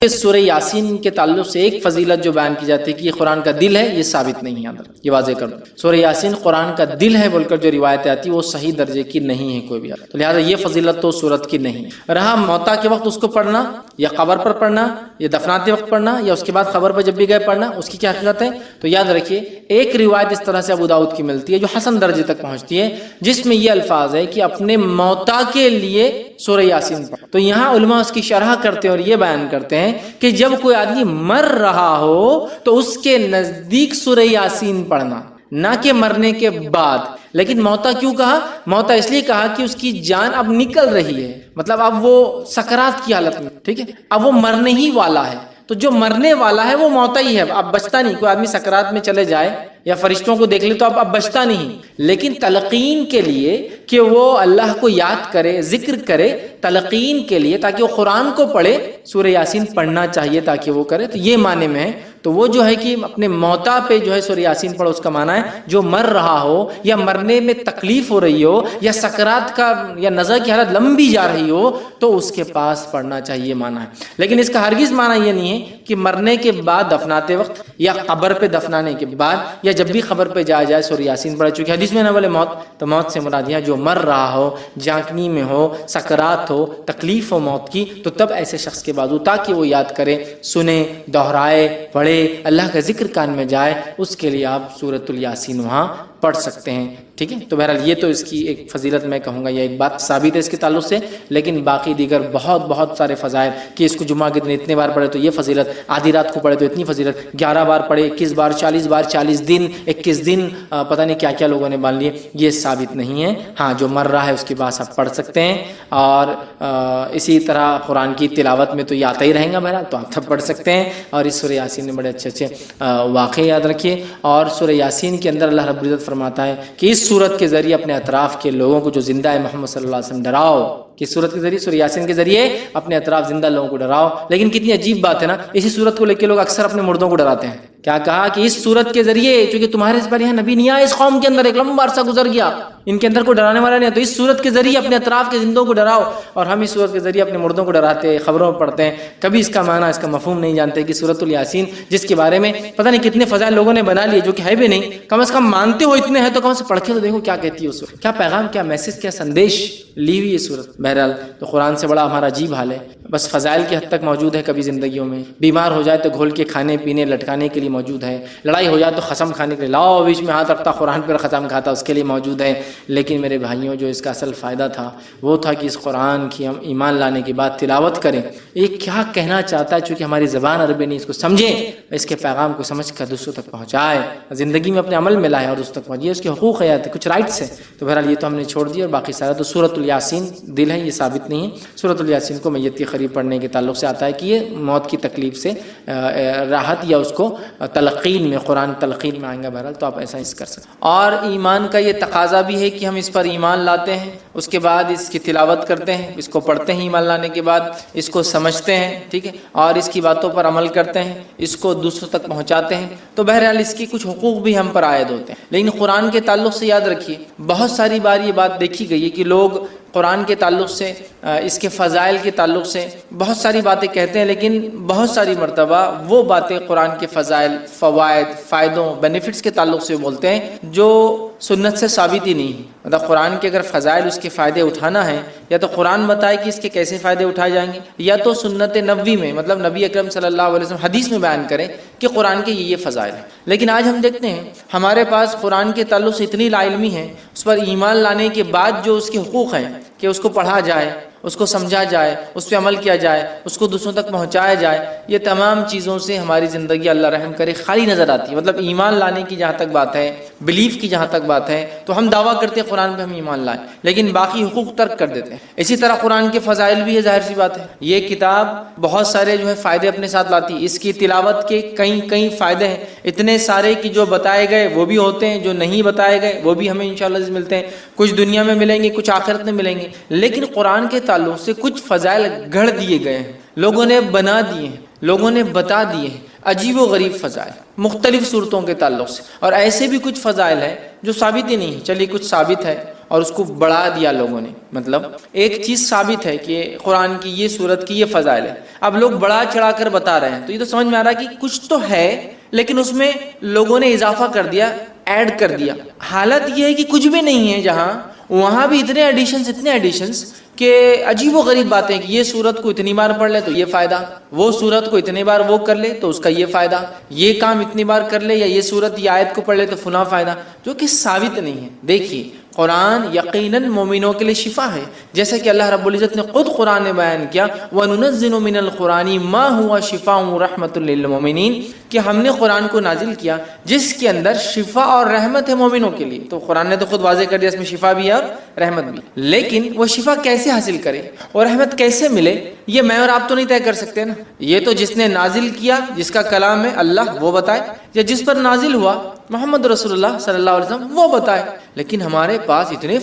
اس سورہ یاسین کے تعلق سے ایک فضیلت جو بیان کی جاتی ہے کہ یہ قرآن کا دل ہے، یہ ثابت نہیں ہے اندر، یہ واضح کر دوں۔ سورہ یاسین قرآن کا دل ہے بول کر جو روایتیں آتی ہیں وہ صحیح درجے کی نہیں ہے کوئی بھی، تو لہٰذا یہ فضیلت تو سورت کی نہیں ہے۔ رہا موتا کے وقت اس کو پڑھنا یا قبر پر پڑھنا یا دفناتے وقت پڑھنا یا اس کے بعد قبر پر جب بھی گئے پڑھنا، اس کی کیا حقیقت ہے؟ تو یاد رکھیے ایک روایت اس طرح سے ابو داؤد کی ملتی ہے جو حسن درجے تک پہنچتی ہے، جس میں یہ الفاظ ہے کہ اپنے موتا کے لیے سورہ یاسین پڑھ۔ تو یہاں علماء اس کی شرح کرتے ہیں اور یہ بیان کرتے ہیں کہ جب کوئی آدمی مر رہا ہو تو اس کے نزدیک سورہ یاسین پڑھنا، نہ کہ مرنے کے بعد۔ لیکن موتا کیوں کہا؟ موتا اس لیے کہا کہ اس کی جان اب نکل رہی ہے، مطلب اب وہ سکرات کی حالت میں، ٹھیک ہے، اب وہ مرنے ہی والا ہے۔ تو جو مرنے والا ہے وہ موتا ہی ہے، اب بچتا نہیں۔ کوئی آدمی سکرات میں چلے جائے یا فرشتوں کو دیکھ لے تو اب بچتا نہیں۔ لیکن تلقین کے لیے کہ وہ اللہ کو یاد کرے، ذکر کرے، تلقین کے لیے تاکہ وہ قرآن کو پڑھے، سورہ یاسین پڑھنا چاہیے تاکہ وہ کرے، تو یہ معنی میں ہے۔ تو وہ جو ہے کہ اپنے موتا پہ جو ہے سورہ یاسین پڑھو، اس کا معنی ہے جو مر رہا ہو یا مرنے میں تکلیف ہو رہی ہو یا سکرات کا یا نزع کی حالت لمبی جا رہی ہو تو اس کے پاس پڑھنا چاہیے معنی ہے۔ لیکن اس کا ہرگز معنی یہ نہیں ہے کہ مرنے کے بعد دفناتے وقت یا قبر پہ دفنانے کے بعد یا جب بھی قبر پہ جایا جائے سورہ یاسین پڑھے، چونکہ حدیث میں نہ بولے موت، تو موت سے مراد یہ جو مر رہا ہو، جانکنی میں ہو، سکرات ہو، تکلیف ہو موت کی، تو تب ایسے شخص کے بازو تاکہ وہ یاد کرے، سنے، دہرائے، پڑھے، اللہ کا ذکر کان میں جائے، اس کے لیے آپ سورۃ الیاسین وہاں پڑھ سکتے ہیں، ٹھیک ہے۔ تو بہرحال یہ تو اس کی ایک فضیلت میں کہوں گا، یہ ایک بات ثابت ہے اس کے تعلق سے، لیکن باقی دیگر بہت سارے فضائل کہ اس کو جمعہ کے دن اتنے بار پڑھے تو یہ فضیلت، آدھی رات کو پڑھے تو اتنی فضیلت، 11 بار پڑھے، 21 بار، 40 بار، 40 دن، 21 دن، پتہ نہیں کیا کیا لوگوں نے مان لیے، یہ ثابت نہیں ہے۔ ہاں جو مر رہا ہے اس کے بعد آپ پڑھ سکتے ہیں، اور اسی طرح قرآن کی تلاوت میں تو یہ آتا ہی رہیں گا بہرحال، تو آپ تب پڑھ سکتے ہیں۔ اور اس سورہ یاسین میں بڑے اچھے واقعے یاد رکھیے، اور سورہ یاسین کے اندر اللہ رب العزت فرماتا ہے کہ اس سورت کے ذریعے اپنے اطراف کے لوگوں کو جو زندہ ہے محمد صلی اللہ علیہ وسلم ڈراؤ، کہ سورت کے ذریعے، سورہ یاسین کے ذریعے اپنے اطراف زندہ لوگوں کو ڈراؤ۔ لیکن کتنی عجیب بات ہے نا، اسی سورت کو لے کے لوگ اکثر اپنے مردوں کو ڈراتے ہیں۔ کیا کہا کہ اس سورت کے ذریعے، چونکہ تمہارے اس پر یہاں نبی نہیں آیا، اس قوم کے اندر ایک لمبا عرصہ گزر گیا، ان کے اندر کوئی ڈرانے والا نہیں ہے، تو اس سورت کے ذریعے اپنے اطراف کے زندوں کو ڈراؤ۔ اور ہم اس سورت کے ذریعے اپنے مردوں کو ڈراتے ہیں، خبروں میں پڑھتے ہیں، کبھی اس کا معنی، اس کا مفہوم نہیں جانتے کہ سورۃ الیاسین جس کے بارے میں پتہ نہیں کتنے فضائل لوگوں نے بنا لیے جو کہ ہے بھی نہیں، کم از کم مانتے ہو اتنے ہیں تو کم از کم پڑھ کے تو دیکھو کیا کہتی ہے اس وقت، کیا پیغام، کیا میسج، کیا سندیش لی ہوئی ہے سورت۔ بہرحال تو قرآن سے بڑا ہمارا عجیب حال ہے، بس فضائل کی حد تک موجود ہے، کبھی زندگیوں میں بیمار ہو جائے تو گھول کے کھانے پینے لٹکانے کے لیے موجود ہے، لڑائی ہو جائے تو قسم کھانے کے لیے لاؤ بیچ میں ہاتھ رکھتا قرآن پر قسم کھاتا، اس کے لیے موجود ہے۔ لیکن میرے بھائیوں جو اس کا اصل فائدہ تھا وہ تھا کہ اس قرآن کی ہم ایمان لانے کے بعد تلاوت کریں، یہ کیا کہنا چاہتا ہے، چونکہ ہماری زبان عربی نہیں، اس کو سمجھیں، اس کے پیغام کو سمجھ کر دوسروں تک پہنچائے، زندگی میں اپنے عمل میں لائے اور اس تک پہنچے، اس کے حقوق حیات ہے، کچھ رائٹس ہیں۔ تو بہرحال یہ تو ہم نے چھوڑ دیا، اور باقی سارا تو سورۃ الیاسین دل ہے، یہ ثابت نہیں ہے۔ سورۃ الیاسین کو میت کی قریب پڑھنے کے تعلق سے آتا ہے کہ یہ موت کی تکلیف سے راحت یا اس کو تلقین میں، قرآن تلقین میں آئیں گا بہرحال، تو آپ ایسا ہی کر سکتے ہیں۔ اور ایمان کا یہ تقاضا بھی ہے کہ ہم اس پر ایمان لاتے ہیں، اس کے بعد اس کی تلاوت کرتے ہیں، اس کو پڑھتے ہیں، ایمان لانے کے بعد اس کو سمجھتے ہیں، ٹھیک ہے، اور اس کی باتوں پر عمل کرتے ہیں، اس کو دوسروں تک پہنچاتے ہیں، تو بہرحال اس کی کچھ حقوق بھی ہم پر عائد ہوتے ہیں۔ لیکن قرآن کے تعلق سے یاد رکھیے بہت ساری بار یہ بات دیکھی گئی ہے کہ لوگ قرآن کے تعلق سے، اس کے فضائل کے تعلق سے بہت ساری باتیں کہتے ہیں، لیکن بہت ساری مرتبہ وہ باتیں قرآن کے فضائل، فوائد، فائدوں، بینیفٹس کے تعلق سے بولتے ہیں جو سنت سے ثابت ہی نہیں ہے۔ مطلب قرآن کے اگر فضائل، اس کے فائدے اٹھانا ہے، یا تو قرآن بتائے کہ اس کے کیسے فائدے اٹھائے جائیں گے، یا تو سنت نبوی میں، مطلب نبی اکرم صلی اللہ علیہ وسلم حدیث میں بیان کرے کہ قرآن کے یہ فضائل ہیں۔ لیکن آج ہم دیکھتے ہیں ہمارے پاس قرآن کے تعلق سے اتنی لا علمی ہے، اس پر ایمان لانے کے بعد جو اس کے حقوق ہیں کہ اس کو پڑھا جائے، اس کو سمجھا جائے، اس پہ عمل کیا جائے، اس کو دوسروں تک پہنچایا جائے، یہ تمام چیزوں سے ہماری زندگی اللہ رحم کرے خالی نظر آتی ہے۔ مطلب ایمان لانے کی جہاں تک بات ہے، بلیف کی جہاں تک بات ہے، تو ہم دعویٰ کرتے ہیں قرآن پہ ہم ایمان لائیں، لیکن باقی حقوق ترک کر دیتے ہیں۔ اسی طرح قرآن کے فضائل بھی ہے، ظاہر سی بات ہے، یہ کتاب بہت سارے جو ہے فائدے اپنے ساتھ لاتی ہے، اس کی تلاوت کے کئی فائدے ہیں، اتنے سارے کہ جو بتائے گئے وہ بھی ہوتے ہیں، جو نہیں بتائے گئے وہ بھی ہمیں انشاءاللہ ملتے ہیں، کچھ دنیا میں ملیں گے، کچھ آخرت میں ملیں گے۔ لیکن قرآن کے تعلق سے کچھ فضائل گھڑ دیے گئے ہیں، لوگوں نے بنا دیے ہیں، لوگوں نے بتا دیے ہیں، عجیب و غریب فضائل مختلف صورتوں کے تعلق سے، اور ایسے بھی کچھ فضائل ہیں جو ثابت ہی نہیں ہیں۔ چلیے کچھ ثابت ہے اور اس کو بڑھا دیا لوگوں نے. مطلب ایک چیز ثابت ہے کہ قرآن کی یہ سورت کی یہ فضائل ہے، اب لوگ بڑھا چڑھا کر بتا رہے ہیں، تو یہ تو سمجھ میں آ رہا ہے کہ کچھ تو ہے لیکن اس میں لوگوں نے اضافہ کر دیا، ایڈ کر دیا. حالت یہ ہے کہ کچھ بھی نہیں ہے، جہاں وہاں بھی اتنے ایڈیشنز کہ عجیب و غریب باتیں کہ یہ سورت کو اتنی بار پڑھ لے تو یہ فائدہ، وہ سورت کو اتنی بار وہ کر لے تو اس کا یہ فائدہ، یہ کام اتنی بار کر لے یا یہ سورت یہ آیت کو پڑھ لے تو فلاں فائدہ، جو کہ ثابت نہیں ہے. دیکھیے قرآن یقیناً مومنوں کے لیے شفا ہے، جیسا کہ اللہ رب العزت نے خود قرآن میں بیان کیا وَنُنَزِّلُ مِنَ الْقُرْآنِ مَا هُوَ شِفَاءٌ وَرَحْمَةٌ لِّلْمُؤْمِنِينَ کہ ہم نے قرآن کو نازل کیا جس کے اندر شفا اور رحمت ہے مومنوں کے لیے. تو قرآن نے تو خود واضح کر دیا اس میں شفا بھی ہے اور رحمت بھی، لیکن وہ شفا کیسے حاصل کرے اور رحمت کیسے ملے یہ میں اور آپ تو نہیں طے کر سکتے نا. یہ تو جس نے نازل کیا، جس کا کلام ہے اللہ، وہ بتائے، یا جس پر نازل ہوا محمد رسول اللہ صلی اللہ علیہ وسلم وہ بتائے. لیکن ہمارے پاس اتنے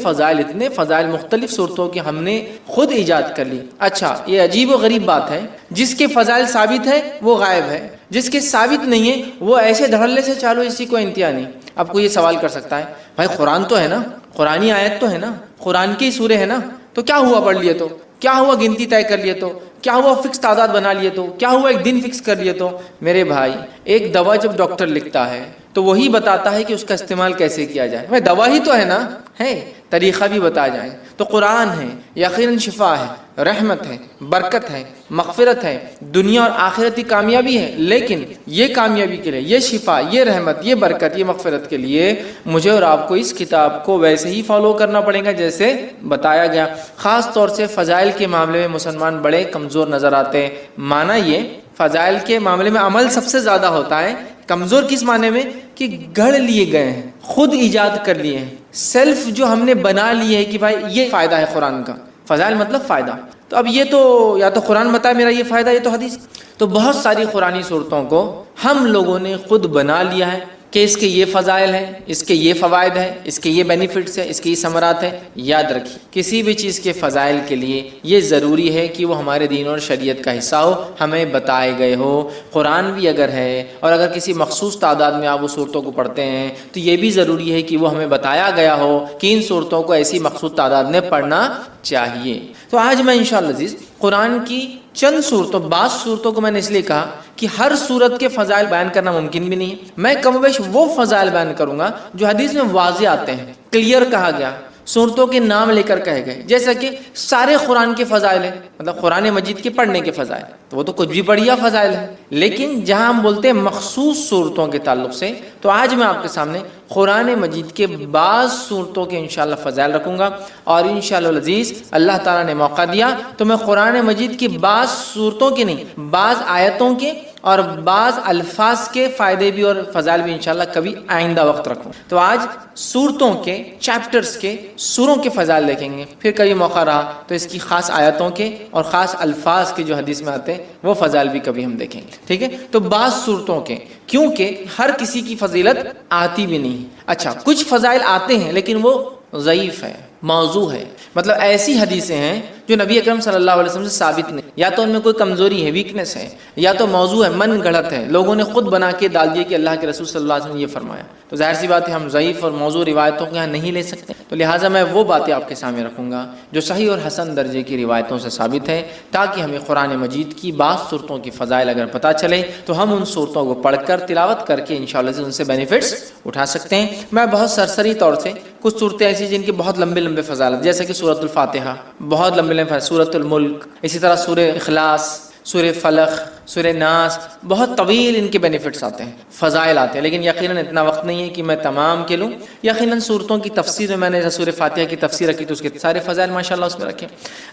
فضائل مختلف صورتوں کے ہم نے خود ایجاد کر لی. اچھا یہ عجیب و غریب بات ہے، جس کے فضائل ثابت ہے وہ غائب ہے، جس کے ثابت نہیں ہے وہ ایسے دھڑلے سے چالو، اسی کو انتہا نہیں. اب کوئی یہ سوال کر سکتا ہے بھائی قرآن تو ہے نا، قرآنی آیت تو ہے نا، قرآن کی سورے ہے نا، تو کیا ہوا پڑھ لیے تو، کیا ہوا گنتی طے کر لیے تو، کیا ہوا فکس تعداد بنا لیے تو، کیا ہوا ایک دن فکس کر لیے تو. میرے بھائی ایک دوا جب ڈاکٹر لکھتا ہے تو وہی بتاتا ہے کہ اس کا استعمال کیسے کیا جائے. بھائی دوا ہی تو ہے نا، ہے طریقہ بھی بتا جائیں. تو قرآن ہے یقیناً شفا ہے، رحمت ہے، برکت ہے، مغفرت ہے، دنیا اور آخرتی کامیابی ہے. لیکن یہ کامیابی کے لیے، یہ شفا، یہ رحمت، یہ برکت، یہ مغفرت کے لیے مجھے اور آپ کو اس کتاب کو ویسے ہی فالو کرنا پڑے گا جیسے بتایا گیا. خاص طور سے فضائل کے معاملے میں مسلمان بڑے کمزور نظر آتے ہیں. مانا یہ فضائل کے معاملے میں عمل سب سے زیادہ ہوتا ہے. کمزور کس معنی میں کہ گھڑ لیے گئے ہیں، خود ایجاد کر لیے ہیں، سیلف جو ہم نے بنا لیے ہے کہ بھائی یہ فائدہ ہے قرآن کا. فضائل مطلب فائدہ. تو اب یہ تو یا تو قرآن بتائے میرا یہ فائدہ، یہ تو حدیث. تو بہت ساری قرآنی صورتوں کو ہم لوگوں نے خود بنا لیا ہے کہ اس کے یہ فضائل ہیں، اس کے یہ فوائد ہیں، اس کے یہ بینیفٹس ہیں، اس کے یہ ثمرات ہیں. یاد رکھیے کسی بھی چیز کے فضائل کے لیے یہ ضروری ہے کہ وہ ہمارے دین اور شریعت کا حصہ ہو، ہمیں بتائے گئے ہو. قرآن بھی اگر ہے اور اگر کسی مخصوص تعداد میں آپ وہ صورتوں کو پڑھتے ہیں تو یہ بھی ضروری ہے کہ وہ ہمیں بتایا گیا ہو کہ ان صورتوں کو ایسی مخصوص تعداد میں پڑھنا چاہیے. تو آج میں انشاءاللہ عزیز قرآن کی چند صورتوں، بعض صورتوں کو میں نے اس لیے کہا کہ ہر صورت کے فضائل بیان کرنا ممکن بھی نہیں ہے. میں کم و بیش وہ فضائل بیان کروں گا جو حدیث میں واضح آتے ہیں، کلیئر کہا گیا، صورتوں کے نام لے کر کہے گئے. جیسا کہ سارے قرآن کے فضائل ہیں، مطلب قرآن مجید کے پڑھنے کے فضائل، تو وہ تو کچھ بھی بڑھیا فضائل ہیں. لیکن جہاں ہم بولتے ہیں مخصوص صورتوں کے تعلق سے، تو آج میں آپ کے سامنے قرآن مجید کے بعض صورتوں کے انشاءاللہ فضائل رکھوں گا. اور انشاءاللہ العزیز اللہ تعالیٰ نے موقع دیا تو میں قرآن مجید کی بعض صورتوں کے نہیں، بعض آیتوں کے اور بعض الفاظ کے فائدے بھی اور فضائل بھی انشاءاللہ کبھی آئندہ وقت رکھوں. تو آج صورتوں کے، چیپٹرز کے، سوروں کے فضائل دیکھیں گے. پھر کبھی موقع رہا تو اس کی خاص آیتوں کے اور خاص الفاظ کے جو حدیث میں آتے ہیں وہ فضائل بھی کبھی ہم دیکھیں گے. ٹھیک ہے؟ تو بعض صورتوں کے، کیونکہ ہر کسی کی فضیلت آتی بھی نہیں. اچھا کچھ فضائل آتے ہیں لیکن وہ ضعیف ہے، موضوع ہے، مطلب ایسی حدیثیں ہیں جو نبی اکرم صلی اللہ علیہ وسلم سے ثابت نہیں، یا تو ان میں کوئی کمزوری ہے، ویکنس ہے، یا تو موضوع ہے، من گھڑت ہے، لوگوں نے خود بنا کے ڈال دیے کہ اللہ کے رسول صلی اللہ علیہ وسلم نے یہ فرمایا. تو ظاہر سی بات ہے ہم ضعیف اور موضوع روایتوں کو یہاں نہیں لے سکتے. تو لہٰذا میں وہ باتیں آپ کے سامنے رکھوں گا جو صحیح اور حسن درجے کی روایتوں سے ثابت ہے، تاکہ ہمیں قرآن مجید کی بعض صورتوں کی فضائل اگر پتہ چلے تو ہم ان صورتوں کو پڑھ کر تلاوت کر کے انشاءاللہ ان سے بینیفٹس اٹھا سکتے ہیں. میں بہت سرسری طور سے کچھ صورتیں ایسی جن کی بہت لمبے فضائل، جیسے کہ سورۃ الفاتحہ بہت لمبے، سورۃ الملک، اسی طرح سورہ اخلاص، سورہ فلق، سورہ ناس، بہت طویل ان کے بینیفٹس آتے ہیں، فضائل آتے ہیں. لیکن یقیناً اتنا وقت نہیں ہے کہ میں تمام کے لوں. یقیناً صورتوں کی تفسیر میں نے سورہ فاتحہ کی تفسیر رکھی تو اس کے سارے فضائل ماشاءاللہ اس میں رکھے.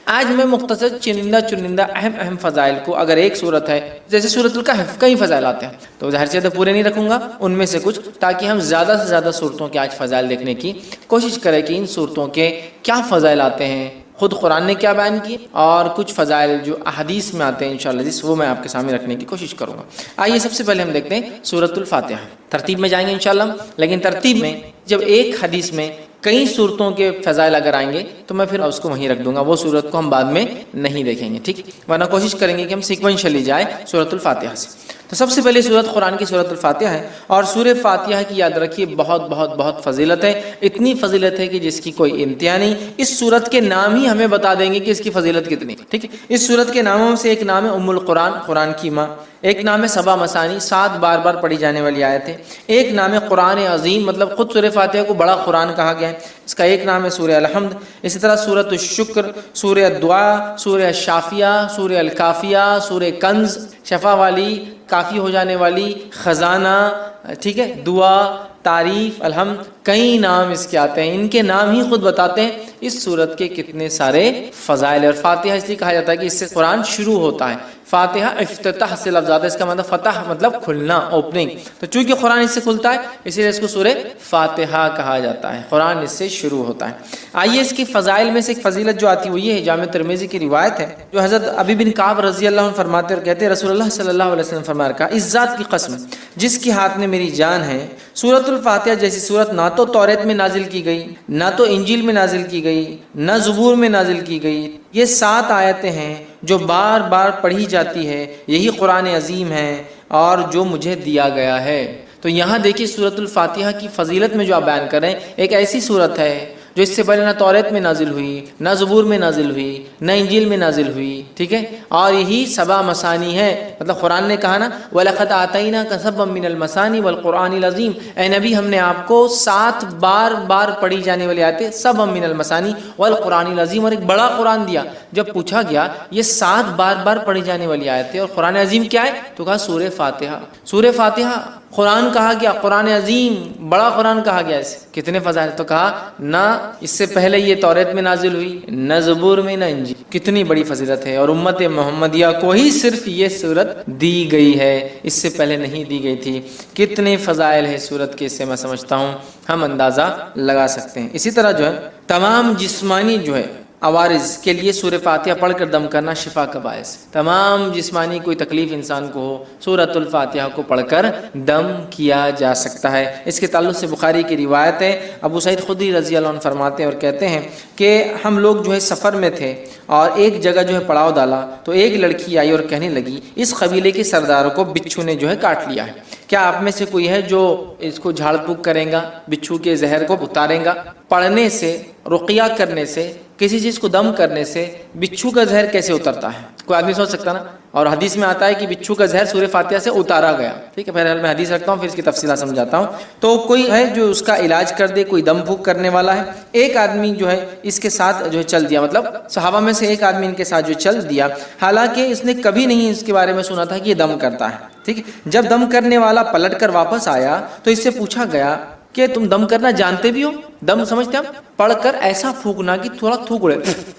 آج میں مختصر چنندہ اہم فضائل کو، اگر ایک صورت ہے جیسے سورۃ الکہف کئی فضائل آتے ہیں تو ظاہر سے پورے نہیں رکھوں گا، ان میں سے کچھ، تاکہ ہم زیادہ سے زیادہ صورتوں کے آج فضائل دیکھنے کی کوشش کریں کہ ان صورتوں کے کیا فضائل آتے ہیں، خود قرآن نے کیا بیان کیے، اور کچھ فضائل جو احادیث میں آتے ہیں انشاءاللہ جس وہ میں آپ کے سامنے رکھنے کی کوشش کروں گا. آئیے سب سے پہلے ہم دیکھتے ہیں سورۃ الفاتحہ. ترتیب میں جائیں گے انشاءاللہ، لیکن ترتیب میں جب ایک حدیث میں کئی صورتوں کے فضائل اگر آئیں گے تو میں پھر اس کو وہیں رکھ دوں گا، وہ صورت کو ہم بعد میں نہیں دیکھیں گے. ٹھیک، ورنہ کوشش کریں گے کہ ہم سیکوینشلی جائیں سورۃ الفاتحہ سے. تو سب سے پہلی صورت قرآن کی صورت الفاتحہ ہے، اور سورہ فاتحہ کی یاد رکھیے بہت بہت بہت فضیلت ہے، اتنی فضیلت ہے کہ جس کی کوئی انتہا نہیں۔ اس صورت کے نام ہی ہمیں بتا دیں گے کہ اس کی فضیلت کتنی، ٹھیک ہے۔ اس صورت کے ناموں سے ایک نام ہے ام القرآن، قرآن کی ماں، ایک نام ہے سبا مثانی، 7 بار بار پڑھی جانے والی آیت ہے، ایک نام ہے قرآن عظیم، مطلب خود سورہ فاتحہ کو بڑا قرآن کہا گیا ہے، اس کا ایک نام ہے سورہ الحمد، اسی طرح سورۃ الشکر، سورہ الدعاء، سورہ الشافیہ، سورہ الکافیہ، سورہ کنز، شفا والی، کافی ہو جانے والی، خزانہ، ٹھیک ہے، دعا، تعریف، الحمد، کئی نام اس کے آتے ہیں، ان کے نام ہی خود بتاتے ہیں اس صورت کے کتنے سارے فضائل۔ اور فاتحہ اس لیے کہا جاتا ہے کہ اس سے قرآن شروع ہوتا ہے، فاتحہ افتتاح سے لفظ آتا ہے، اس کا مطلب فتح مطلب کھلنا، اوپننگ، تو چونکہ قرآن اس سے کھلتا ہے اسی لیے اس کو سورہ فاتحہ کہا جاتا ہے، قرآن اس سے شروع ہوتا ہے۔ آئیے اس کی فضائل میں سے ایک فضیلت جو آتی ہے وہ یہ ہے، جامع ترمذی کی روایت ہے، جو حضرت ابی بن کعب رضی اللہ عنہ فرماتے اور کہتے ہیں رسول اللہ صلی اللہ علیہ وسلم فرمایا کہ اس ذات کی قسم جس کے ہاتھ میں میری جان ہے، سورۃ الفاتحہ جیسی سورت نہ تو توریت میں نازل کی گئی، نہ تو انجیل میں نازل کی گئی، نہ زبور میں نازل کی گئی۔ یہ 7 آیتیں ہیں جو بار بار پڑھی جاتی ہے، یہی قرآن عظیم ہے اور جو مجھے دیا گیا ہے۔ تو یہاں دیکھیے سورۃ الفاتحہ کی فضیلت میں جو آپ بیان کر رہے ہیں، ایک ایسی سورت ہے جو اس سے پہلے نہ توریت میں نازل ہوئی، نہ زبور میں نازل ہوئی، نہ انجیل میں نازل ہوئی، ٹھیک ہے، اور یہی سبا مثانی ہے، مطلب قرآن نے کہا نا وَلَقَدْ آتَيْنَاكَ سَبًّا مِّنَ الْمَثَانِي وَالْقُرْآنِ الْعَظِيمِ، اے نبی ہم نے آپ کو 7 بار بار پڑھی جانے والی آیتیں، سبًا مِّنَ الْمَثَانِي وَالْقُرْآنِ الْعَظِيمِ، اور ایک بڑا قرآن دیا۔ جب پوچھا گیا یہ 7 بار بار پڑھی جانے والی آیتیں اور قرآن عظیم کیا ہے، تو کہا سورہ فاتحہ۔ سورہ فاتحہ قرآن کہا گیا، قرآن عظیم بڑا قرآن کہا گیا، اسے کتنے فضائل، تو کہا نہ اس سے پہلے یہ توریت میں نازل ہوئی، نہ زبور میں، نہ انجیل، کتنی بڑی فضیلت ہے، اور امت محمدیہ کو ہی صرف یہ سورت دی گئی ہے، اس سے پہلے نہیں دی گئی تھی۔ کتنے فضائل ہے سورت کے، اس سے میں سمجھتا ہوں ہم اندازہ لگا سکتے ہیں۔ اسی طرح جو ہے تمام جسمانی جو ہے عوارض کے لیے سورہ فاتحہ پڑھ کر دم کرنا شفا کا باعث، تمام جسمانی کوئی تکلیف انسان کو ہو سورۃ الفاتحہ کو پڑھ کر دم کیا جا سکتا ہے۔ اس کے تعلق سے بخاری کی روایت ہے، ابو سعید خدری رضی اللہ عنہ فرماتے ہیں اور کہتے ہیں کہ ہم لوگ جو ہے سفر میں تھے اور ایک جگہ جو ہے پڑاؤ ڈالا تو ایک لڑکی آئی اور کہنے لگی اس قبیلے کے سردار کو بچھو نے جو ہے کاٹ لیا ہے، کیا آپ میں سے کوئی ہے جو اس کو جھاڑ پھونک کرے گا، بچھو کے زہر کو اتارے گا؟ پڑھنے سے، رقیہ کرنے سے، کسی چیز کو دم کرنے سے بچھو کا زہر کیسے اترتا ہے؟ کوئی آدمی سوچ سکتا نا، اور حدیث میں آتا ہے کہ بچھو کا زہر سورہ فاتحہ سے اتارا گیا، ٹھیک ہے، بہرحال میں حدیث رکھتا ہوں پھر اس کی تفصیلات سمجھاتا ہوں۔ تو کوئی ہے جو اس کا علاج کر دے، کوئی دم پھونک کرنے والا ہے، ایک آدمی جو ہے اس کے ساتھ جو ہے چل دیا، مطلب صحابہ میں سے ایک آدمی ان کے ساتھ جو چل دیا، حالانکہ اس نے کبھی نہیں اس کے بارے میں سنا تھا کہ یہ دم کرتا ہے، ٹھیک ہے۔ جب دم کرنے والا پلٹ کر واپس آیا تو اس سے پوچھا گیا کہ تم دم کرنا جانتے بھی ہو؟ دم سمجھتے ہیں پڑھ کر ایسا پھونکنا کہ تھوڑا تھوک اڑے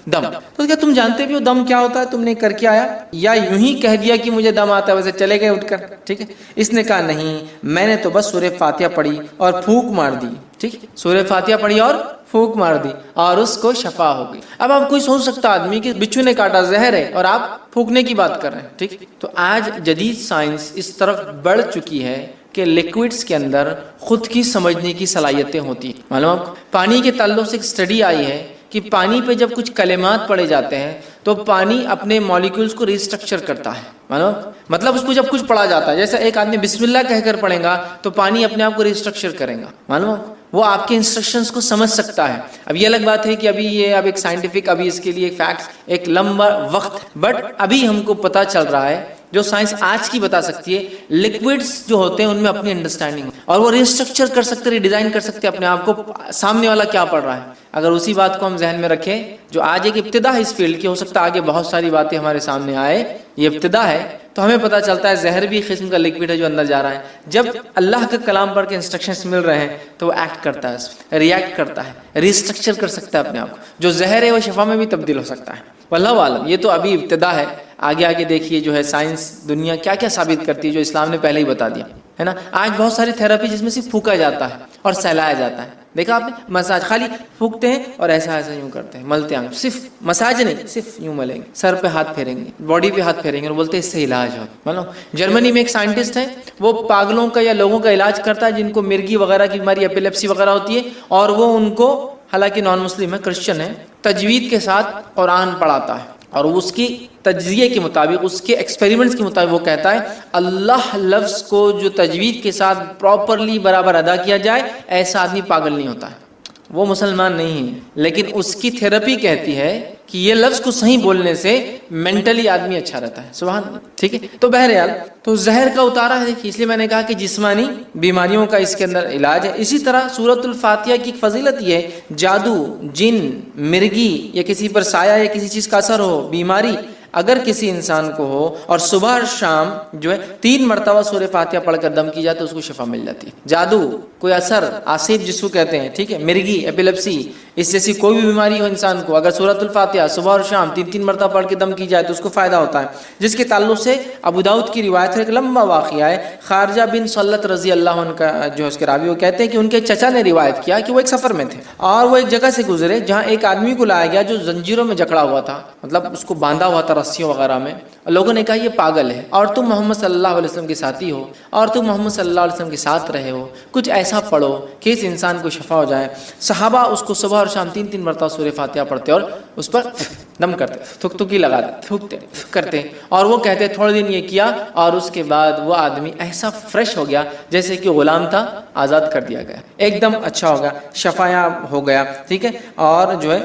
دم، تو کیا تم جانتے بھی ہو دم کیا ہوتا ہے؟ تم نے کر کے آیا یا یوں ہی کہہ دیا کہ مجھے دم آتا ہے ویسے چلے گئے اٹھ کر؟ ٹھیک ہے، اس نے کہا نہیں، میں نے تو بس سورہ فاتحہ پڑھی اور پھونک مار دی، ٹھیک ہے، سورہ فاتحہ پڑھی اور پھونک مار دی اور اس کو شفا ہو گئی۔ اب آپ کوئی سوچ سکتا آدمی کہ بچھو نے کاٹا، زہر ہے، اور آپ پھونکنے کی بات کر رہے ہیں، ٹھیک، تو آج جدید سائنس اس طرف بڑھ چکی ہے کہ لیکوڈز کے اندر خود کی سمجھنے کی صلاحیتیں ہوتی ہیں۔ معلوم آپ کو پانی کے تعلق سے ایک اسٹڈی آئی ہے کہ پانی پہ جب کچھ کلمات پڑھے جاتے ہیں تو پانی اپنے مالیکولز کو ریسٹرکچر کرتا ہے، معلوم، مطلب اس کو جب کچھ پڑھا جاتا ہے، جیسے ایک آدمی بسم اللہ کہہ کر پڑھے گا تو پانی اپنے آپ کو ریسٹرکچر کرے گا، معلوم، وہ آپ کے انسٹرکشنز کو سمجھ سکتا ہے۔ اب یہ الگ بات ہے کہ ابھی یہ اب ایک سائنٹیفک، ابھی اس کے لیے فیکٹس ایک لمبا وقت، بٹ ابھی ہم کو پتہ چل رہا ہے جو سائنس آج کی بتا سکتی ہے، لکوڈز جو ہوتے ہیں ان میں اپنی انڈرسٹینڈنگ اور وہ ریسٹرکچر کر سکتے، ری ڈیزائن کر سکتے اپنے آپ کو، سامنے والا کیا پڑھ رہا ہے۔ اگر اسی بات کو ہم ذہن میں رکھیں جو آج ایک ابتدا ہے اس فیلڈ کی، ہو سکتا ہے آگے بہت ساری باتیں ہمارے سامنے آئے، یہ ابتدا ہے، تو ہمیں پتہ چلتا ہے زہر بھی قسم کا لکوڈ ہے جو اندر جا رہا ہے۔ جب اللہ کا کلام پڑھ کے انسٹرکشنز مل رہے ہیں تو وہ ایکٹ کرتا ہے، ریئیکٹ کرتا ہے، ریسٹرکچر کر سکتا ہے اپنے آپ کو، جو زہر ہے وہ شفا میں بھی تبدیل ہو سکتا ہے۔ واللہ عالم، یہ تو ابھی ابتدا ہے، آگے آگے دیکھیے جو ہے سائنس دنیا کیا کیا ثابت کرتی ہے جو اسلام نے پہلے ہی بتا دیا ہے نا۔ آج بہت ساری تھراپی جس میں صرف پھونکا جاتا ہے اور سہلایا جاتا ہے، دیکھا آپ نے، مساج خالی پھونکتے ہیں اور ایسا ایسا یوں کرتے ہیں، ملتے ہیں، صرف مساج نہیں، صرف یوں ملیں گے، سر پہ ہاتھ پھیریں گے، باڈی پہ ہاتھ پھیریں گے اور بولتے ہیں اس سے علاج ہو۔ مطلب جرمنی میں ایک سائنٹسٹ ہے، وہ پاگلوں کا یا لوگوں کا علاج کرتا ہے جن کو مرگی وغیرہ کی بیماری، ایپیلیپسی وغیرہ ہوتی ہے، اور وہ ان کو، حالانکہ نان مسلم ہے، کرسچن ہے، تجوید کے ساتھ قرآن پڑھاتا ہے، اور اس کی تجزیے کے مطابق، اس کے ایکسپیریمنٹس کے مطابق وہ کہتا ہے اللہ لفظ کو جو تجوید کے ساتھ پراپرلی برابر ادا کیا جائے، ایسا آدمی پاگل نہیں ہوتا ہے، وہ مسلمان نہیں ہے، لیکن اس کی تھیراپی کہتی ہے کہ یہ لفظ کو صحیح بولنے سے مینٹلی آدمی اچھا رہتا ہے. سبحان اللہ. ٹھیک ہے، تو بہرحال تو زہر کا اتارا ہے دیکھیے، اس لیے میں نے کہا کہ جسمانی بیماریوں کا اس کے اندر علاج ہے. اسی طرح سورۃ الفاتحہ کی فضیلت یہ ہے، جادو، جن، مرگی یا کسی پر سایہ یا کسی چیز کا اثر ہو، بیماری اگر کسی انسان کو ہو اور صبح اور شام جو ہے 3 مرتبہ سورہ فاتحہ پڑھ کر دم کی جائے تو اس کو شفا مل جاتی ہے. جادو، کوئی اثر، آصف جس کو کہتے ہیں، ٹھیک ہے، مرگی، ایپیلیپسی، اس جیسی کوئی بھی بیماری ہو انسان کو، اگر سورۃ الفاتحہ صبح اور شام 3 مرتبہ پڑھ کے دم کی جائے تو اس کو فائدہ ہوتا ہے. جس کے تعلق سے ابو داؤد کی روایت ہے، ایک لمبا واقعہ ہے، خارجہ بن سلت رضی اللہ عنہ کا جو اس کے راوی، وہ کہتے ہیں کہ ان کے چچا نے روایت کیا کہ وہ ایک سفر میں تھے اور وہ ایک جگہ سے گزرے جہاں ایک آدمی کو لایا گیا جو زنجیروں میں جکڑا ہوا تھا، مطلب اس کو باندھا ہوا تھا رسیوں وغیرہ میں. لوگوں نے کہا یہ پاگل ہے اور تم محمد صلی اللہ علیہ وسلم کے ساتھی ہو اور تم محمد صلی اللہ علیہ وسلم کے ساتھ رہے ہو، کچھ ایسا پڑھو کہ اس انسان کو شفا ہو جائے. صحابہ اس کو صبح اور شام 3 مرتبہ سورہ فاتحہ پڑھتے اور اس پر دم کرتے، تھک لگاتے، تھوکتے کرتے، اور وہ کہتے تھوڑے دن یہ کیا اور اس کے بعد وہ آدمی ایسا فریش ہو گیا جیسے کہ غلام تھا، آزاد کر دیا گیا، ایک دم اچھا ہو گیا، شفایاب ہو گیا. ٹھیک ہے، اور جو ہے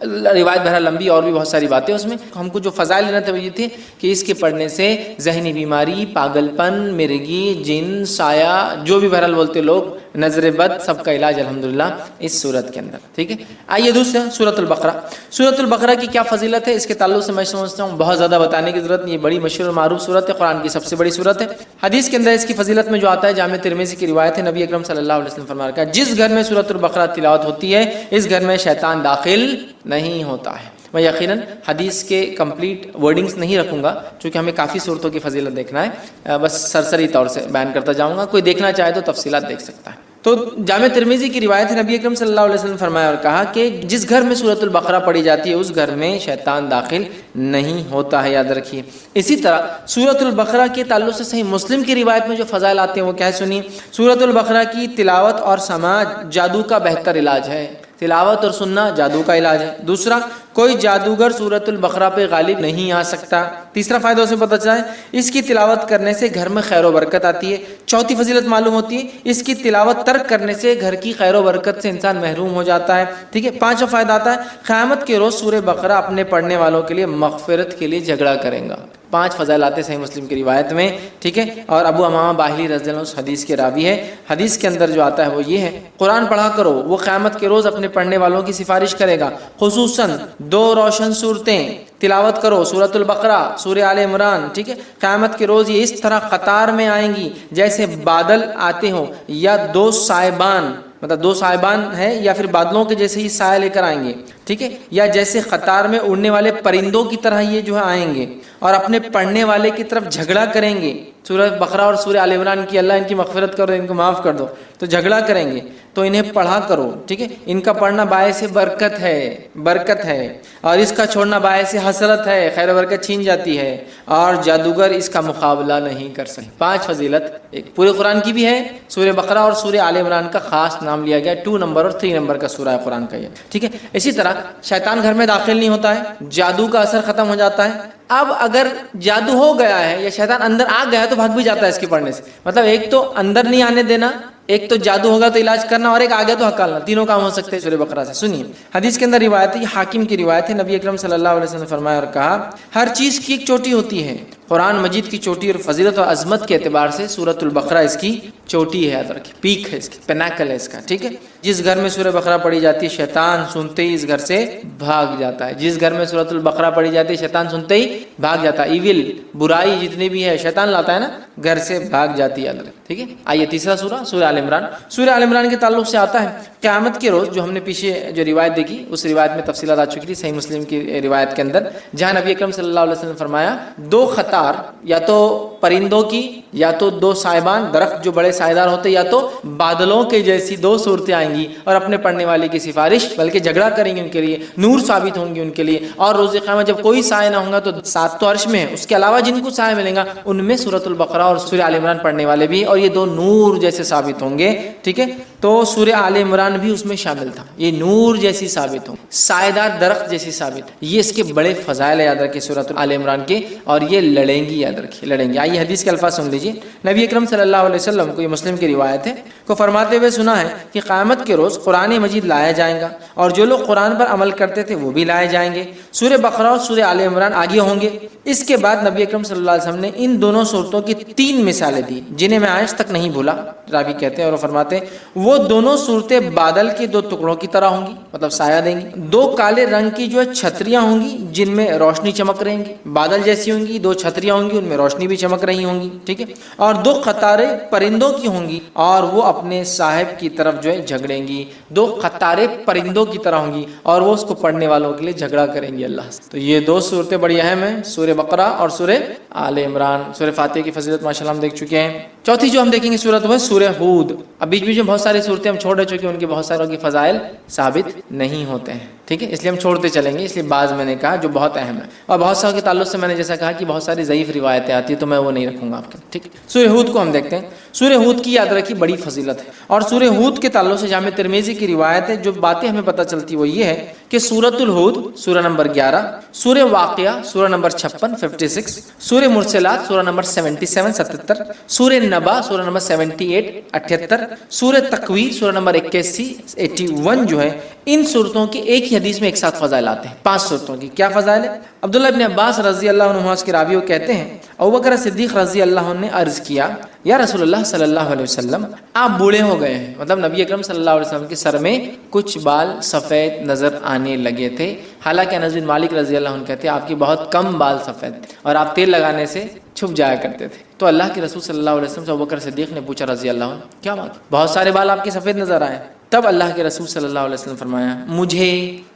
روایت بہرحال لمبی اور بھی بہت ساری باتیں اس میں. ہم کو جو فضائل لینا تھا وہ یہ تھے کہ اس کے پڑھنے سے ذہنی بیماری، پاگل پن، مرگی، جن، سایہ، جو بھی بہرحال بولتے لوگ، نظر بد، سب کا علاج الحمدللہ اس صورت کے اندر. ٹھیک ہے، آئیے دوسرا سورۃ البقرہ. سورۃ البقرہ کی کیا فضیلت ہے، اس کے تعلق سے میں سمجھتا ہوں بہت زیادہ بتانے کی ضرورت نہیں، یہ بڑی مشہور اور معروف صورت ہے، قرآن کی سب سے بڑی صورت ہے. حدیث کے اندر اس کی فضیلت میں جو آتا ہے، جامع ترمذی کی روایت ہے، نبی اکرم صلی اللہ علیہ وسلم فرمایا کہ جس گھر میں سورۃ البقرہ تلاوت ہوتی ہے اس گھر میں شیطان داخل نہیں ہوتا ہے. میں یقیناً حدیث کے کمپلیٹ ورڈنگز نہیں رکھوں گا چونکہ ہمیں کافی صورتوں کی فضیلت دیکھنا ہے، بس سرسری طور سے بیان کرتا جاؤں گا، کوئی دیکھنا چاہے تو تفصیلات دیکھ سکتا ہے. تو جامع ترمذی کی روایت ہے، نبی اکرم صلی اللہ علیہ وسلم فرمایا اور کہا کہ جس گھر میں سورۃ البقرہ پڑھی جاتی ہے اس گھر میں شیطان داخل نہیں ہوتا ہے، یاد رکھیے. اسی طرح سورۃ البقرہ کے تعلق سے صحیح مسلم کی روایت میں جو فضائل آتے ہیں وہ کیا ہے سنیے. سورۃ البقرہ کی تلاوت اور سماع جادو کا بہتر علاج ہے، تلاوت اور سننا جادو کا علاج ہے. دوسرا، کوئی جادوگر سورۃ البقرہ پہ غالب نہیں آ سکتا. تیسرا فائدہ اسے پتہ چلا ہے، اس کی تلاوت کرنے سے گھر میں خیر و برکت آتی ہے. چوتھی فضیلت معلوم ہوتی ہے، اس کی تلاوت ترک کرنے سے گھر کی خیر و برکت سے انسان محروم ہو جاتا ہے. ٹھیک ہے، پانچواں فائدہ آتا ہے، قیامت کے روز سورہ بقرہ اپنے پڑھنے والوں کے لیے مغفرت کے لیے جھگڑا کرے گا. 5 فضائل آتے صحیح مسلم کی روایت میں. ٹھیک ہے، اور ابو امامہ باہلی رضی اللہ عنہ اس حدیث کے راوی ہے. حدیث کے اندر جو آتا ہے وہ یہ ہے، قرآن پڑھا کرو، وہ قیامت کے روز اپنے پڑھنے والوں کی سفارش کرے گا. خصوصاً 2 روشن صورتیں تلاوت کرو، سورۃ البقرہ، سورہ آل عمران. ٹھیک ہے، قیامت کے روز یہ اس طرح قطار میں آئیں گی جیسے بادل آتے ہوں، یا 2 سائبان، مطلب 2 سائبان ہے یا پھر بادلوں کے جیسے ہی سایہ لے کر آئیں گے. ٹھیک ہے، یا جیسے قطار میں اڑنے والے پرندوں کی طرح یہ جو ہے آئیں گے اور اپنے پڑھنے والے کی طرف جھگڑا کریں گے. سورہ بقرہ اور سورہ آل عمران کی اللہ ان کی مغفرت کرو، ان کو معاف کر دو، تو جھگڑا کریں گے، تو انہیں پڑھا کرو. ٹھیک ہے، ان کا پڑھنا باعث برکت ہے، برکت ہے، اور اس کا چھوڑنا باعث حسرت ہے، خیر و برکت چھین جاتی ہے، اور جادوگر اس کا مقابلہ نہیں کر سکتے. 5 فضیلت ایک پورے قرآن کی بھی ہے. سورہ بقرہ اور سورہ آل عمران کا خاص نام لیا گیا، 2 نمبر اور 3 نمبر کا سورہ قرآن کا یہ. ٹھیک ہے، اسی طرح شیطان گھر میں داخل نہیں ہوتا ہے، جادو کا اثر ختم ہو جاتا ہے. اب اگر جادو ہو گیا ہے یا شیطان اندر آ گیا ہے تو بھاگ بھی جاتا ہے اس کے پڑھنے سے. مطلب ایک تو اندر نہیں آنے دینا، ایک تو جادو ہوگا تو علاج کرنا، اور ایک آ گیا تو ہکالنا. تینوں کام ہو سکتے ہیں سورہ بقرہ سے. سنیے، حدیث کے اندر روایت ہے، یہ حاکم کی روایت ہے، نبی اکرم صلی اللہ علیہ وسلم نے فرمایا اور کہا، ہر چیز کی ایک چوٹی ہوتی ہے. قرآن مجید کی چوٹی اور فضیلت اور عظمت کے اعتبار سے سورۃ البقرہ اس کی چوٹی ہے، یاد رکھیے، پیک ہے اس کی، پینیکل ہے اس کا. ٹھیک ہے، جس گھر میں سورہ بقرہ پڑھی جاتی ہے شیطان سنتے ہی اس گھر سے بھاگ جاتا ہے. جس گھر میں سورۃ البقرہ پڑھی جاتی ہے شیطان سنتے ہی بھاگ جاتا ہے. ایول، برائی جتنی بھی ہے شیطان لاتا ہے نا، گھر سے بھاگ جاتی ہے. ٹھیک ہے، آئیے تیسرا سورہ، سورہ آل عمران. سورہ آل عمران کے تعلق سے آتا ہے، قیامت کے روز جو ہم نے پیچھے جو روایت دیکھی اس روایت میں تفصیلات آ چکی تھی صحیح مسلم کی روایت کے اندر، جہاں نبی اکرم صلی اللہ علیہ وسلم نے فرمایا 2 قطار، یا تو پرندوں کی، یا تو 2 سائبان، درخت جو بڑے سائیدار ہوتے، یا تو بادلوں کے جیسی 2 صورتیں آئیں گی اور اپنے پڑھنے والے کی سفارش، بلکہ جھگڑا کریں گے ان کے لیے، نور ثابت ہوں گی ان کے لیے. اور روز قیامت جب کوئی سایہ نہ ہوگا تو 7 تو عرش میں ہے، اس کے علاوہ جن کو سایہ ملے گا ان میں سورۃ البقرہ اور سورہ آل عمران پڑھنے والے بھی، اور یہ 2 نور جیسے ثابت ہوں گے. ٹھیک ہے، تو سورہ آل عمران بھی اس میں شامل تھا. یہ نور جیسی ثابت ہو, سائیدار درخت جیسی ثابت. یہ اس کے بڑے فضائل یاد رکھیں سورۃ آل عمران کے, اور یہ لڑیں گی, یاد رکھیے لڑیں گی. آئیے حدیث کے الفاظ سن لیجیے. نبی اکرم صلی اللہ علیہ وسلم کو, یہ مسلم کی روایت ہے, کو فرماتے ہوئے سنا ہے کہ قیامت کے روز قرآن مجید لایا جائے گا, اور جو لوگ قرآن پر عمل کرتے تھے وہ بھی لائے جائیں گے. سورہ بقرہ اور سورہ آل عمران آگے ہوں گے. اس کے بعد نبی اکرم صلی اللہ علیہ وسلم نے ان دونوں صورتوں کی 3 مثالیں دی جنہیں میں آج تک نہیں بھولا. راوی کہتے ہیں اور فرماتے ہیں وہ دونوں صورتیں بادل کے 2 ٹکڑوں کی طرح ہوں گی, مطلب سایہ دیں گی. 2 کالے رنگ کی جو چھتریاں ہوں گی جن میں روشنی چمک رہی گی, بادل جیسی ہوں گی. 2 چھتریاں ہوں گی, ان میں روشنی بھی چمک رہی ہوں گی, ٹھیک ہے. اور 2 قطاریں پرندوں کی ہوں گی, اور وہ اپنے صاحب کی طرف جو ہے جھگڑیں گی. 2 قطاریں پرندوں کی طرح ہوں گی, اور وہ اس کو پڑھنے والوں کے لیے جھگڑا کریں گی اللہ سے. تو یہ 2 صورتیں بڑی اہم ہیں, سورہ بقرہ اور سورہ آل عمران. سورہ فاتحہ کی فضیلت ماشاءاللہ ہم دیکھ چکے ہیں. چوتھی جو ہم دیکھیں گے صورت وہ ہے سورہ ہود. اب بیچ میں بہت ساری صورتیں ہم چھوڑ چکے, ان کے بہت ساروں کی فضائل ثابت نہیں ہوتے ہیں, ٹھیک ہے, اس لیے ہم چھوڑتے چلیں گے. اس لیے بعض میں نے کہا جو بہت اہم ہے, اور بہت ساروں کے تعلق سے میں نے جیسا کہا کہ بہت ساری ضعیف روایتیں آتی ہیں, تو میں وہ نہیں رکھوں گا آپ کے, ٹھیک ہے. سورہ ہود کو ہم دیکھتے ہیں. سورہ ہود کی یاد رکھی بڑی فضیلت ہے, اور سورہ ہود کے تعلق سے جامع ترمذی کی روایت ہے. جو باتیں ہمیں پتہ چلتی وہ یہ ہے کہ سورۃ الہود سورہ نمبر 11, سورہ واقعہ سورہ نمبر 56 56, سورہ مرسلات سورہ نمبر 77 77, سورہ نبا سورہ نمبر 78 78, سورہ تکویر سورہ نمبر 81 81 جو ہے, ان صورتوں کی ایک ہی حدیث میں ایک ساتھ فضائل آتے ہیں. 5 صورتوں کی کیا فضائل ہے؟ عبداللہ ابن عباس رضی اللہ عنہ کے راوی کہتے ہیں ابوبکر صدیق رضی اللہ عنہ نے عرض کیا یا رسول اللہ صلی اللہ علیہ وسلم آپ بوڑھے ہو گئے ہیں. مطلب نبی اکرم صلی اللہ علیہ وسلم کے سر میں کچھ بال سفید نظر آنے لگے تھے. حالانکہ انس بن مالک رضی اللہ عنہ کہتے ہیں آپ کے بہت کم بال سفید تھے, اور آپ تیل لگانے سے چھپ جایا کرتے تھے. تو اللہ کے رسول صلی اللہ علیہ وسلم سے ابوبکر صدیق نے پوچھا رضی اللہ عنہ کیا بات, بہت سارے بال آپ کے سفید نظر آئے. تب اللہ کے رسول صلی اللہ علیہ وسلم فرمایا مجھے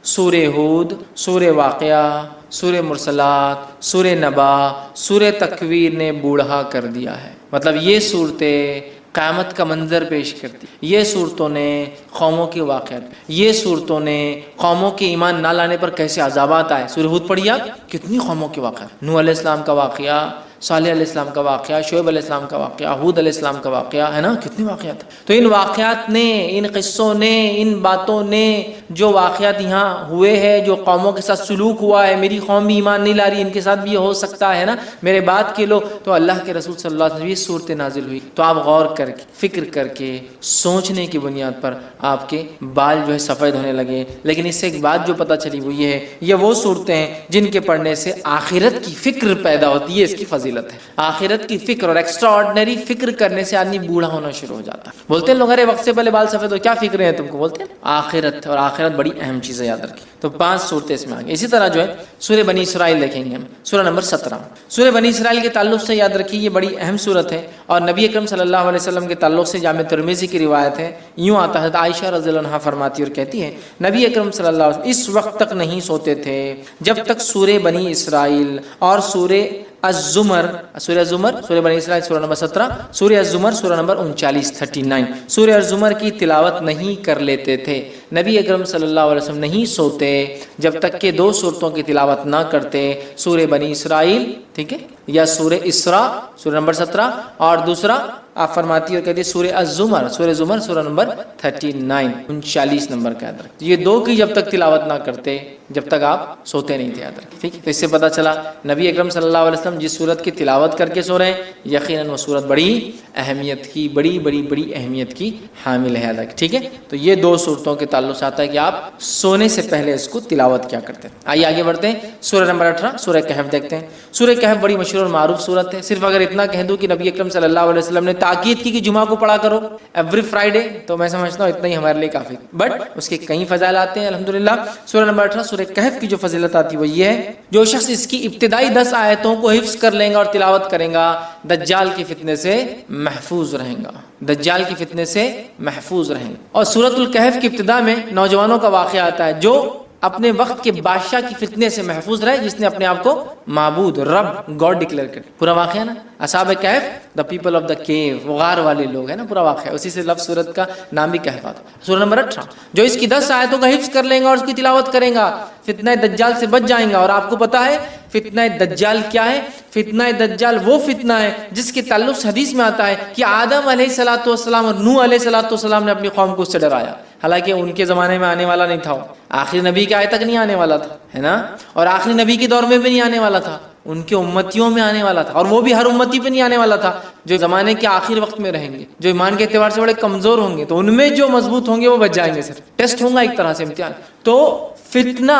سورہ ہود, سورہ واقعہ, سورہ مرسلات, سورہ نبا, سورہ تکویر نے بوڑھا کر دیا ہے. مطلب یہ صورتیں قیامت کا منظر پیش کرتی, یہ صورتوں نے قوموں کے واقعات, یہ صورتوں نے قوموں کے ایمان نہ لانے پر کیسے عذابات آئے. سورہ ہود پڑھیے آپ, کتنی قوموں کے واقعات, نوح علیہ السلام کا واقعہ, صالح علیہ السلام کا واقعہ, شعیب علیہ السلام کا واقعہ, ہود علیہ السلام کا واقعہ ہے نا, کتنے واقعات. تو ان واقعات نے, ان قصوں نے, ان باتوں نے, جو واقعات یہاں ہوئے ہیں, جو قوموں کے ساتھ سلوک ہوا ہے, میری قوم بھی ایمان نہیں لا رہی, ان کے ساتھ بھی یہ ہو سکتا ہے نا, میرے بات کے لوگ. تو اللہ کے رسول صلی اللہ علیہ وسلم یہ صورتیں نازل ہوئی, تو آپ غور کر کے, فکر کر کے, سوچنے کی بنیاد پر آپ کے بال جو ہے سفید ہونے لگے. لیکن اس سے ایک بات جو پتہ چلی وہ یہ ہے, یہ وہ صورتیں ہیں جن کے پڑھنے سے آخرت کی فکر پیدا ہوتی ہے. اس کی فضیلت ہے آخرت کی فکر, اور ایکسٹرا آرڈنری فکر کرنے سے آدمی بوڑھا ہونا شروع ہو جاتا ہے. بولتے ہیں لوگ ارے وقت سے پہلے بال سفید ہو, کیا فکر ہے تم کو, بولتے ہیں آخرت, اور آخرت بڑی اہم چیز ہے, یاد رکھیں. تو 5 صورتیں اس میں آ گئی. اسی طرح جو ہے سورہ بنی اسرائیل دیکھیں گے ہم, سورہ نمبر 17. سورہ بنی اسرائیل کے تعلق سے یاد رکھیے یہ بڑی اہم صورت ہے, اور نبی اکرم صلی اللہ علیہ وسلم کے تعلق سے جامع ترمذی کی روایت ہے. یوں آتا ہے, عائشہ رضی اللہ عنہا فرماتی اور کہتی ہے نبی اکرم صلی اللہ علیہ وسلم اس وقت تک نہیں سوتے تھے جب تک سورہ بنی اسرائیل اور سورہ الزمر, سورہ زمر, سورہ بنی اسرائیل سورہ نمبر 17, سورہ الزمر سورہ نمبر 39 39, سورہ الزمر کی تلاوت نہیں کر لیتے تھے. نبی اکرم صلی اللہ علیہ وسلم نہیں سوتے جب تک کہ 2 صورتوں کی تلاوت نہ کرتے, سورہ بنی اسرائیل, ٹھیک ہے, یا سورہ اسراء سورہ نمبر 17, اور دوسرا آپ فرماتی اور کہتی ہے سورہ الزمر, سورہ زمر سورہ نمبر 39 39 نمبر کا یاد رکھتے. یہ 2 کی جب تک تلاوت نہ کرتے جب تک آپ سوتے نہیں تھے, یاد رکھیں, ٹھیک ہے. تو اس سے پتہ چلا نبی اکرم صلی اللہ علیہ وسلم جس صورت کی تلاوت کر کے سو رہے ہیں یقیناً وہ صورت بڑی اہمیت کی, بڑی بڑی بڑی اہمیت کی حامل ہے, یاد رکھیں, ٹھیک ہے. تو یہ 2 صورتوں کے تعلق سے آتا ہے کہ آپ سونے سے پہلے اس کو تلاوت کیا کرتے ہیں. آئیے آگے بڑھتے ہیں. سورہ نمبر 18 سورہ کہف دیکھتے ہیں. سورہ کہف بڑی مشہور اور معروف صورت ہے. صرف اگر اتنا کہہ دوں کہ نبی اکرم صلی اللہ علیہ وسلم نے تاکید کی کہ جمعہ کو پڑھا کرو ایوری فرائیڈے, تو میں سمجھتا ہوں اتنا ہی ہمارے لیے کافی, بٹ اس کے کئی فضائل آتے ہیں الحمدللہ. سورہ نمبر 18 سورہ کہف کی جو فضیلت آتی ہے وہ یہ ہے جو شخص اس کی ابتدائی 10 آیتوں کو حفظ کر لیں گا اور تلاوت کریں گا دجال کی فتنے سے محفوظ رہیں گا, دجال کی فتنے سے محفوظ رہیں گا. اور سورۃ الکہف کی ابتدا میں نوجوانوں کا واقعہ آتا ہے جو اپنے وقت کے بادشاہ کی فتنے سے محفوظ رہے جس نے اپنے آپ کو معبود رب گاڈ ڈکلیئر کر. پورا واقعہ نا اصحاب کہف, دا پیپل آف دا کیو, وہ غار والے لوگ ہیں نا, پورا واقعہ اسی سے لفظ سورت کا نام بھی کہف آتا. سورہ نمبر 18, جو اس کی 10 آیتوں کا حفظ کر لیں گا اور اس کی تلاوت کریں گا فتنہ دجال سے بچ جائیں گا. اور آپ کو پتا ہے فتنہ دجال کیا ہے؟ فتنہ دجال وہ فتنہ ہے جس کے تعلق سے حدیث میں آتا ہے کہ آدم علیہ الصلوۃ والسلام اور نوح علیہ الصلوۃ والسلام نے اپنی قوم کو اس سے ڈرایا, حالانکہ ان کے زمانے میں آنے والا نہیں تھا, آخری نبی کے آئے تک نہیں آنے والا تھا, ہے نا, اور آخری نبی کے دور میں بھی نہیں آنے والا تھا, ان کے امتیوں میں آنے والا تھا, اور وہ بھی ہر امتی پہ نہیں آنے والا تھا, جو زمانے کے آخر وقت میں رہیں گے, جو ایمان کے اعتبار سے بڑے کمزور ہوں گے, تو ان میں جو مضبوط ہوں گے وہ بچ جائیں گے. صرف ٹیسٹ ہوگا ایک طرح سے, امتحان. تو فتنہ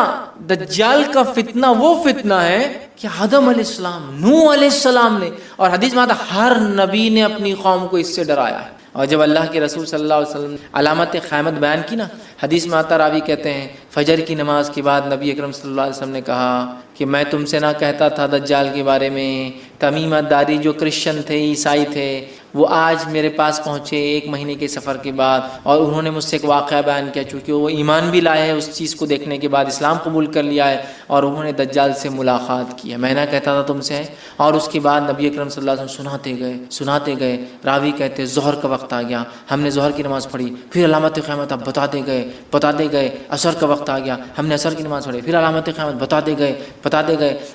دجال کا فتنہ وہ فتنہ ہے کہ آدم علیہ السلام, نوح علیہ السلام نے, اور حدیث میں آتا ہر نبی نے اپنی قوم کو اس سے ڈرایا ہے. اور جب اللہ کے رسول صلی اللہ علیہ وسلم علامت قیامت بیان کی نا, حدیث میں آتا, راوی کہتے ہیں فجر کی نماز کے بعد نبی اکرم صلی اللہ علیہ وسلم نے کہا کہ میں تم سے نہ کہتا تھا دجال کے بارے میں, تمیمہ داری جو کرسچن تھے, عیسائی تھے, وہ آج میرے پاس پہنچے 1 مہینے کے سفر کے بعد, اور انہوں نے مجھ سے ایک واقعہ بیان کیا, چونکہ وہ ایمان بھی لائے ہیں اس چیز کو دیکھنے کے بعد, اسلام قبول کر لیا ہے, اور انہوں نے دجال سے ملاقات کی ہے. میں نہ کہتا تھا تم سے. اور اس کے بعد نبی اکرم صلی اللہ علیہ وسلم سناتے گئے. راوی کہتے ظہر کا وقت آ گیا, ہم نے ظہر کی نماز پڑھی, پھر علامت قیامت آپ بتاتے گئے. عصر کا وقت آ گیا, ہم نے عصر کی نماز پڑھی, پھر علامت قیامت بتاتے گئے.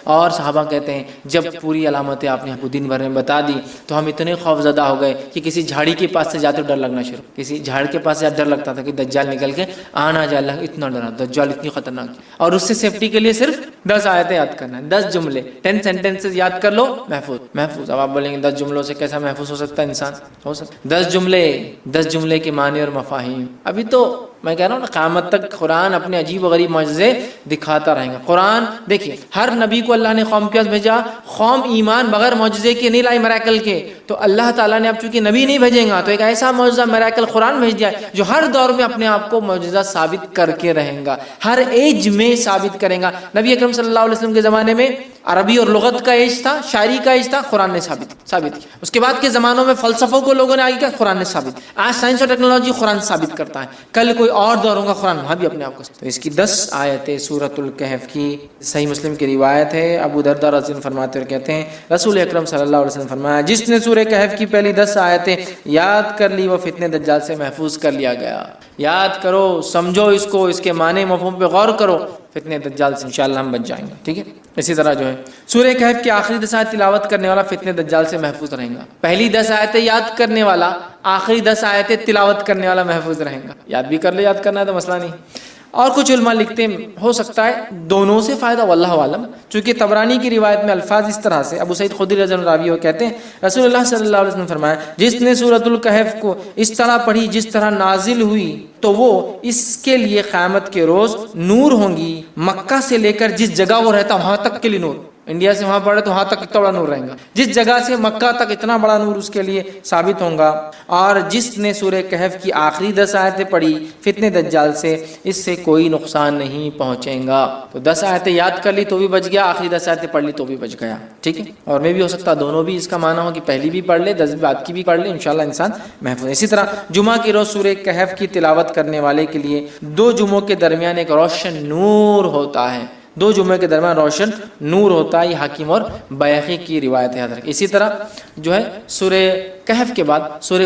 اور صحابہ کہتے ہیں جب پوری علامتیں آپ نے ہم کو دن بھر میں بتا دی تو ہم اتنے خوف زدہ ہو گئے کہ کسی جھاڑی کے پاس سے جاتے ڈر لگنا شروع, کسی جھاڑ کے پاس سے ڈر لگتا تھا کہ دجال نکل کے آنا جائے, اتنا ڈرا, دجال اتنی خطرناک. اور اس سے سیفٹی کے لیے صرف 10 آیتیں یاد کرنا ہے, 10 جملے, 10 سینٹنسز یاد کر لو, محفوظ. اب آپ بولیں گے 10 جملوں سے کیسا محفوظ ہو سکتا ہے انسان؟ ہو سکتا 10 جملے کے معنی اور مفاہیم. ابھی تو میں کہہ رہا ہوں نا, قیامت تک قرآن اپنے عجیب و غریب معجزے دکھاتا رہے گا. قرآن دیکھیے, ہر نبی کو اللہ نے قوم کے پاس بھیجا, قوم ایمان بغیر معجزے کے نہیں لائی, میراکل کے, تو اللہ تعالیٰ نے اب چونکہ نبی نہیں بھیجیں گا تو ایک ایسا معجزہ میراکل قرآن بھیج دیا ہے جو ہر دور میں اپنے آپ کو معجزہ ثابت کر کے رہیں گا, ہر ایج میں ثابت کریں گا. نبی اکرم صلی اللہ علیہ وسلم کے زمانے میں عربی اور لغت کا ایج تھا, شاعری کا ایج تھا, قرآن نے ثابت کیا. اس کے بعد کے زمانوں میں فلسفوں کو لوگوں نے آگے کیا, قرآن نے ثابت. آج سائنس اور ٹیکنالوجی قرآن ثابت کرتا ہے, کل کوئی اور دور ہوگا قرآن وہاں بھی اپنے آپ کو. تو اس کی 10 آیتیں سورۃ الکہف کی, صحیح مسلم کی روایت ہے, ابو درداء رضی اللہ عنہ فرماتے ہوئے کہتے ہیں رسول اکرم صلی اللہ علیہ وسلم فرمایا جس نے سورہ کہف کی پہلی 10 آیتیں یاد کر لی وہ فتنہ دجال سے محفوظ کر لیا گیا. یاد کرو, سمجھو اس کو, اس کے معنی مفہوم پہ غور کرو, فتنہ دجال سے انشاءاللہ ہم بچ جائیں گے. ٹھیک ہے. اسی طرح جو ہے سورہ کہف کی آخری 10 آیت تلاوت کرنے والا فتنہ دجال سے محفوظ رہے گا. پہلی 10 آیتیں یاد کرنے والا, آخری 10 آیتیں تلاوت کرنے والا محفوظ رہیں گا. یاد بھی کر لے, یاد کرنا ہے تو مسئلہ نہیں. اور کچھ علماء لکھتے ہیں ہو سکتا ہے دونوں سے فائدہ, واللہ عالم. چونکہ طبرانی کی روایت میں الفاظ اس طرح سے, ابو سعید خدری رضی اللہ عنہ راوی کہتے ہیں رسول اللہ صلی اللہ علیہ وسلم فرمایا جس نے سورۃ الکہف کو اس طرح پڑھی جس طرح نازل ہوئی تو وہ اس کے لیے قیامت کے روز نور ہوں گی, مکہ سے لے کر جس جگہ وہ رہتا وہاں تک کے لیے نور. انڈیا سے وہاں پڑھے تو وہاں تک اتنا بڑا نور رہے گا, جس جگہ سے مکہ تک اتنا بڑا نور اس کے لیے ثابت ہوگا. اور جس نے سورہ کہف کی آخری 10 آیتیں پڑھی فتنہ دجال سے اس سے کوئی نقصان نہیں پہنچے گا. تو 10 آیتیں یاد کر لی تو بھی بچ گیا, آخری 10 آیتیں پڑھ لی تو بھی بچ گیا. ٹھیک ہے. اور میں بھی ہو سکتا دونوں بھی اس کا معنی ہو کہ پہلی بھی پڑھ لے, 10 بعد کی بھی پڑھ لے, انشاءاللہ انسان محفوظ. اسی طرح جمعہ کی روز سورہ کہف کی تلاوت کرنے والے کے لیے 2 جمعوں کے درمیان ایک روشن نور ہوتا ہے. 2 جمعے کے درمیان روشن نور ہوتا ہے, یہ حاکم اور بیہقی کی روایت ہے. اسی طرح جو ہے سورہ کہف کے بعد سورہ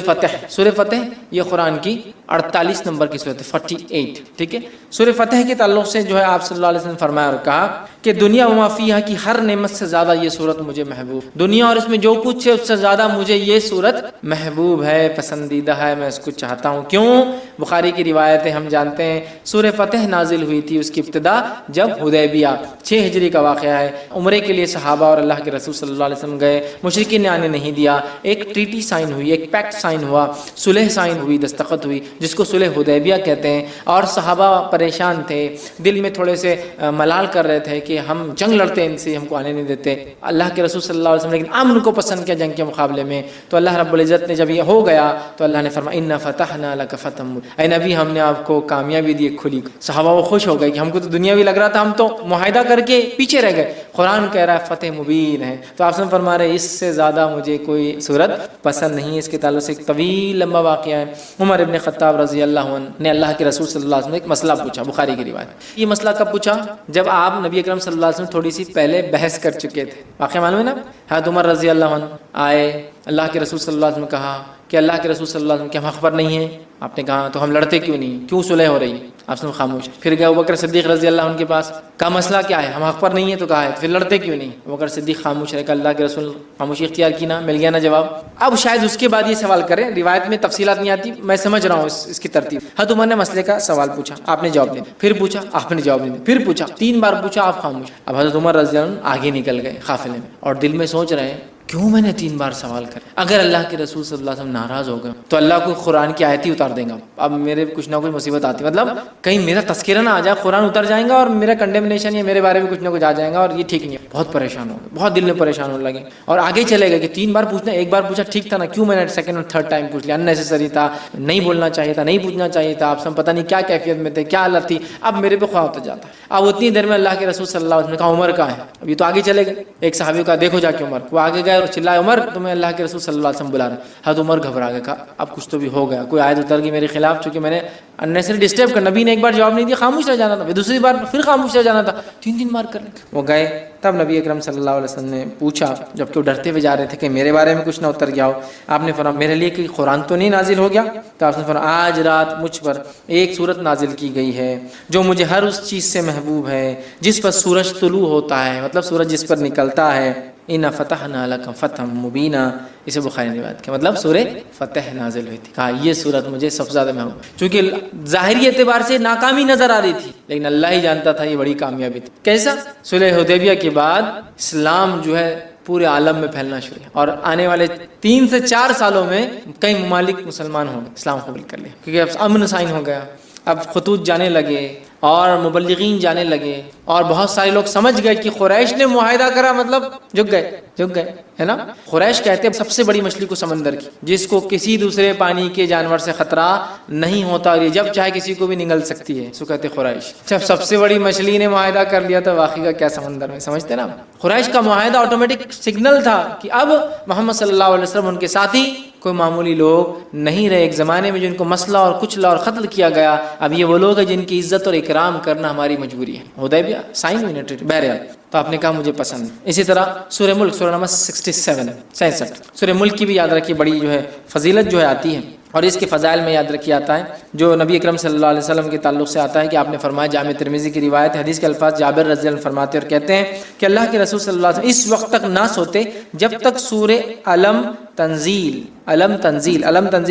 فتح یہ قرآن کی 48 نمبر کی سورت ہے, 48. ٹھیک ہے. سورہ فتح کے تعلق سے جو ہے آپ صلی اللہ علیہ وسلم فرمایا اور کہا کہ دنیا و ما فیہا کی ہر نعمت سے زیادہ یہ سورت مجھے محبوب, دنیا اور اس میں جو کچھ ہے اس سے زیادہ مجھے یہ سورت محبوب ہے, پسندیدہ ہے, میں اس کو چاہتا ہوں. کیوں؟ بخاری کی روایت ہے, ہم جانتے ہیں سورہ فتح نازل ہوئی تھی, اس کی ابتدا جب حدیبیہ 6 ہجری کا واقعہ ہے, عمرے کے لیے صحابہ اور اللہ کے رسول صلی اللہ علیہ وسلم گئے, مشرکین نے آنے نہیں دیا, ایک ٹریٹی سائن ہوئی, ایک پیکٹ سائن ہوا, صلح سائن ہوئی, دستخط ہوئی, جس کو صلح حدیبیہ کہتے ہیں. اور صحابہ پریشان تھے, دل میں تھوڑے سے ملال کر رہے تھے کہ ہم جنگ لڑتے ہیں ان سے, ہم کو آنے نہیں دیتے. اللہ کے رسول صلی اللہ علیہ وسلم لیکن امن کو پسند کیا جنگ کے مقابلے میں. تو اللہ رب العزت نے جب یہ ہو گیا تو اللہ نے فرمایا انا فتحنا لک فتحا, اے نبی ہم نے آپ کو کامیابی دی کھلی. صحابہ وہ خوش ہو گئے کہ ہم کو تو دنیاوی لگ رہا تھا, ہم تو معاہدہ کر کے پیچھے رہ گئے, قرآن کہہ رہا ہے فتح مبین ہے، تو آپ سے فرما رہے ہیں اس سے زیادہ مجھے کوئی صورت پسند نہیں ہے۔ اس کے تعلق سے ایک طویل لمبا واقعہ ہے۔ عمر ابن خطاب رضی اللہ عنہ نے اللہ کے رسول صلی اللہ علیہ وسلم نے ایک مسئلہ پوچھا، بخاری کی روایت۔ یہ مسئلہ کب پوچھا؟ جب آپ نبی اکرم صلی اللہ علیہ وسلم تھوڑی سی پہلے بحث کر چکے تھے، واقعہ معلوم ہے نا؟ حضرت عمر رضی اللہ عنہ آئے، اللہ کے رسول صلی اللہ علیہ وسلم نے کہا کہ اللہ کے رسول صلی اللہ علیہ وسلم کے ہم حق پر نہیں ہیں؟ آپ نے کہا تو ہم لڑتے کیوں نہیں، کیوں صلح ہو رہی ہے؟ آپ نے خاموش۔ پھر گئے ابوبکر صدیق رضی اللہ عنہ کے پاس، کہا مسئلہ کیا ہے؟ ہم حق پر نہیں ہے تو کہا ہے، پھر لڑتے کیوں نہیں؟ ابوبکر صدیق خاموش رہے، کہ اللہ کے رسول خاموشی اختیار کی نا، مل گیا نا جواب۔ اب شاید اس کے بعد یہ سوال کریں، روایت میں تفصیلات نہیں آتی، میں سمجھ رہا ہوں اس کی ترتیب۔ حضرت عمر نے مسئلے کا سوال پوچھا، آپ نے جواب نہیں دیا، پھر پوچھا، آپ نے جواب نہیں دیا، پھر پوچھا، 3 بار پوچھا، آپ خاموش۔ اب حضرت عمر رضی اللہ عنہ آگے نکل گئے قافلے میں، اور دل میں سوچ رہے ہیں کیوں میں نے 3 بار سوال کرا؟ اگر اللہ کے رسول صلی اللہ علیہ وسلم ناراض ہو گئے تو اللہ کو قرآن کی آیت ہی اتار دیں گا۔ اب میرے کچھ نہ کچھ مصیبت آتی، مطلب کہیں میرا تذکرہ نہ آ جائے، قرآن اتر جائیں گا اور میرا کنڈیمنیشن یا میرے بارے میں کچھ نہ کچھ آ جائے گا، اور یہ ٹھیک نہیں ہے۔ بہت پریشان ہو گئے، بہت دل میں پریشان ہونے لگے، اور آگے چلے گئے کہ 3 بار پوچھنا، 1 بار پوچھا ٹھیک تھا نا، کیوں میں نے سیکنڈ اور تھرڈ ٹائم پوچھ لیا؟ اننیسیسری تھا، نہیں بولنا چاہیے تھا، نہیں پوچھنا چاہیے تھا، آپ سب پتہ نہیں کیا کیفیت میں تھے، کیا حالت تھی، اب میرے پہ خواہ ہوتا جاتا۔ اب اتنی دیر میں اللہ کے رسول صلی اللہ علیہ وسلم نے کہا عمر کہاں ہے؟ اب یہ تو آگے چلے گئے، ایک صحابی کا دیکھو جا کے عمر، وہ آگے گئے اور چلائے عمر تمہیں اللہ کے رسول صلی اللہ علیہ وسلم بلا رہے ہیں۔ حضرت عمر گھبرا گئے، کہا اب کچھ تو بھی ہو گیا، کوئی آیت اتر گئی میرے خلاف، چونکہ میں نے اننیسری ڈسٹرب کر، نبی نے 1 بار جواب نہیں دیا، خاموش رہ جانا تھا، دوسری بار پھر خاموش رہ جانا تھا، 3 بار کر لیں۔ وہ گئے، تب نبی اکرم صلی اللہ علیہ وسلم نے پوچھا، جبکہ وہ ڈرتے ہوئے جا رہے تھے کہ میرے بارے میں کچھ نہ اتر گیا ہو، آپ نے فرمایا میرے لیے کہ قرآن تو نہیں نازل ہو گیا؟ تو آپ نے فرمایا آج رات مجھ پر ایک صورت نازل کی گئی ہے جو مجھے ہر اس چیز سے محبوب ہے جس پر سورج طلوع ہوتا ہے، مطلب سورج جس پر نکلتا ہے۔ ان فتحنا لک فتحا مبینا، اسے بخاری نے روایت کیا، مطلب سورہ فتح نازل ہوئی تھی۔ کہا یہ سورت مجھے سب سے زیادہ محبوب، چونکہ ظاہری اعتبار سے ناکامی نظر آ رہی تھی، لیکن اللہ ہی جانتا تھا یہ بڑی کامیابی تھی۔ کیسا؟ صلح حدیبیہ کے بعد اسلام جو ہے پورے عالم میں پھیلنا شروع ہے، اور آنے والے 3 سے 4 سالوں میں کئی ممالک مسلمان ہوں گے، اسلام قبول کر لیا، کیونکہ اب امن سائن ہو گیا، اب خطوط جانے لگے اور مبلغین جانے لگے، اور بہت سارے لوگ سمجھ گئے کہ قریش نے معاہدہ کرا، مطلب جھک گئے ہے نا۔ قریش کہتے ہیں سب سے بڑی مچھلی کو سمندر کی، جس کو کسی دوسرے پانی کے جانور سے خطرہ نہیں ہوتا، اور یہ جب چاہے کسی کو بھی نگل سکتی ہے، سو کہتے قریش۔ جب سب سے بڑی مچھلی نے معاہدہ کر لیا تو باقی کا کیا سمندر میں، سمجھتے نا۔ قریش کا معاہدہ آٹومیٹک سگنل تھا کہ اب محمد صلی اللہ علیہ وسلم ان کے ساتھی کوئی معمولی لوگ نہیں رہے۔ ایک زمانے میں جن کو مسئلہ اور کچلا اور قتل کیا گیا، اب یہ وہ لوگ ہیں جن کی عزت اور اکرام کرنا ہماری مجبوری ہے۔ حدیبیہ سائن ہوئی نا ٹریٹی، بہرحال تو آپ نے کہا مجھے پسند ہے۔ اسی طرح سورہ ملک، سورہ نمبر 67 سورہ ملک کی بھی یاد رکھیے، بڑی جو ہے فضیلت جو ہے آتی ہے، اور اس کے فضائل میں یاد رکھیے آتا ہے جو نبی اکرم صلی اللہ علیہ وسلم کے تعلق سے آتا ہے کہ آپ نے فرمایا، جامع ترمذی کی روایت، حدیث کے الفاظ جابر رضی اللہ عنہ فرماتے اور کہتے ہیں کہ اللہ کے رسول صلی اللہ علیہ وسلم اس وقت تک نہ سوتے جب تک سورہ علم تنزیل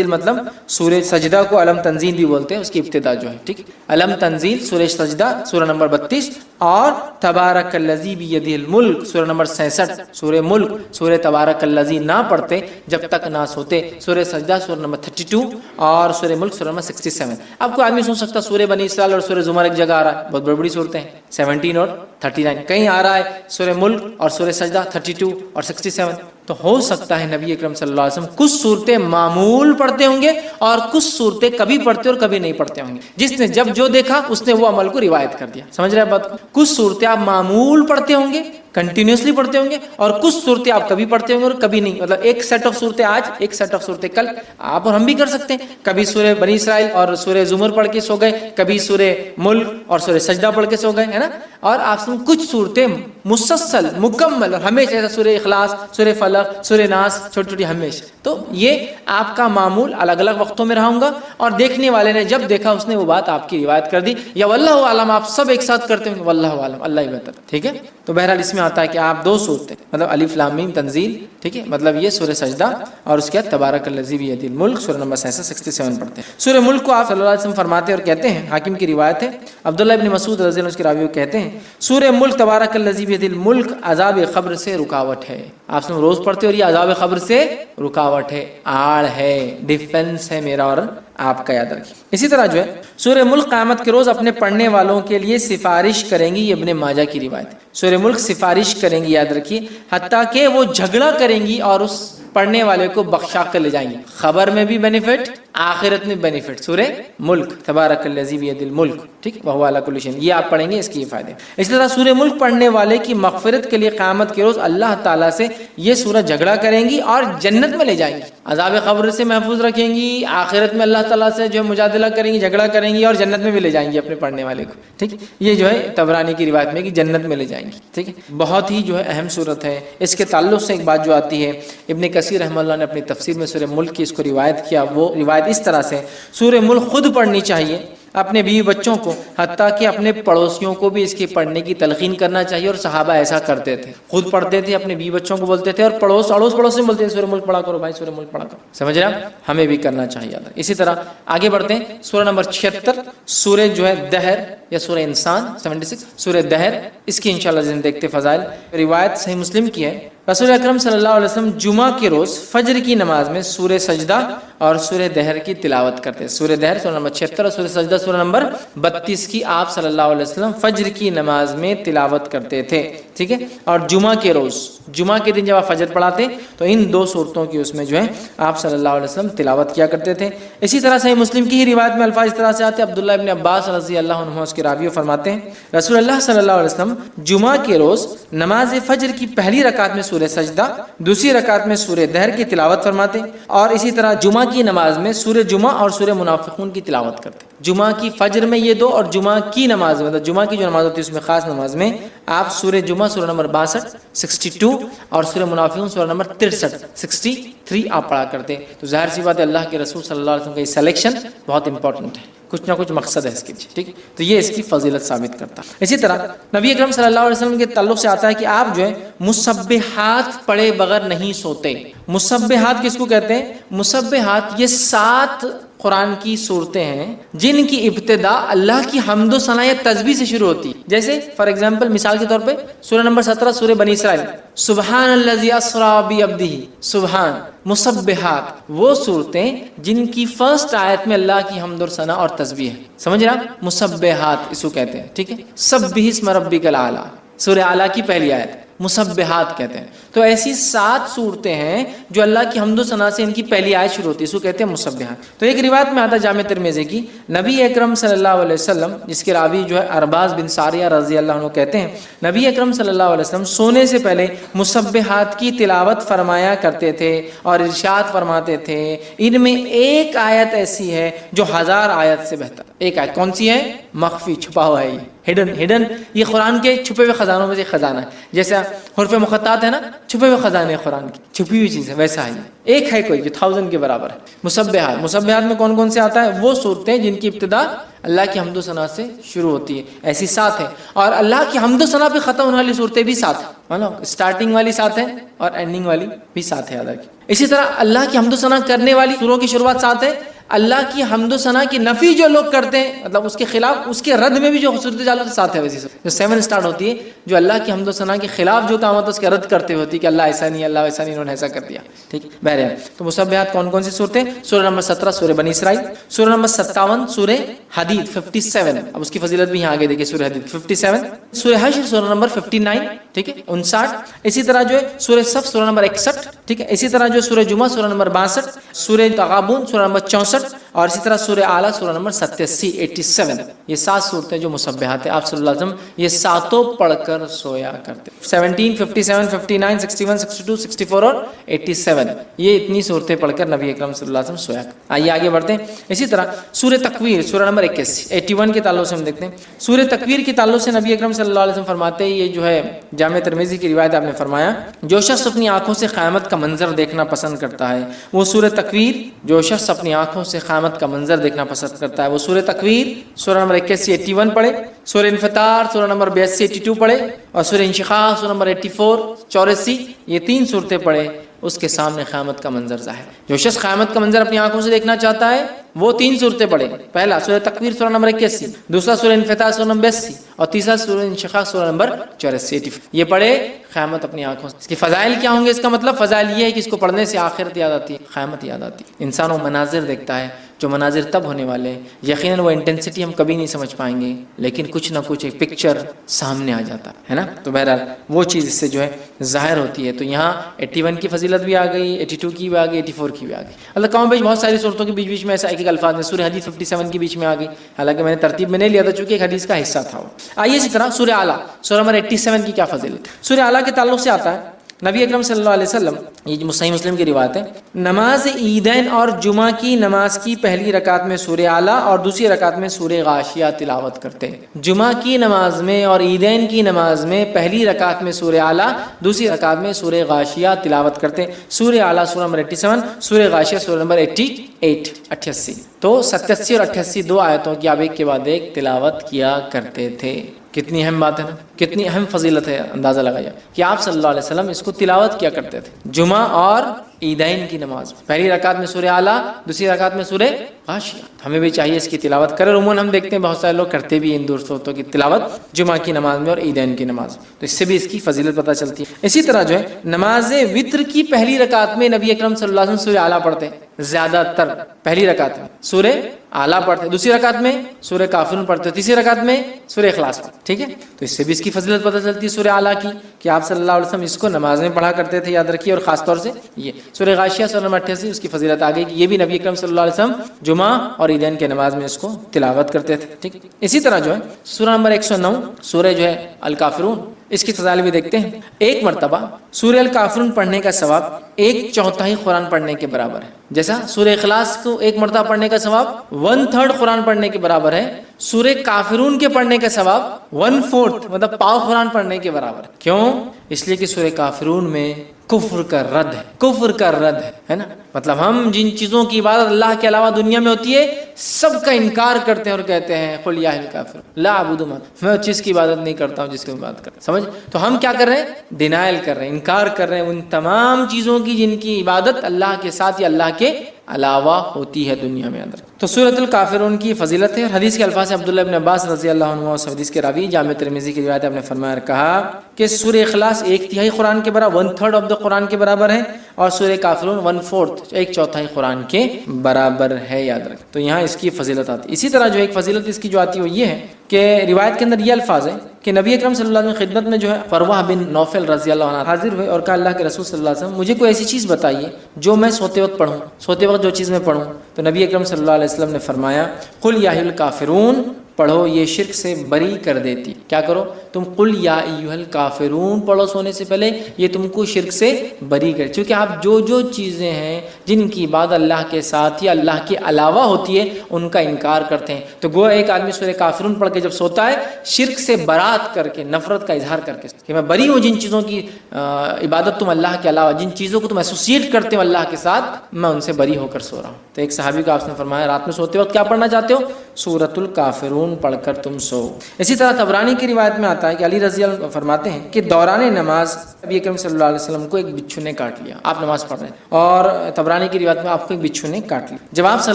مطلب سورہ سجدہ کو علم تنزیل بھی بولتے ہیں، اس کی ابتدا جو ہے، ٹھیک، علم تنزیل سورہ سجدہ سورہ نمبر 32، اور تبارک الذی بیدہ الملک سورہ نمبر 66، سورہ ملک سورہ تبارک الذی نہ پڑھتے جب تک نہ سوتے، سورہ سجدہ سورہ نمبر 32 اور سورہ ملک سورہ نمبر 67۔ اب کوئی آدمی سوچ سکتا سورہ بنی اسرائیل اور سورہ زمر ایک جگہ آ رہا ہے، بہت بڑی صورتیں ہیں، 17 اور 39، کہیں آ رہا ہے سورہ ملک اور سورہ سجدہ 32 اور 67۔ تو ہو سکتا ہے نبی اکرم صلی اللہ علیہ وسلم کچھ صورتیں معمول پڑھتے ہوں گے اور کچھ صورتیں کبھی پڑھتے اور کبھی نہیں پڑھتے ہوں گے، جس نے جب جو دیکھا اس نے وہ عمل کو روایت کر دیا، سمجھ رہے ہیں بات؟ کچھ صورتیں آپ معمول پڑھتے ہوں گے، کنٹینیوسلی پڑھتے ہوں گے، اور کچھ صورتیں آپ کبھی پڑھتے ہوں گے اور کبھی نہیں، مطلب ایک سیٹ آف صورتیں آج، ایک سیٹ آف صورتیں کل، آپ اور ہم بھی کر سکتے ہیں، کبھی سورہ بنی اسرائیل اور سورہ زمر پڑھ کے سو گئے، کبھی سورہ ملک اور سورہ سجدہ پڑھ کے سو گئے، ہے نا۔ اور آپ سے کچھ صورتیں مسلسل مکمل اور ہمیشہ سورہ اخلاص، سورہ فلق، سورہ ناس، چھوٹی چھوٹی ہمیشہ، تو یہ آپ کا معمول الگ الگ وقتوں میں رہا ہوں گا، اور دیکھنے والے نے جب دیکھا اس نے وہ بات آپ کی روایت کر دی، یا واللہ عالم آپ سب ایک ساتھ کرتے ہیں، واللہ عالم، اللہ ہی بہتر، ٹھیک ہے۔ تو بہرحال اس میں آتا ہے کہ آپ 2 صورتیں، مطلب الف لام میم تنزیل، ٹھیک ہے، مطلب یہ سورہ سجدہ اور اس کے بعد تبارک الذی بیدہ الملک سورہ نمبر 67 پڑھتے ہیں۔ سورہ ملک کو آپ صلی اللہ علیہ وسلم فرماتے اور کہتے ہیں، حاکم کی روایت ہے، عبداللہ ابن مسعود رضی اللہ عنہ کے راوی کہتے ہیں سورہ ملک تبارک الذی بیدہ الملک عذاب قبر سے رکاوٹ ہے، آپ سے روز پڑھتے اور یہ عذاب قبر سے رکاوٹ ہے، آڑ ہے، ڈیفنس ہے میرا اور آپ کا، یاد رکھیے۔ اسی طرح جو ہے سورہ ملک قیامت کے روز اپنے پڑھنے والوں کے لیے سفارش کریں گی، یہ ابن ماجہ کی روایت ہے، سورہ ملک سفارش کریں گی، یاد رکھیے، حتیٰ کہ وہ جھگڑا کریں گی اور اس پڑھنے والے کو بخشا کر لے جائیں گی، خبر میں بھی بینیفٹ، آخرت میں بینیفٹ، سورہ ملک، تبارک الذی بیدہ الملک، ٹھیک، وہو علی کل شیء، یہ آپ پڑھیں گے، اس کے یہ فائدے۔ اسی طرح سورہ ملک پڑھنے والے کی مغفرت کے لیے قیامت کے روز اللہ تعالیٰ سے یہ سورہ جھگڑا کریں گی اور جنت میں لے جائیں گی، عذاب قبر سے محفوظ رکھیں گی، آخرت میں اللہ تعالیٰ سے جو ہے مجادلہ کریں گی، جھگڑا کریں گی، اور جنت میں بھی لے جائیں گی اپنے پڑھنے والے کو، ٹھیک۔ یہ جو ہے طبرانی کی روایت میں کہ جنت میں لے جائیں گی، ٹھیک ہے۔ بہت ہی جو ہے اہم صورت ہے۔ اس کے تعلق سے ایک بات جو آتی ہے، ابن کثیر رحمہ اللہ نے اپنی تفسیر میں سورہ ملک کی اس کو روایت کیا، وہ روایت اس طرح سے، سورہ ملک خود پڑھنی چاہیے اپنے بیوی بچوں کو، حتیٰ کہ اپنے پڑوسیوں کو بھی اس کے پڑھنے کی تلقین کرنا چاہیے، اور صحابہ ایسا کرتے تھے، خود پڑھتے تھے، اپنے بیوی بچوں کو بولتے تھے، اور پڑوس میں بولتے تھے سورہ ملک پڑھا کرو بھائی، سورہ ملک پڑھا کرو، سمجھ رہے ہیں؟ ہمیں بھی کرنا چاہیے۔ اسی طرح آگے بڑھتے ہیں، سورہ نمبر 76 سورہ جو ہے دہر یا سورہ انسان 76 سورہ دہر، اس کی انشاءاللہ دیکھتے فضائل۔ روایت صحیح مسلم کی ہے، رسول اکرم صلی اللہ علیہ وسلم جمعہ کے روز فجر کی نماز میں سورہ سجدہ اور سورہ دہر کی تلاوت کرتے ہیں۔ سورہ دہر سورہ نمبر 76 اور سورہ سجدہ سورہ نمبر 32 کی آپ صلی اللہ علیہ وسلم فجر کی نماز میں تلاوت کرتے تھے، ٹھیک ہے۔ اور جمعہ کے روز، جمعہ کے دن جب آپ فجر پڑھاتے تو ان دو صورتوں کی اس میں جو ہے آپ صلی اللہ علیہ وسلم تلاوت کیا کرتے تھے۔ اسی طرح صحیح مسلم کی ہی روایت میں الفاظ اس طرح سے آتے ہیں، عبداللہ ابن عباس رضی اللہ عنہ اس کے راوی فرماتے ہیں، رسول اللہ صلی اللہ علیہ وسلم جمعہ کے روز نماز فجر کی پہلی رکعت میں سورہ سجدہ، دوسری رکعت میں سورہ دہر کی تلاوت فرماتے، اور اسی طرح جمعہ کی نماز میں سورہ جمعہ اور سورہ منافقون کی تلاوت کرتے۔ جمعہ کی فجر میں یہ دو، اور جمعہ کی نماز میں، جمعہ کی جو نماز ہوتی ہے اس میں خاص نماز میں آپ سورہ جمعہ سورہ نمبر 62 62 اور سورہ منافقون سورہ نمبر 63 63 آپ پڑھا کرتے۔ تو ظاہر سی بات ہے اللہ کے رسول صلی اللہ علیہ وسلم کا یہ سلیکشن بہت امپورٹنٹ ہے، کچھ نہ کچھ مقصد ہے اس کے پیچھے، ٹھیک ہے۔ تو یہ اس کی فضیلت ثابت کرتا ہے۔ اسی طرح نبی اکرم صلی اللہ علیہ وسلم کے تعلق سے آتا ہے کہ آپ جو ہے مسبحات پڑھے بغیر نہیں سوتے۔ مسبحات کس کو کہتے ہیں؟ مسبحات یہ 7 قرآن کی صورتیں ہیں جن کی ابتدا اللہ کی حمد و ثنا یا تسبیح سے شروع ہوتی ہے۔ جیسے فار ایگزامپل، مثال کے طور پہ سورہ نمبر 17 سورہ بنی اسرائیل، سبحان الذی اسری بعبدہ، سبحان، مسبحات وہ صورتیں جن کی فرسٹ آیت میں اللہ کی حمد و ثنا اور تسبیح ہے، سمجھ رہے آپ؟ مسبحات اس کو کہتے ہیں، ٹھیک ہے۔ سبح اسم ربک الاعلی، سورہ اعلیٰ کی پہلی آیت مسبحات کہتے ہیں۔ تو ایسی 7 صورتیں ہیں جو اللہ کی حمد و ثنا سے ان کی پہلی آیت شروع ہوتی ہے، اس کو کہتے ہیں مسبحات۔ تو ایک روایت میں آتا ہے جامع ترمذی کی، نبی اکرم صلی اللہ علیہ وسلم، جس کے راوی جو ہے ارباز بن ساریہ رضی اللہ عنہ کہتے ہیں، نبی اکرم صلی اللہ علیہ وسلم سونے سے پہلے مسبحات کی تلاوت فرمایا کرتے تھے اور ارشاد فرماتے تھے، ان میں ایک آیت ایسی ہے جو 1000 آیت سے بہتر۔ ایک آیت کون سی ہے؟ مخفی، چھپا ہوا ہے، ہڈن، یہ قرآن کے چھپے ہوئے خزانوں میں سے خزانہ ہے۔ جیسے حروف مقطعات ہے نا، چھپے ہوئے خزانے قرآن کی، چھپی ہوئی چیز ہے، ویسا ہے۔ ایک ہے کوئی جو 1000 کے برابر ہے۔ مسبحات میں کون کون سے آتا ہے؟ وہ صورتیں جن کی ابتدا اللہ کی حمد و ثنا سے شروع ہوتی ہے، ایسی 7 ہیں۔ اور اللہ کی حمد و ثنا پہ ختم ہونے والی صورتیں بھی 7 ہیں، اسٹارٹنگ والی 7 ہے اور اینڈنگ والی بھی 7 ہے، یاد رکھیے۔ اسی طرح اللہ کی حمد و ثنا کرنے والی سوروں کی شروعات 7 ہے۔ اللہ کی حمد و ثنا کی نفی جو لوگ کرتے ہیں، مطلب اس کے خلاف، اس کے رد میں بھی جو صورتیں چالو 7 ہے، ویسی جو 7 اسٹارٹ ہوتی ہے، جو اللہ کی حمد و ثنا کے خلاف جو کام ہوتا ہے اس کا رد کرتے ہوتی ہے کہ اللہ ایسا نہیں، اللہ ویسا نہیں، انہوں نے ایسا کر دیا، ٹھیک ہے۔ بہرحال تو مسبحات کون کون سی صورتیں؟ سورہ نمبر 17 سورہ بنی اسرائیل، سورہ نمبر 57 سورہ حدید 57، اب اس کی فضیلت بھی یہاں آگے دیکھیے، سورہ حدید 57، سورہ حشر سورہ نمبر 59، ٹھیک ہے، 59۔ اسی طرح جو ہے سورہ صف سورہ نمبر 61، ٹھیک ہے۔ اسی طرح جو سورہ جمعہ سورہ نمبر 62، سورہ تغابن سورہ نمبر 64، اور اسی طرح سورہ اعلیٰ سورہ نمبر 87۔ یہ 7 صورتیں جو مسبحات ہیں، آپ صلی اللہ علیہ وسلم یہ 7 پڑھ کر سویا کرتے۔ 17، 57، 59، 61، 62، 64 اور 87، یہ اتنی صورتیں پڑھ کر نبی اکرم صلی اللہ علیہ وسلم سویا کرتے۔ آئیے آگے بڑھتے ہیں۔ اسی طرح سورہ تکویر سورہ نمبر 81 کے تعلق سے ہم دیکھتے ہیں۔ سورہ تکویر کے تعلق سے نبی اکرم صلی اللہ علیہ وسلم فرماتے ہیں، یہ جو ہے جامع ترمذی کی روایت آپ نے فرمایا، جو شخص اپنی آنکھوں سے قیامت کا منظر دیکھنا پسند کرتا ہے وہ سورہ تکویر، جو شخص اپنی آنکھوں سے قیامت کا منظر دیکھنا پسند کرتا ہے وہ سورہ تکویر سورہ نمبر 81 پڑھے، سورہ انفطار سورہ نمبر 82 پڑھے، اور سورہ انشقاق سورہ نمبر 84 یہ 3 صورتیں پڑھے، اس کے سامنے قیامت کا منظر ظاہر۔ جو شخص قیامت کا منظر اپنی آنکھوں سے دیکھنا چاہتا ہے وہ 3 صورتیں پڑھے، پہلا سورہ تکویر سورہ نمبر 81، دوسرا سورہ انفطار سورہ نمبر 82، اور تیسرا سورہ انشقاق سورہ نمبر 84۔ یہ پڑھے قیامت اپنی آنکھوں سے۔ اس کے فضائل کیا ہوں گے؟ اس کا مطلب فضائل یہ ہے کہ اس کو پڑھنے سے آخرت یاد آتی ہے، قیامت یاد آتی ہے، انسان وہ مناظر دیکھتا ہے، جو مناظر تب ہونے والے ہیں یقیناً وہ انٹینسٹی ہم کبھی نہیں سمجھ پائیں گے، لیکن کچھ نہ کچھ ایک پکچر سامنے آ جاتا ہے نا. تو بہرحال وہ چیز اس سے جو ہے ظاہر ہوتی ہے. تو یہاں 81 کی فضیلت بھی آ گئی، 82 کی بھی آ گئی، 84 کی بھی آ گئی. اللہ کام بیچ بہت ساری صورتوں کے بیچ بیچ میں ایسا ایک الفاظ میں سورہ حدیث 57 کے بیچ میں آ گئی، حالانکہ میں نے ترتیب میں نہیں لیا تھا چونکہ ایک حدیث کا حصہ تھا وہ. آئیے اسی طرح سورہ اعلیٰ، سورہ نمبر 87 کی کیا فضیلت. سورہ اعلیٰ کے تعلق سے آتا ہے نبی اکرم صلی اللہ علیہ وسلم، یہ صحیح مسلم کی روایت ہے، نماز عیدین اور جمعہ کی نماز کی پہلی رکعت میں سورہ اعلیٰ اور دوسری رکعت میں سورہ غاشیہ تلاوت کرتے ہیں. جمعہ کی نماز میں اور عیدین کی نماز میں پہلی رکعت میں سورہ اعلیٰ، دوسری رکعت میں سورہ غاشیہ تلاوت کرتے ہیں. سورہ اعلیٰ سورہ نمبر 87، سورہ غاشیہ سورہ نمبر 88. تو 87 اور 88 دو آیتوں کی آپ ایک کے بعد ایک تلاوت کیا کرتے تھے. کتنی اہم بات ہے نا، کتنی اہم فضیلت ہے، اندازہ لگایا کہ آپ صلی اللہ علیہ وسلم اس کو تلاوت کیا کرتے تھے جمعہ اور عیدین کی نماز. پہلی رکعت میں سورہ اعلیٰ، دوسری رکعت میں سورہ غاشیہ. ہمیں بھی چاہیے اس کی تلاوت کریں. عموماً ہم دیکھتے ہیں بہت سارے لوگ کرتے بھی ان دوستوں کی تلاوت جمعہ کی نماز میں اور عیدین کی نماز میں، تو اس سے بھی اس کی فضیلت پتہ چلتی ہے. اسی طرح جو ہے نماز وتر کی پہلی رکعت میں نبی اکرم صلی اللہ علیہ وسلم سورہ اعلیٰ پڑھتے ہیں. زیادہ تر پہلی رکعت میں سورہ اعلیٰ پڑھتے ہیں، دوسری رکعت میں سورہ کافرون پڑھتے ہیں، تیسری رکعت میں سورہ اخلاص پڑھتے ہیں. ٹھیک ہے، تو اس سے بھی اس کی فضیلت پتہ چلتی ہے سورہ اعلیٰ کی کہ آپ صلی اللہ علیہ وسلم اس کو نماز میں پڑھا کرتے تھے، یاد رکھیے. اور خاص طور سے یہ سورہ غاشیہ سورہ نمبر 88 اس کی فضیلت آ گئی کہ یہ بھی نبی اکرم صلی اللہ علیہ وسلم جمعہ اور عیدین کے نماز میں اس کو تلاوت کرتے تھے. ٹھیک، اسی طرح جو ہے سورہ نمبر 109 سورہ جو ہے الکافرون، اس کی فضائل بھی دیکھتے ہیں. ایک مرتبہ سورہ الکافرون پڑھنے کا ثواب 1/4 قرآن پڑھنے کے برابر ہے. جیسا سورہ اخلاص کو ایک مرتبہ پڑھنے کا ثواب 1/3 قرآن پڑھنے کے برابر ہے، سورہ کافرون کے پڑھنے کا ثواب 1/4 مطلب پاؤ قرآن پڑھنے کے برابر ہے. کیوں؟ اس لیے کہ سورہ کافرون میں کفر کا رد ہے، کفر کا رد ہے نا. مطلب ہم جن چیزوں کی عبادت اللہ کے علاوہ دنیا میں ہوتی ہے سب کا انکار کرتے ہیں اور کہتے ہیں قل یا الکافر لا اعبد ما، میں اس چیز کی عبادت نہیں کرتا ہوں جس کی عبادت کرتا ہوں. سمجھ؟ تو ہم کیا کر رہے ہیں؟ ڈینائل کر رہے ہیں، انکار کر رہے ہیں ان تمام چیزوں کی جن کی عبادت اللہ کے ساتھ یا اللہ کے علاوہ ہوتی ہے دنیا میں اندر. تو سورۃ الکافرون کی فضیلت ہے. حدیث کے الفاظ عبداللہ ابن عباس رضی اللہ عنہ اس حدیث کے راوی جامع ترمذی کی روایت نے فرمایا کہا کہ سورہ اخلاص 1/3 قرآن کے برابر 1/3 آف دا قرآن کے برابر ہے، اور سورہ کافرون 1/4 1/4 قرآن کے برابر ہے. یاد رکھ، تو یہاں اس کی فضیلت آتی ہے. اسی طرح جو ایک فضیلت اس کی جو آتی ہے وہ یہ ہے کہ روایت کے اندر یہ الفاظ ہے کہ نبی اکرم صلی اللہ علیہ وسلم خدمت میں جو ہے فروہ بن نوفل رضی اللہ عنہ حاضر ہوئے اور کہا اللہ کے رسول صلی اللہ علیہ وسلم مجھے کوئی ایسی چیز بتائیے جو میں سوتے وقت پڑھوں، سوتے وقت جو چیز میں پڑھوں. تو نبی اکرم صلی اللہ علیہ وسلم نے فرمایا قل یا الکافرون پڑھو، یہ شرک سے بری کر دیتی. کیا کرو؟ تم قل یا ایھا الکافرون پڑھو سونے سے پہلے، یہ تم کو شرک سے بری کرے. کیونکہ آپ جو چیزیں ہیں جن کی عبادت اللہ کے ساتھ یا اللہ کے علاوہ ہوتی ہے ان کا انکار کرتے ہیں. تو گویا ایک آدمی سورہ کافرون پڑھ کے جب سوتا ہے شرک سے برات کر کے، نفرت کا اظہار کر کے کہ میں بری ہوں جن چیزوں کی عبادت تم اللہ کے علاوہ، جن چیزوں کو تم ایسوسیٹ کرتے ہو اللہ کے ساتھ، میں ان سے بری ہو کر سو رہا ہوں. تو ایک صحابی کو آپ نے فرمایا رات میں سوتے وقت کیا پڑھنا چاہتے ہو؟ سورۃ الکافرون پڑھ کر تم سو. اسی طرح طبرانی کی روایت میں آتا ہے کہ علی رضی اللہ عنہ فرماتے ہیں کہ دوران نماز نبی اکرم صلی اللہ علیہ وسلم کو ایک بچھو نے کاٹ لیا. آپ نماز پڑھ رہے ہیں اور طبرانی کی روایت میں آپ کو ایک بچھو نے کاٹ لیا. جب آپ صلی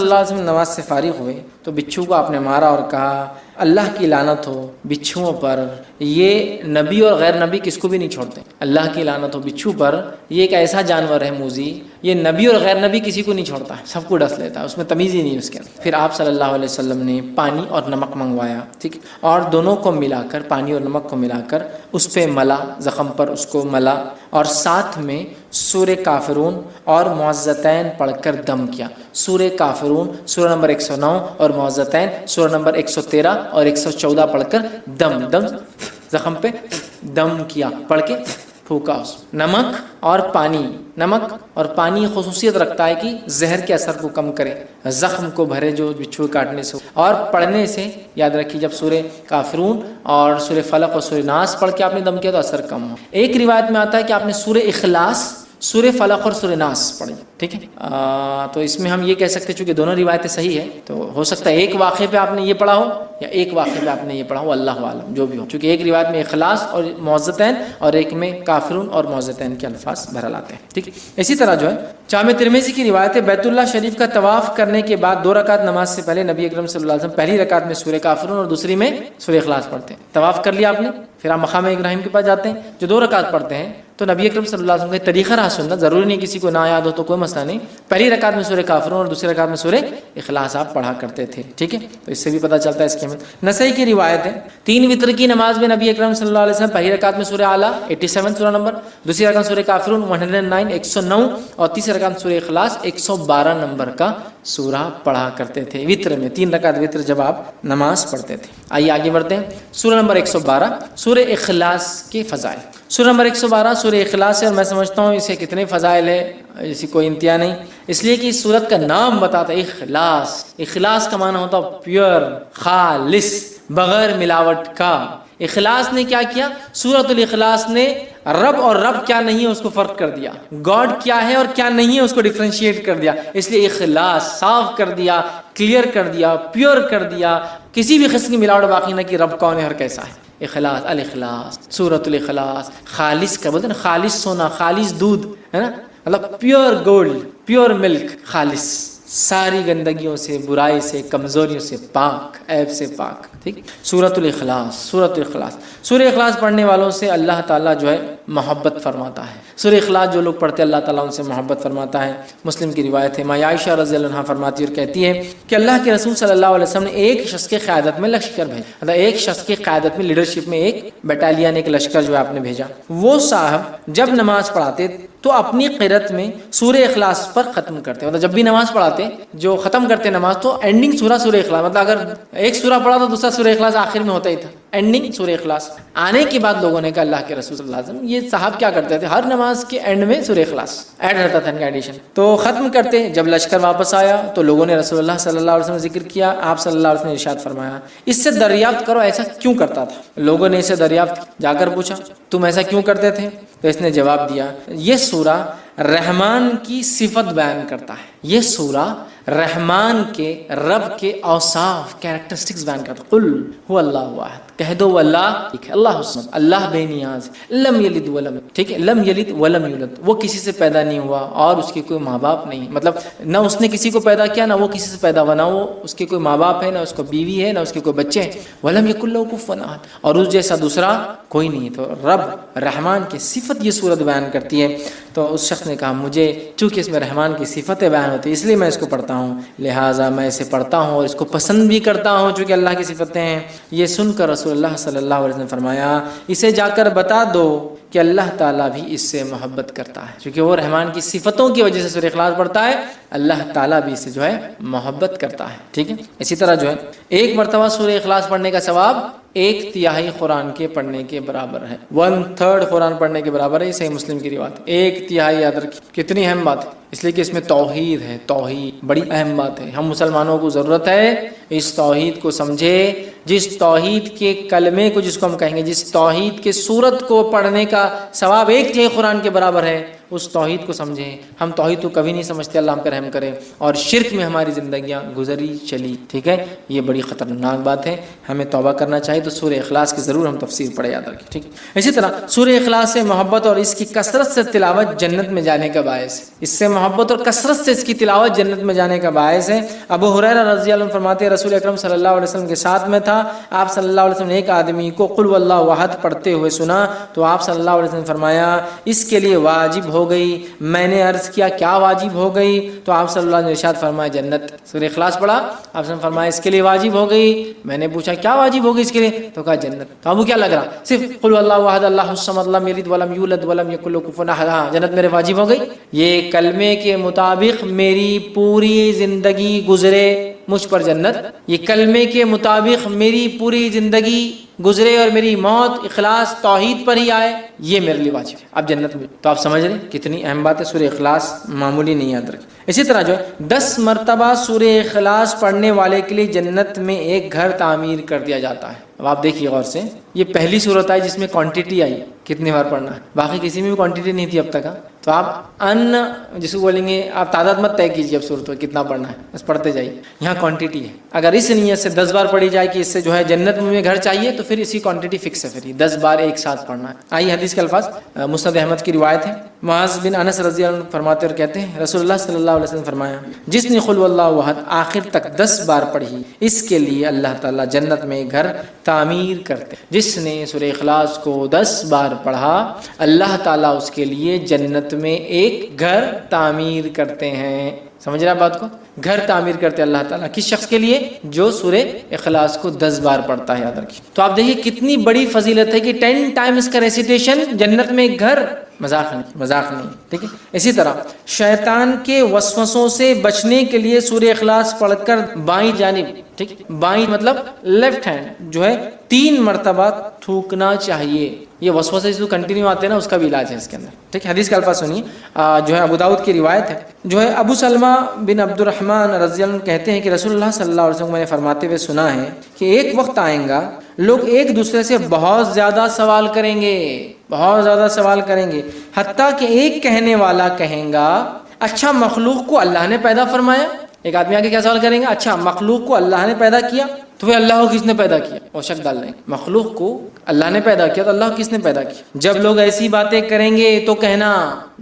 اللہ علیہ وسلم نماز سے فارغ ہوئے تو بچھو کو آپ نے مارا اور کہا اللہ کی لعنت ہو بچھوؤں پر، یہ نبی اور غیر نبی کس کو بھی نہیں چھوڑتے. اللہ کی لعنت ہو بچھو پر، یہ ایک ایسا جانور ہے موذی، یہ نبی اور غیر نبی کسی کو نہیں چھوڑتا ہے، سب کو ڈس لیتا ہے، اس میں تمیز ہی نہیں اس کے اندر. پھر آپ صلی اللہ علیہ وسلم نے پانی اور نمک منگوایا، ٹھیک، اور دونوں کو ملا کر، پانی اور نمک کو ملا کر اس پہ ملا، زخم پر اس کو ملا، اور ساتھ میں سورہ کافرون اور معوذتین پڑھ کر دم کیا. سورہ کافرون سورہ نمبر 109 اور معوذتین سورہ نمبر 113 اور 114 پڑھ کر دم زخم پہ دم کیا، پڑھ کے پھونکا. اس نمک اور پانی خصوصیت رکھتا ہے کہ زہر کے اثر کو کم کرے، زخم کو بھرے جو بچھو کاٹنے سے. اور پڑھنے سے یاد رکھیے جب سورہ کافرون اور سورہ فلق اور سورہ ناس پڑھ کے آپ نے دم کیا تو اثر کم ہو. ایک روایت میں آتا ہے کہ آپ نے سورہ اخلاص، سورہ فلق اور سورہ ناس پڑھی. ٹھیک ہے، تو اس میں ہم یہ کہہ سکتے چونکہ دونوں روایتیں صحیح ہے تو ہو سکتا ہے ایک واقعے پہ آپ نے یہ پڑھا ہو یا ایک واقعے پہ آپ نے یہ پڑھا ہو، اللہ عالم جو بھی ہو. چونکہ ایک روایت میں اخلاص اور معوذتین اور ایک میں کافرون اور معوذتین کے الفاظ بہرحال آتے ہیں. ٹھیک، اسی طرح جو ہے جامع ترمذی کی روایت ہے بیت اللہ شریف کا طواف کرنے کے بعد 2 رکعت نماز سے پہلے نبی اکرم صلی اللہ علیہ وسلم پہلی رکعت میں سورہ کافرون اور دوسری میں سورہ اخلاص پڑھتے ہیں. طواف کر لیا آپ نے، پھر آپ مقام ابراہیم کے پاس جاتے ہیں، جو 2 رکعت پڑھتے ہیں تو نبی اکرم صلی اللہ علیہ وسلم کا طریقہ رہا سننا، ضروری نہیں کسی کو نہ یاد ہو تو کوئی مسئلہ نہیں، پہلی رکعت میں سورہ کافرون اور دوسری رکعت میں سورہ اخلاص آپ پڑھا کرتے تھے، ٹھیک ہے، تو اس سے بھی پتہ چلتا ہے اس کی اہمیت۔ نسائی کی روایت ہے 3 وتر کی نماز میں نبی اکرم صلی اللہ علیہ وسلم پہلی رکعت میں سورہ اعلیٰ 87 سورہ نمبر، دوسری رکعت سورہ کافرون 109 109 اور تیسری رکعت سورہ اخلاص 112 نمبر کا سورہ پڑھا کرتے تھے وتر میں، 3 رکعت وتر جب آپ نماز پڑھتے تھے۔ آئیے آگے بڑھتے ہیں، سورہ نمبر 112 سورہ اخلاص کے فضائل۔ سورہ نمبر 112 سورہ اخلاص ہے، اور میں سمجھتا ہوں اسے کتنے فضائل ہے، اسی کوئی انتہا نہیں، اس لیے کہ اس سورت کا نام بتاتا ہے اخلاص۔ اخلاص کا معنی ہوتا ہے پیور، خالص، بغیر ملاوٹ کا۔ اخلاص نے کیا کیا؟ سورۃ الاخلاص نے رب اور رب کیا نہیں ہے اس کو فرق کر دیا، گاڈ کیا ہے اور کیا نہیں ہے اس کو ڈیفرینشیٹ کر دیا، اس لیے اخلاص صاف کر دیا، کلیئر کر دیا، پیور کر دیا، کسی بھی قسم کی ملاوٹ باقی نہ کہ رب کون ہے اور کیسا ہے۔ اخلاص، الاخلاص، سورۃ الاخلاص، خالص کا بولتے ہیں نا، خالص سونا، خالص دودھ ہے نا، مطلب پیور گولڈ، پیور ملک، خالص، ساری گندگیوں سے، برائی سے، کمزوریوں سے پاک، عیب سے پاک، ٹھیک۔ سورۃ الاخلاص، سورۃ الاخلاص، سورہ اخلاص پڑھنے والوں سے اللہ تعالیٰ جو ہے محبت فرماتا ہے۔ سورہ اخلاص جو لوگ پڑھتے ہیں اللہ تعالیٰ ان سے محبت فرماتا ہے۔ مسلم کی روایت ہے، ماں عائشہ رضی اللہ عنہا فرماتی اور کہتی ہے کہ اللہ کے رسول صلی اللہ علیہ وسلم نے ایک شخص کے قیادت میں لشکر بھیجا، مطلب ایک شخص کی قیادت میں، لیڈرشپ میں ایک بٹالین، ایک لشکر جو ہے آپ نے بھیجا۔ وہ صاحب جب نماز پڑھاتے تو اپنی قرأت میں سورہ اخلاص پر ختم کرتے، مطلب جب بھی نماز پڑھاتے جو ختم کرتے نماز تو اینڈنگ سورہ اخلاص، مطلب اگر ایک سورہ پڑھا تو دوسرا سورہ اخلاص آخر میں ہوتا ہی تھا، اینڈنگ سورہ اخلاص۔ آنے کے بعد لوگوں نے کہا اللہ کے رسول صلی اللہ علیہ وسلم یہ صاحب کیا کرتے تھے، ہر نماز کے اینڈ میں سورہ اخلاص ایڈ رہتا تھا ان کا ایڈیشن، تو ختم کرتے۔ جب لشکر واپس آیا تو لوگوں نے رسول اللہ صلی اللہ علیہ وسلم ذکر کیا، آپ صلی اللہ علیہ وسلم نے ارشاد فرمایا اس سے دریافت کرو ایسا کیوں کرتا تھا۔ لوگوں نے اسے دریافت جا کر پوچھا تم ایسا کیوں کرتے تھے، تو اس نے جواب دیا یہ سورہ رحمان کی صفت بیان کرتا ہے، یہ سورہ رحمان کے، رب کے اوصاف، کیریکٹرسٹکس بیان کرتا ہے۔ قل هو اللہ احد، کہہ دو وہ اللہ ایک ہے، اللہ الصمد، اللہ بے نیاز، لم یلد ولم، ٹھیک ہے، لم یلد ولم یولد، وہ کسی سے پیدا نہیں ہوا اور اس کے کوئی ماں باپ نہیں، مطلب نہ اس نے کسی کو پیدا کیا نہ وہ کسی سے پیدا ہوا، نہ وہ اس کے کوئی ماں باپ ہے، نہ اس کو بیوی ہے، نہ اس کے کوئی بچے ہیں، ولم یکن لہ کفوا احد، اور اس جیسا دوسرا کوئی نہیں۔ تو رب رحمان کی صفت یہ سورت بیان کرتی ہے۔ تو اس شخص نے کہا مجھے چونکہ اس میں رحمان کی صفتیں بیان ہوتی ہیں اس لیے میں اس کو پڑھتا ہوں، لہٰذا میں اسے پڑھتا ہوں اور اس کو پسند بھی کرتا ہوں چونکہ اللہ کی صفتیں ہیں۔ یہ سن کر رسول اللہ صلی اللہ علیہ وسلم نے فرمایا اسے جا کر بتا دو کہ اللہ تعالیٰ بھی اس سے محبت کرتا ہے، چونکہ وہ رحمان کی صفتوں کی وجہ سے سورہ اخلاص پڑھتا ہے، اللہ تعالیٰ بھی اس سے جو ہے محبت کرتا ہے، ٹھیک ہے۔ اسی طرح جو ہے ایک مرتبہ سورہ اخلاص پڑھنے کا ثواب 1/3 قرآن کے پڑھنے کے برابر ہے، 1/3 قرآن پڑھنے کے برابر ہے، یہ صحیح مسلم کی روایت ہے۔ 1/3 یاد رکھیے کتنی اہم بات ہے، اس لیے کہ اس میں توحید ہے، توحید بڑی اہم بات ہے، ہم مسلمانوں کو ضرورت ہے اس توحید کو سمجھے، جس توحید کے کلمے کو جس کو ہم کہیں گے، جس توحید کے سورت کو پڑھنے کا ثواب 1/3 قرآن کے برابر ہے، اس توحید کو سمجھیں۔ ہم توحید کو کبھی نہیں سمجھتے، اللہ ہم پہ رحم کرے، اور شرک میں ہماری زندگیاں گزری چلی، ٹھیک ہے، یہ بڑی خطرناک بات ہے، ہمیں توبہ کرنا چاہیے۔ تو سورہ اخلاص کی ضرور ہم تفسیر پڑھے، یاد رکھیں، ٹھیک۔ اسی طرح سورہ اخلاص سے محبت اور اس کی کثرت سے تلاوت جنت میں جانے کا باعث ہے، اس سے محبت اور کثرت سے اس کی تلاوت جنت میں جانے کا باعث ہے۔ ابو ہریرہ رضی اللہ عنہ فرماتے ہیں رسول اکرم صلی اللہ علیہ وسلم کے ساتھ میں تھا، آپ صلی اللہ علیہ وسلم نے ایک آدمی کو قل هو اللہ احد پڑھتے ہوئے سنا، تو آپ صلی اللہ علیہ وسلم نے فرمایا اس کے لیے واجب ہو گئی۔ میں نے عرض کیا کیا واجب ہو گئی، تو آپ صلی اللہ علیہ وسلم نے ارشاد فرمایا جنت۔ سورہ اخلاص پڑھا، آپ نے فرمایا اس کے لیے واجب ہو گئی۔ میں نے پوچھا کیا واجب ہوگی اس کے لیے، تو کہا جنت۔ تو ابو کیا لگ رہا، صرف قل هو اللہ احد اللہ الصمد لم یلد ولم یولد ولم یکن لہ کفوا احد، جنت میرے واجب ہو گئی۔ یہ کلمے کے مطابق میری پوری زندگی گزرے مجھ پر جنت، یہ کلمے کے مطابق میری پوری زندگی گزرے اور میری موت اخلاص توحید پر ہی آئے، یہ میرے لیے واجب ہے، اب جنت میں۔ تو آپ سمجھ رہے ہیں کتنی اہم بات ہے، سورہ اخلاص معمولی نہیں، یاد رکھیں۔ اسی طرح جو ہے 10 مرتبہ سورہ اخلاص پڑھنے والے کے لیے جنت میں ایک گھر تعمیر کر دیا جاتا ہے۔ اب آپ دیکھیے غور سے، یہ پہلی صورت آئی جس میں کوانٹٹی آئی، کتنی بار پڑھنا ہے، باقی کسی میں بھی کوانٹٹی نہیں تھی اب تک۔ تو آپ جس کو بولیں گے آپ تعداد مت طے کیجیے، اب صورت میں کتنا پڑھنا ہے بس پڑھتے جائیے، یہاں کوانٹٹی ہے۔ اگر اس نیت سے 10 بار پڑھی جائے کہ اس سے جو ہے جنت میں گھر چاہیے، تو پھر اسی کوانٹٹی فکس ہے، پھر 10 بار ایک ساتھ پڑھنا ہے۔ آئیے حدیث کے الفاظ، مسند احمد کی روایت ہے، معاذ بن انس رضی اللہ عنہ فرماتے اور کہتے ہیں رسول اللہ صلی اللہ علیہ وسلم فرمایا جس نے قل اللہ احد آخر تک 10 بار پڑھی، اس کے لیے اللہ تعالیٰ جنت میں گھر تعمیر کرتے، جس جس نے سورہ اخلاص کو 10 بار پڑھا اللہ تعالیٰ اس کے لیے جنت میں ایک گھر تعمیر کرتے ہیں. سمجھ رہا بات کو؟ گھر تعمیر کرتے اللہ تعالیٰ کس شخص کے لیے؟ جو سورہ اخلاص کو 10 بار پڑھتا ہے. یاد رکھیے. تو آپ دیکھیے کتنی بڑی فضیلت ہے کہ 10 ٹائمز کا ریسیٹیشن جنت میں ایک گھر. مذاق نہیں. ٹھیک ہے. اسی طرح شیطان کے وسوسوں سے بچنے کے لیے سورہ اخلاص پڑھ کر بائیں جانب، ٹھیک، بائیں مطلب لیفٹ ہینڈ جو ہے 3 مرتبہ تھوکنا چاہیے. یہ وسوسے جو کنٹینیو آتے ہیں نا اس کا بھی علاج ہے اس کے اندر. ٹھیک. حدیث کا الفاظ سنیے جو ہے ابو داؤد کی روایت ہے. جو ہے ابو سلمہ بن عبد الرحمن رضی اللہ عنہ کہتے ہیں کہ رسول اللہ صلی اللہ علیہ وسلم نے فرماتے ہوئے سنا ہے کہ ایک وقت آئیں گا لوگ ایک دوسرے سے بہت زیادہ سوال کریں گے حتیٰ کہ ایک کہنے والا کہیں گا اچھا مخلوق کو اللہ نے پیدا فرمایا. ایک آدمی آگے کیا سوال کریں گا؟ اچھا مخلوق کو اللہ نے پیدا کیا تو وہ اللہ کو کس نے پیدا کیا؟ وہ شک ڈال لیں. مخلوق کو اللہ نے پیدا کیا تو اللہ کو کس نے پیدا کیا؟ جب لوگ ایسی باتیں کریں گے تو کہنا،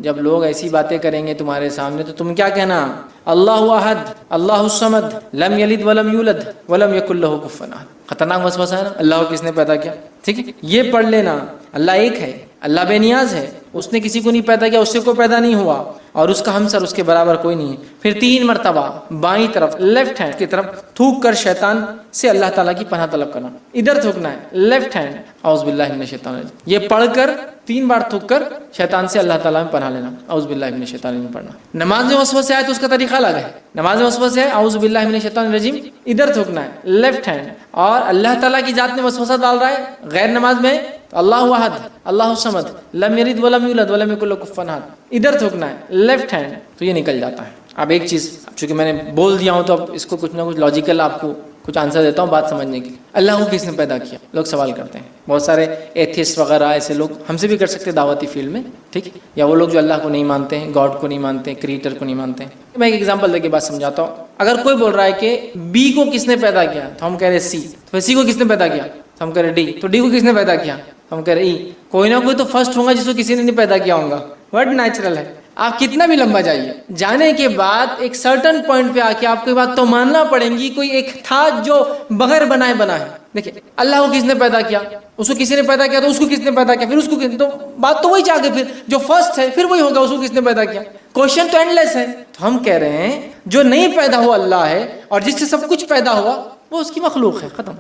جب لوگ ایسی باتیں کریں گے تمہارے سامنے تو تم کیا کہنا؟ اللہ احد اللہ الصمد لم یلد ولم یولد ولم یکن لہ کفوا احد. خطرناک وسوسہ ہے نا. اللہ کو کس نے پیدا کیا؟ ٹھیک ہے. یہ پڑھ لینا. اللہ ایک ہے، اللہ بے نیاز ہے، اس نے کسی کو نہیں پیدا کیا، اس سے کوئی پیدا نہیں ہوا اور اس کا ہمسر اس کے برابر کوئی نہیں ہے. پھر 3 مرتبہ بائیں طرف لیفٹ ہینڈ کی طرف تھوک کر شیطان سے اللہ تعالیٰ کی پناہ طلب کرنا. ادھر تھوکنا ہے لیفٹ ہینڈ اعوذ باللہ من الشیطان الرجیم. یہ پڑھ کر 3 بار تھوک کر شیطان سے اللہ تعالیٰ میں پناہ لینا. اعوذ باللہ من الشیطان الرجیم پڑھنا. نماز میں وسوسے آئے تو اس کا طریقہ الگ ہے. نماز میں وسوسے آئے اعوذ باللہ من الشیطان الرجیم ادھر تھوکنا ہے لیفٹ ہینڈ. اور اللہ تعالیٰ کی ذات میں وسوسہ ڈال رہا ہے غیر نماز میں تو اللہ احد اللہ الصمد لم یلد ولم یولد ولم یکن لہ کفوا احد ادھر تھوکنا ہے لیفٹ ہینڈ. تو یہ نکل جاتا ہے. اب ایک چیز چونکہ میں نے بول دیا ہوں تو اب اس کو کچھ نہ کچھ لاجیکل آپ کو کچھ آنسر دیتا ہوں بات سمجھنے کے لیے. اللہ کو کس نے پیدا کیا؟ لوگ سوال کرتے ہیں. بہت سارے ایتھیسٹ وغیرہ ایسے لوگ ہم سے بھی کر سکتے ہیں دعوتی فیلڈ میں. ٹھیک. یا وہ لوگ جو اللہ کو نہیں مانتے ہیں، گاڈ کو نہیں مانتے ہیں، کریٹر کو نہیں مانتے ہیں. میں ایک ایگزامپل دے کے بات سمجھاتا ہوں. اگر کوئی بول رہا ہے کہ بی کو کس نے پیدا کیا تو ہم کہہ رہے سی. تو سی کو کس نے پیدا کیا تو ہم کہہ رہے ڈی. تو ڈی کو کس نے پیدا کیا ہم کہہ رہے ای. کوئی نہ کوئی تو فرسٹ ہوگا جس کو کسی نے نہیں پیدا کیا ہوگا. ورڈ نیچرل ہے. آپ کتنا بھی لمبا جائیے، جانے کے بعد ایک سرٹن پوائنٹ پہ آ کے آپ کو یہ بات تو ماننا پڑے گی کوئی ایک تھا جو بغیر بنائے بنا ہے. دیکھیں اللہ کو کس نے پیدا کیا، اس کو کسی نے پیدا کیا تو اس کو کس نے پیدا کیا، پھر اس کو تو بات تو وہی چاہ کے پھر جو فرسٹ ہے پھر وہی ہوگا اس کو کس نے پیدا کیا. کوشچن تو اینڈ لیس ہے. تو ہم کہہ رہے ہیں جو نہیں پیدا ہوا اللہ ہے اور جس سے سب کچھ پیدا ہوا وہ اس کی مخلوق ہے. ختم.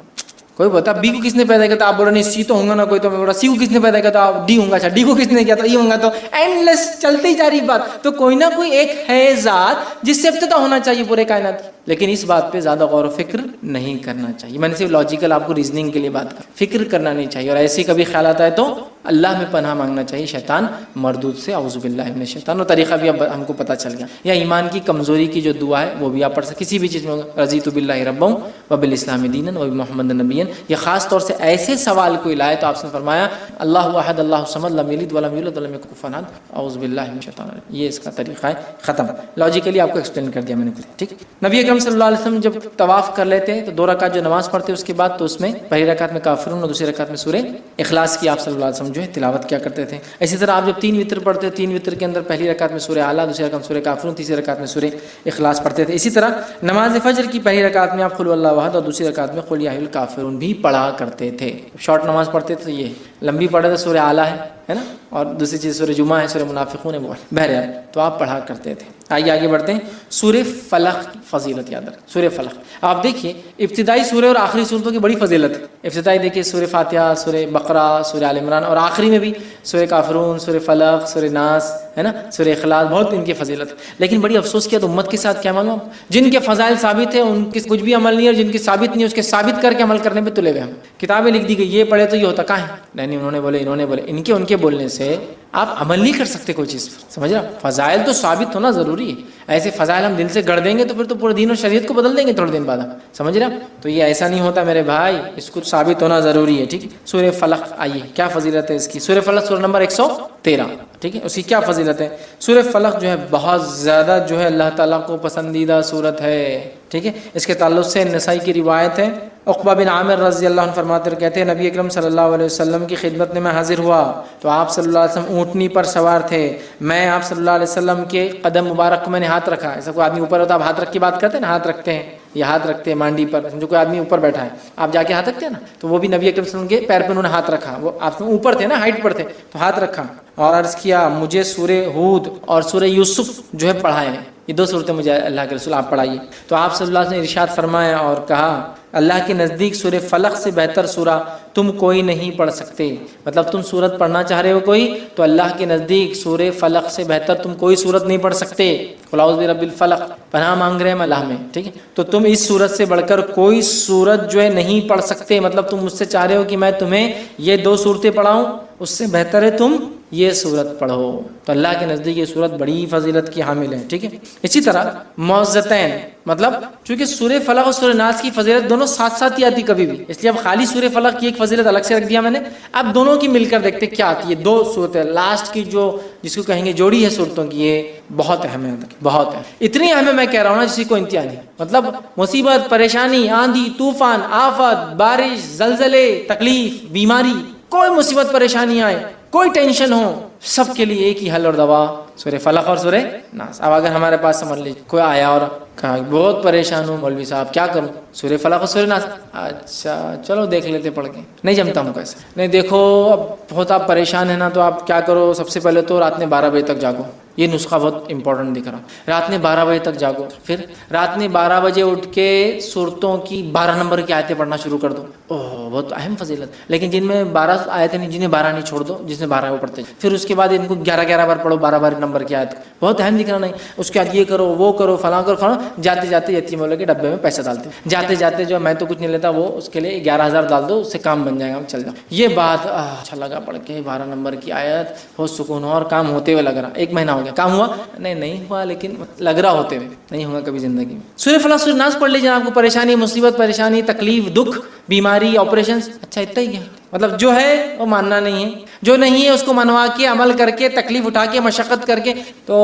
کوئی بتا بی کو کس نے پیدا کیا تو آپ بول رہے نہیں سی تو ہوں گا نا کوئی. تو میں بول رہا سی کو کس نے پیدا کیا تو آپ ڈی ہوں گا. اچھا ڈی کو کس نے کیا تو ای ہوں گا. تو اینڈ لیس چلتے ہی جا رہی بات. تو کوئی نہ کوئی ایک ہے ذات جس سے ابتدا ہونا چاہیے پورے کائنات. لیکن اس بات پہ زیادہ غور و فکر نہیں کرنا چاہیے. میں نے صرف لاجیکل آپ کو ریزننگ کے لیے بات کر، فکر کرنا نہیں چاہیے. اور ایسے کبھی خیالات آئے تو اللہ میں پناہ مانگنا چاہیے شیطان مردود سے. اعوذ باللہ من الشیطان. اور طریقہ بھی اب ہم کو پتہ چل گیا. یا ایمان کی کمزوری کی جو دعا ہے وہ بھی آپ پڑھ سکتے کسی بھی چیز میں. رضیت باللہ ربا وبالاسلام دینا وبمحمد نبیا. یہ خاص طور سے ایسے سوال کوئی لائے تو آپ نے فرمایا اللہ احد اللہ الصمد لم یلد ولم یولد ولم یکن کفوا احد اعوذ باللہ من الشیطان الرجیم. یہ اس کا طریقہ ہے. ختم. لاجیکلی آپ کو ایکسپلین کر دیا میں نے. ٹھیک. نبی اکرم صلی اللہ علیہ وسلم جب طواف کر لیتے ہیں تو 2 رکعت جو نماز پڑھتے اس کے بعد تو اس میں پہلی رکعت میں کافرون اور دوسری رکعت میں سورہ اخلاص کی آپ صلی اللہ علیہ وسلم جو ہے تلاوت کیا کرتے تھے. اسی طرح آپ جب 3 وتر پڑھتے 3 وتر کے اندر پہلی رکعت میں سورہ اعلیٰ، دوسری رکعت میں سورہ کافرون، تیسری رکعت میں سورہ اخلاص پڑھتے تھے. اسی طرح نماز فجر کی پہلی رکعت میں آپ قل اللہ احد اور دوسری رکعت میں قل یا ایھا الکافرون بھی پڑھا کرتے تھے. شارٹ نماز پڑھتے تھے یہ لمبی پڑھے تو سورہ اعلیٰ ہے نا، اور دوسری چیز سورہ جمعہ ہے، سورہ منافقون ہے وہ بہرحال تو آپ پڑھا کرتے تھے. آئیے آگے بڑھتے ہیں. سورہ فلق کی فضیلت یاد رکھ. سورہ فلق آپ دیکھیے ابتدائی سورہ اور آخری صورتوں کی بڑی فضیلت ہے. ابتدائی دیکھیے سورہ فاتحہ، سورہ بقرہ، سورہ آل عمران، اور آخری میں بھی سورہ کافرون، سورہ فلق، سورہ ناس ہے نا، سورہ اخلاص. بہت ان کی فضیلت ہے. لیکن بڑی افسوس کیا تو امت کے ساتھ کیا معلوم، جن کے فضائل ثابت ہیں ان کے کچھ بھی عمل نہیں، اور جن کی ثابت نہیں اس کے ثابت کر کے عمل کرنے پہ تلے ہوئے. ہم کتابیں لکھ دی گئی یہ پڑھے تو یہ ہوتا کہاں ہے، نہیں انہوں نے بولے انہوں نے بولے. ان کے بولنے سے آپ عمل نہیں کر سکتے کوئی چیز. سمجھ رہا، فضائل تو ثابت ہونا ضروری ہے. ایسے فضائل ہم دل سے گڑھ دیں گے تو پھر تو پورے دین اور شریعت کو بدل دیں گے تھوڑے دن بعد. سمجھ رہا، تو یہ ایسا نہیں ہوتا میرے بھائی، اس کو ثابت ہونا ضروری ہے. ٹھیک. سورہ فلق آئیے کیا فضیلت ہے اس کی. سورہ فلق سورہ نمبر 113. ٹھیک ہے. اس کی کیا فضیلت ہے. سورہ فلق جو ہے بہت زیادہ جو ہے اللہ تعالیٰ کو پسندیدہ سورت ہے. ٹھیک ہے. اس کے تعلق سے نسائی کی روایت ہے عقبہ بن عامر رضی اللہ عنہ فرماتے ہیں، کہتے ہیں نبی اکرم صلی اللہ علیہ وسلم کی خدمت میں حاضر ہوا تو آپ صلی اللہ علیہ وسلم اونٹنی پر سوار تھے، میں آپ صلی اللہ علیہ وسلم کے قدم مبارک کو میں نے ہاتھ رکھا. ایسا کوئی آدمی اوپر ہوتا ہے آپ ہاتھ رکھ کے بات کرتے ہیں نا، ہاتھ رکھتے ہیں، یہ ہاتھ رکھتے ہیں مانڈی پر، سمجھو کوئی آدمی اوپر بیٹھا ہے آپ جا کے ہاتھ رکھتے ہیں نا، تو وہ بھی نبی اکرم صلی اللہ علیہ وسلم کے پیر پہ انہوں نے ہاتھ رکھا. وہ آپ اوپر تھے نا، ہائٹ پر تھے، تو ہاتھ رکھا اور عرض کیا مجھے سورہ ہود اور سورہ یوسف جو ہے پڑھائے ہیں، یہ دو صورتیں مجھے اللہ کے رسول آپ پڑھائیے. تو آپ صلی اللہ علیہ وسلم نے ارشاد فرمایا اور کہا اللہ کے نزدیک سورہ فلق سے بہتر سورہ تم کوئی نہیں پڑھ سکتے. مطلب تم سورت پڑھنا چاہ رہے ہو کوئی، تو اللہ کے نزدیک سورہ فلق سے بہتر تم کوئی سورت نہیں پڑھ سکتے. قل اعوذ برب الفلق، پناہ مانگ رہے ہیں اللہ میں، ٹھیک ہے. تو تم اس سورت سے بڑھ کر کوئی سورت جو ہے نہیں پڑھ سکتے. مطلب تم مجھ سے چاہ رہے ہو کہ میں تمہیں یہ دو صورتیں پڑھاؤں، اس سے بہتر ہے تم یہ صورت پڑھو. تو اللہ کے نزدیک یہ صورت بڑی فضیلت کی حامل ہے، ٹھیک ہے. اسی طرح معوذتین، مطلب چونکہ سورہ فلق اور سورہ ناس کی فضیلت دونوں ساتھ ساتھ ہی آتی کبھی بھی، اس لیے اب خالی سورہ فلق کی ایک فضیلت الگ سے رکھ دیا میں نے. اب دونوں کی مل کر دیکھتے کیا آتی ہے. دو صورتیں لاسٹ کی جو جس کو کہیں گے جوڑی ہے صورتوں کی، یہ بہت اہم ہے، بہت ہے. اتنی اہم ہے میں کہہ رہا ہوں نا جس کو انتہا نہیں. مطلب مصیبت، پریشانی، آندھی طوفان، آفت، بارش، زلزلے، تکلیف، بیماری، کوئی مصیبت پریشانی آئے، کوئی ٹینشن ہو، سب کے لیے ایک ہی حل اور دوا سورہ فلق اور سورہ ناس. اب اگر ہمارے پاس سمجھ لیجیے کوئی آیا اور کہا بہت پریشان ہوں مولوی صاحب کیا کروں، سورہ فلق اور سورہ ناس. اچھا چلو دیکھ لیتے پڑھ کے. نہیں جمتا ہوں کیسے. نہیں دیکھو اب بہت آپ پریشان ہیں نا، تو آپ کیا کرو، سب سے پہلے تو رات میں 12 بجے تک جاگو. یہ نسخہ بہت امپورٹنٹ دکھ رہا. رات میں 12 بجے تک جاگو، پھر رات میں 12 بجے اٹھ کے سورتوں کی 12 نمبر کی آیتیں پڑھنا شروع کر دو. اوہ بہت اہم فضیلت. لیکن جن میں 12 آیتیں نہیں، جنہیں 12 نہیں چھوڑ دو، جس میں 12 وہ پڑھتے. پھر اس کے بعد ان کو 11 بار پڑھو، 12 نمبر کی آیت. بہت اہم دکھ رہا نہیں. اس کے بعد یہ کرو وہ کرو فلاں کرو فلاں. جاتے جاتے یتیم والے کے ڈبے میں پیسہ ڈالتے، جاتے جاتے جو میں تو کچھ نہیں لیتا، وہ اس کے لیے 11,000 ڈال دو، اس سے کام بن جائے گا، چل جاؤ. یہ بات اچھا لگا پڑھ کے 12 نمبر کی آیت، بہت سکون ہوا اور کام ہوتے ہوئے لگ رہا. 1 مہینہ ہو گیا، کام ہوا نہیں ہوا، لیکن لگ رہا ہوتے ہوئے نہیں ہوگا کبھی زندگی میں. سورہ فلق سورہ ناس پڑھ لیجیے. آپ کو پریشانی، مصیبت، پریشانی، تکلیف، دکھ، بیماری، آپریشن، اچھا اتنا ہی کیا، مطلب جو ہے وہ ماننا نہیں ہے، جو نہیں ہے اس کو منوا کے عمل کر کے تکلیف اٹھا کے مشقت کر کے. تو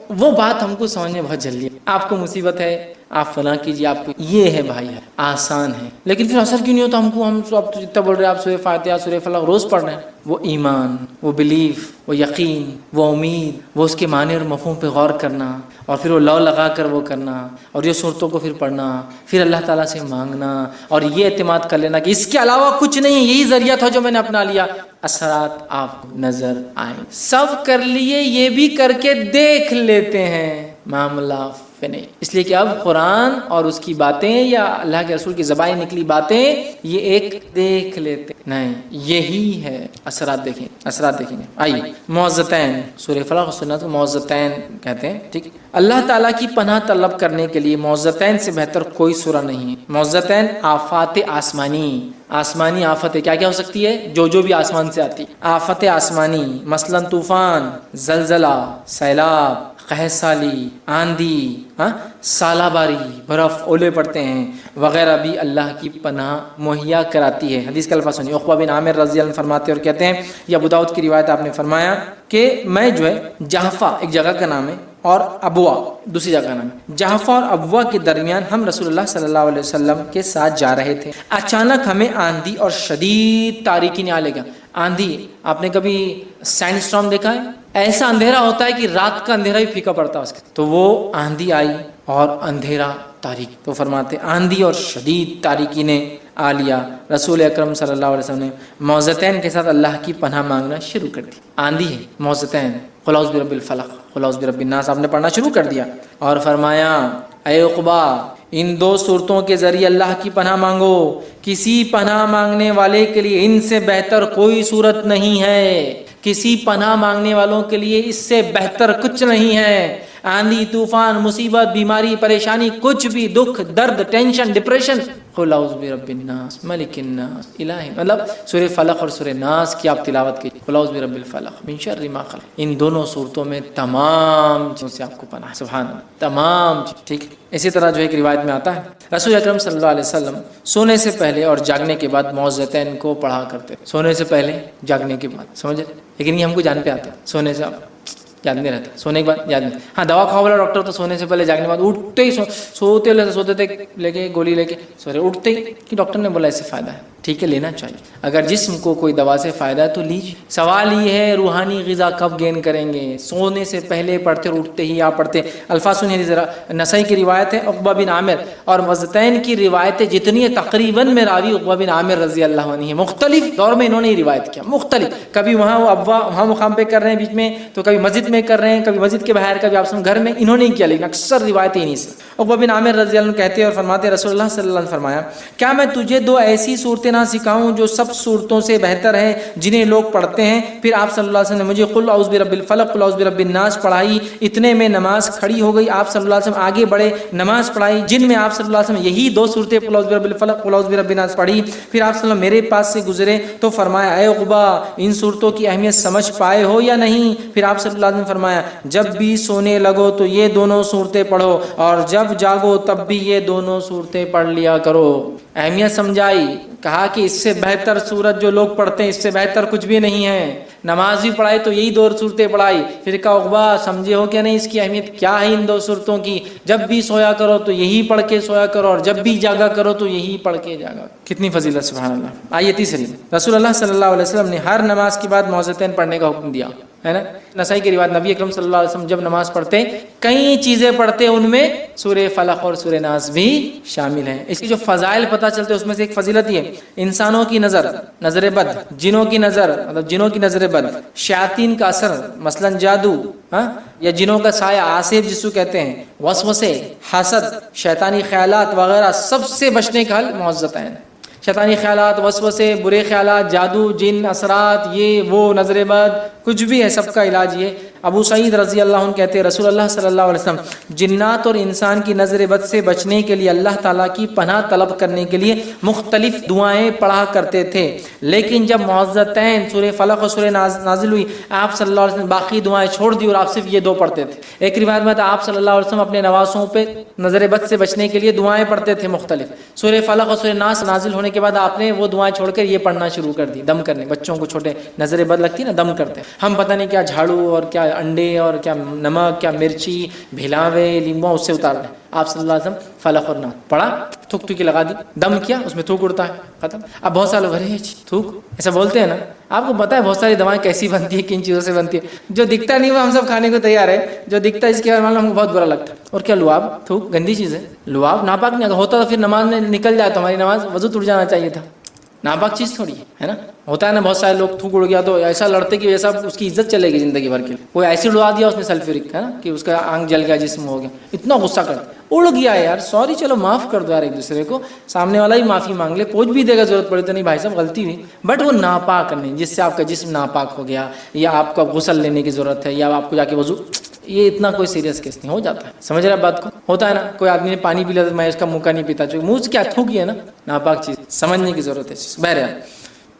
وہ بات ہم کو سمجھ میں بہت جلدی ہے. آپ کو مصیبت ہے آپ فلاں کیجیے، آپ کو یہ ہے بھائی ہے آسان ہے، لیکن پھر اثر کیوں نہیں ہوتا ہم کو؟ ہم اب جتنا بول رہے ہیں آپ سورہ فاتحہ سورہ فلق روز پڑھ رہے ہیں. وہ ایمان، وہ بلیف، وہ یقین، وہ امید، وہ اس کے معنی اور مفہوم پہ غور کرنا، اور پھر وہ لو لگا کر وہ کرنا، اور یہ صورتوں کو پھر پڑھنا، پھر اللہ تعالیٰ سے مانگنا، اور یہ اعتماد کر لینا کہ اس کے علاوہ کچھ نہیں، یہی ذریعہ تھا جو میں نے اپنا لیا. اثرات آپ کو نظر آئیں. سب کر لیے، یہ بھی کر کے دیکھ لیتے ہیں، معاملہ نہیں. اس لیے کہ اب قرآن اور اس کی باتیں یا اللہ کے رسول کی زبان نکلی باتیں یہ ایک دیکھ لیتے نہیں، یہی ہے. اثرات دیکھیں، اثرات دیکھیں گے. آئیے معوذتین، سورہ فلق اور سورہ ناس کو معوذتین کہتے ہیں، ٹھیک. اللہ تعالیٰ کی پناہ طلب کرنے کے لیے معوذتین سے بہتر کوئی سورہ نہیں ہے. معوذتین آفات آسمانی، آسمانی آفتیں کیا کیا ہو سکتی ہے، جو بھی آسمان سے آتی. آفت آسمانی مثلا طوفان، زلزلہ، سیلاب، قحط سالی، آندھی، سالہ باری، برف، اولے پڑتے ہیں وغیرہ بھی اللہ کی پناہ مہیا کراتی ہے. حدیث کا الفاظ سنیے. عقبہ بن عامر رضی اللہ عنہ فرماتے اور کہتے ہیں، یہ ابو داؤد کی روایت، آپ نے فرمایا کہ میں جو ہے جحفہ ایک جگہ کا نام ہے اور ابوا دوسری جگہ کا نام ہے. جحفہ اور ابوا کے درمیان ہم رسول اللہ صلی اللہ علیہ وسلم کے ساتھ جا رہے تھے. اچانک ہمیں آندھی اور شدید تاریکی نے آ لے گا. آندھی، آپ نے کبھی سینڈ اسٹارم دیکھا ہے؟ ایسا اندھیرا ہوتا ہے کہ رات کا اندھیرا ہی پھیکا پڑتا ہے اس کے. تو وہ آندھی آئی اور اندھیرا تاریک. تو فرماتے آندھی اور شدید تاریکی نے آ لیا. رسول اکرم صلی اللہ علیہ وسلم نے معوذتین کے ساتھ اللہ کی پناہ مانگنا شروع کر دی. آندھی ہے، معوذتین، قل اعوذ برب الفلق، قل اعوذ برب الناس آپ نے پڑھنا شروع کر دیا اور فرمایا اے عقبہ ان دو صورتوں کے ذریعے اللہ کی پناہ مانگو. کسی پناہ مانگنے والے کے لیے ان سے بہتر کوئی صورت نہیں ہے. کسی پناہ مانگنے والوں کے لیے اس سے بہتر کچھ نہیں ہے. آندھی، طوفان، مصیبت، بیماری، پریشانی، کچھ بھی، دکھ، درد، ٹینشن، ڈپریشن، قل اعوذ برب الناس ملک الناس الہ، مطلب سورہ فلق اور سورہ ناس کی آپ تلاوت کیجیے. قل اعوذ برب الفلق من شر ما خلق. ان دونوں صورتوں میں تمام چیزوں سے آپ کو پناہ. سبحان اللہ، تمام چیز. ٹھیک. اسی طرح جو ایک روایت میں آتا ہے رسول اکرم صلی اللہ علیہ وسلم سونے سے پہلے اور جاگنے کے بعد معوذتین کو پڑھا کرتے. سونے سے پہلے، جاگنے کے بعد، سمجھے؟ لیکن یہ ہم کو جان پہ آتا ہے. سونے سے یاد نہیں رہتا، سونے کے بعد یاد نہیں. ہاں دوا کھاؤ والا ڈاکٹر تو سونے سے پہلے جاگنے کے بعد اٹھتے ہی سوتے تھے لے کے گولی لے کے سو رہے، اٹھتے ہی کہ ڈاکٹر نے بولا ایسے فائدہ ہے، ٹھیک ہے لینا چاہیے. اگر جسم کو کوئی دوا سے فائدہ ہے تو لیجیے. سوال یہ ہے روحانی غذا کب گین کریں گے؟ سونے سے پہلے پڑھتے اور اٹھتے ہی آپ پڑھتے. الفاظ سنیے ذرا. نسائی کی روایت ہے عقبہ بن عامر، اور وزتین کی روایتیں جتنی ہیں تقریباً میں راوی عقبہ بن عامر رضی اللہ عنہ ہیں. مختلف دور میں انہوں نے روایت کیا، مختلف، کبھی وہاں مقام پہ کر رہے ہیں بیچ میں، تو کبھی مسجد میں کر رہے ہیں، کبھی مسجد کے باہر، کبھی آپ گھر میں. انہوں نے کیا لیکن اکثر روایتیں انہیں سے. عقبہ بن عامر رضی اللہ عنہ کہتے ہیں اور فرماتے ہیں رسول اللہ صلی اللہ علیہ وسلم فرمایا کیا میں تجھے دو ایسی صورتیں نہ سکھاؤں جو سب صورتوں سے بہتر ہیں جنہیں لوگ پڑھتے ہیں؟ پھر آپ صلی اللہ علیہ وسلم نے مجھے قل اعوذ برب الفلق قل اعوذ برب الناس پڑھائی. اتنے میں نماز کھڑی ہو گئی. آپ صلی اللہ علیہ وسلم آگے بڑھے، نماز پڑھائی جن میں آپ صلی اللہ علیہ وسلم یہی دو صورتیں قل اعوذ برب الفلق قل اعوذ برب الناس پڑھی. پھر آپ صلی اللہ علیہ وسلم میرے پاس سے گزرے تو فرمایا اے عقبہ ان صورتوں کی اہمیت سمجھ پائے ہو یا نہیں؟ پھر آپ صلی اللہ علیہ وسلم نے فرمایا جب بھی سونے لگو تو یہ دونوں صورتیں پڑھو اور جب جاگو تب بھی یہ دونوں صورتیں پڑھ لیا کرو. اہمیت سمجھائی، کہا کہ اس سے بہتر صورت جو لوگ پڑھتے ہیں اس سے بہتر کچھ بھی نہیں ہے. نماز بھی پڑھائی تو یہی دو صورتیں پڑھائی. پھر کہا عقبہ سمجھے ہو کیا نہیں اس کی اہمیت کیا ہے ان دو صورتوں کی؟ جب بھی سویا کرو تو یہی پڑھ کے سویا کرو اور جب بھی جاگا کرو تو یہی پڑھ کے جاگا. کتنی فضیلت سبحان اللہ. آیے تیسری، رسول اللہ صلی اللہ علیہ وسلم نے ہر نماز کے بعد معوذتین پڑھنے کا حکم دیا ہے نا. نسائی کی روایت نبی اکرم صلی اللہ علیہ وسلم جب نماز پڑھتے کئی چیزیں پڑھتے، ان میں سورہ فلق اور سورہ ناس بھی شامل ہیں. اس کی جو فضائل پتہ چلتے اس میں سے ایک فضیلت یہ ہے انسانوں کی نظر بد، جنوں کی نظر مطلب جنوں کی نظر بد، شیاطین کا اثر مثلا جادو یا جنوں کا سایہ آصف جس کو کہتے ہیں، وسوسے، حسد، شیطانی خیالات وغیرہ سب سے بچنے کا حل معوذتین. شیطانی خیالات، وسوسے، برے خیالات، جادو، جن، اثرات، یہ وہ، نظر بد، کچھ بھی ہے سب کا علاج یہ. ابو سعید رضی اللہ عنہ کہتے ہیں رسول اللہ صلی اللہ علیہ وسلم جنات اور انسان کی نظر بد سے بچنے کے لیے اللہ تعالیٰ کی پناہ طلب کرنے کے لیے مختلف دعائیں پڑھا کرتے تھے. لیکن جب معوذتین سورہ فلق اور سورہ نازل ہوئی آپ صلی اللہ علیہ وسلم باقی دعائیں چھوڑ دی اور آپ صرف یہ دو پڑھتے تھے. ایک روایت میں آپ صلی اللہ علیہ وسلم اپنے نواسوں پہ نظر بد سے بچنے کے لیے دعائیں پڑھتے تھے مختلف. سورہ فلق اور سورہ ناس نازل ہونے کے بعد آپ نے وہ دعائیں چھوڑ کر یہ پڑھنا شروع کر دی. دم کرنے، بچوں کو چھوٹے نظر بد لگتی نا دم کرتے، ہم پتہ نہیں کیا جھاڑو اور کیا انڈے اور کیا نمک، کیا مرچی، بھلاوے، لیمبو اس سے اتار لیں. آپ صلی اللہ علیہ وسلم فلق اور ناس پڑھا، تھوک تھوکی لگا دی، دم کیا، اس میں تھوک اڑتا ہے، ختم. اب بہت سارے لوگ ارے تھوک ایسا بولتے ہیں نا. آپ کو پتہ ہے بہت ساری دوائیں کیسی بنتی ہے، کن چیزوں سے بنتی ہے. جو دکھتا نہیں وہ ہم سب کھانے کو تیار ہے، جو دکھتا ہے اس کے بارے میں ہم کو بہت برا لگتا ہے. اور کیا لعاب، تھوک گندی چیز ہے. لعاب ناپاک نہیں ہوتا تو پھر نماز میں نکل جائے تو ہماری نماز وضو ٹوٹ جانا چاہیے تھا. ناپاک چیز تھوڑی ہے نا. ہوتا ہے نا بہت سارے لوگ تھوک اڑ گیا تو ایسا لڑتے کہ ایسا اس کی عزت چلے گی زندگی بھر کے لیے. کوئی ایسڈ اڑا دیا اس نے سلفیورک ہے نا کہ اس کا آنکھ جل گیا، جسم ہو گیا، اتنا غصہ کرتا اڑ گیا یار سوری چلو معاف کر دو یار ایک دوسرے کو. سامنے والا ہی معافی مانگ لے، پوچھ بھی دے گا ضرورت پڑے تو نہیں بھائی صاحب غلطی ہوئی، بٹ وہ ناپاک نہیں جس سے آپ کا جسم ناپاک ہو گیا یا آپ کو غسل لینے کی ضرورت ہے یا آپ کو جا کے وضو، یہ اتنا کوئی سیریس کیس نہیں. ہو جاتا ہے، سمجھ رہے بات کو. ہوتا ہے نا کوئی آدمی نے پانی پی لیا تو میں اس کا منہ کا نہیں پیتا، جو منہ سے کیا تھوک ہے نا ناپاک چیز، سمجھنے کی ضرورت ہے. بہرحال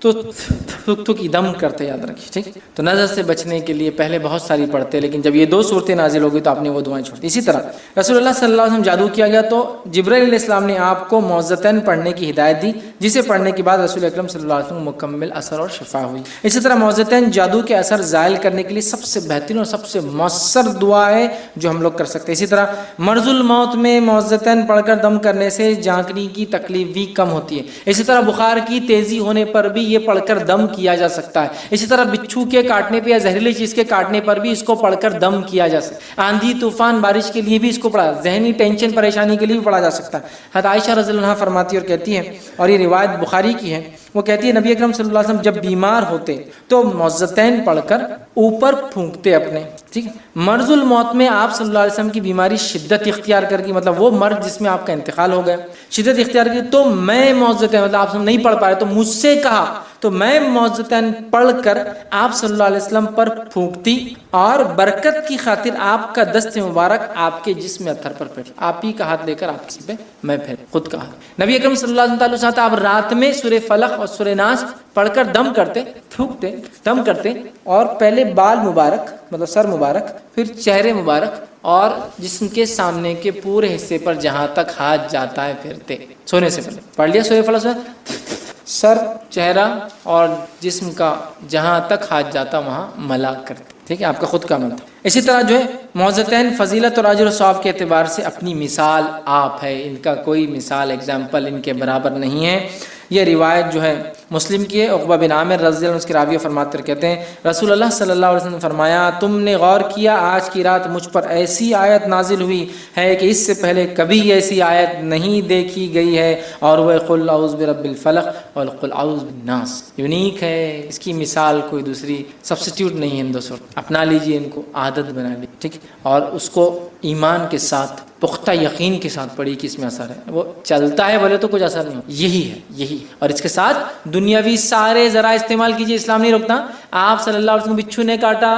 تو تھک دم کرتے یاد رکھیے ٹھیک. تو نظر سے بچنے کے لیے پہلے بہت ساری پڑھتے، لیکن جب یہ دو صورتیں نازل ہو گئی تو آپ نے وہ دعائیں چھوڑ دی. اسی طرح رسول اللہ صلی اللہ علیہ وسلم جادو کیا گیا تو جبرائیل علیہ السلام نے آپ کو معوذتین پڑھنے کی ہدایت دی، جسے پڑھنے کے بعد رسول اکرم صلی اللہ علیہ وسلم مکمل اثر اور شفا ہوئی. اسی طرح معوذتین جادو کے اثر زائل کرنے کے لیے سب سے بہترین اور سب سے مؤثر دعا ہے جو ہم لوگ کر سکتے ہیں. اسی طرح مرض الموت میں معوذتین پڑھ کر دم کرنے سے جھانکنے کی تکلیف بھی کم ہوتی ہے. اسی طرح بخار کی تیزی ہونے پر بھی یہ پڑھ کر دم کیا جا سکتا ہے. اسی طرح بچھو کے کاٹنے پہ یا زہریلی چیز کے کاٹنے پر بھی اس کو پڑھ کر دم کیا جا سکتا ہے. آندھی طوفان بارش کے لیے بھی اس کو پڑھا، ذہنی ٹینشن پریشانی کے لیے بھی پڑھا جا سکتا ہے. حضرت عائشہ رضی اللہ عنہا فرماتی اور کہتی ہے، اور یہ روایت بخاری کی ہے، وہ کہتی ہے نبی اکرم صلی اللہ علیہ وسلم جب بیمار ہوتے تو معوذتین پڑھ کر اوپر پھونکتے اپنے. ٹھیک ہے. مرض الموت میں آپ صلی اللہ علیہ وسلم کی بیماری شدت اختیار کر گئی، مطلب وہ مرض جس میں آپ کا انتقال ہو گیا شدت اختیار کی، تو میں معوذتین مطلب آپ نہیں پڑھ پائے تو مجھ سے کہا تو میں معوذتین پڑھ کر آپ صلی اللہ علیہ وسلم پر پھونکتی اور برکت کی خاطر آپ کا دست مبارک آپ کے جسم اطہر پر پھیر، آپ ہی کا ہاتھ لے کر آپ کسی پہ میں پھیر خود کا ہاتھ. نبی اکرم صلی اللہ علیہ وسلم آپ رات میں سورہ فلق اور سورہ ناس پڑھ کر دم کرتے، تھوکتے، دم کرتے، اور پہلے بال مبارک مطلب سر مبارک، پھر چہرے مبارک اور جسم کے سامنے کے پورے حصے پر جہاں تک ہاتھ جاتا ہے پھرتے. سونے سے پہلے پڑھ لیا سورہ فلق، سر، چہرہ اور جسم کا جہاں تک ہاتھ جاتا وہاں ملا کرتے. ٹھیک ہے، آپ کا خود کا عمل تھا. اسی طرح جو ہے معوذتین فضیلت اور اجر و ثواب کے اعتبار سے اپنی مثال آپ ہے، ان کا کوئی مثال ایگزامپل ان کے برابر نہیں ہے۔ یہ روایت جو ہے مسلم کی ہے، عقبہ بن عامر رضی اللہ عنہ اس کے راوی فرماتے ہیں، کہتے ہیں رسول اللہ صلی اللہ علیہ وسلم نے فرمایا تم نے غور کیا آج کی رات مجھ پر ایسی آیت نازل ہوئی ہے کہ اس سے پہلے کبھی ایسی آیت نہیں دیکھی گئی ہے، اور وہ قل اعوذ برب الفلق اور قل اعوذ بالناس، یونیک ہے، اس کی مثال کوئی دوسری سبسٹیوٹ نہیں ہے۔ ہندو اپنا لیجئے، ان کو عادت بنا لیجیے، ٹھیک، اور اس کو ایمان کے ساتھ پختہ یقین کے ساتھ پڑھی کہ اس میں اثر ہے، وہ چلتا ہے بولے تو کچھ اثر نہیں ہو، یہی اور اس کے ساتھ دنیاوی سارے ذرائع استعمال کیجئے، اسلام نہیں روکتا۔ آپ صلی اللہ علیہ وسلم بچھو نے کاٹا،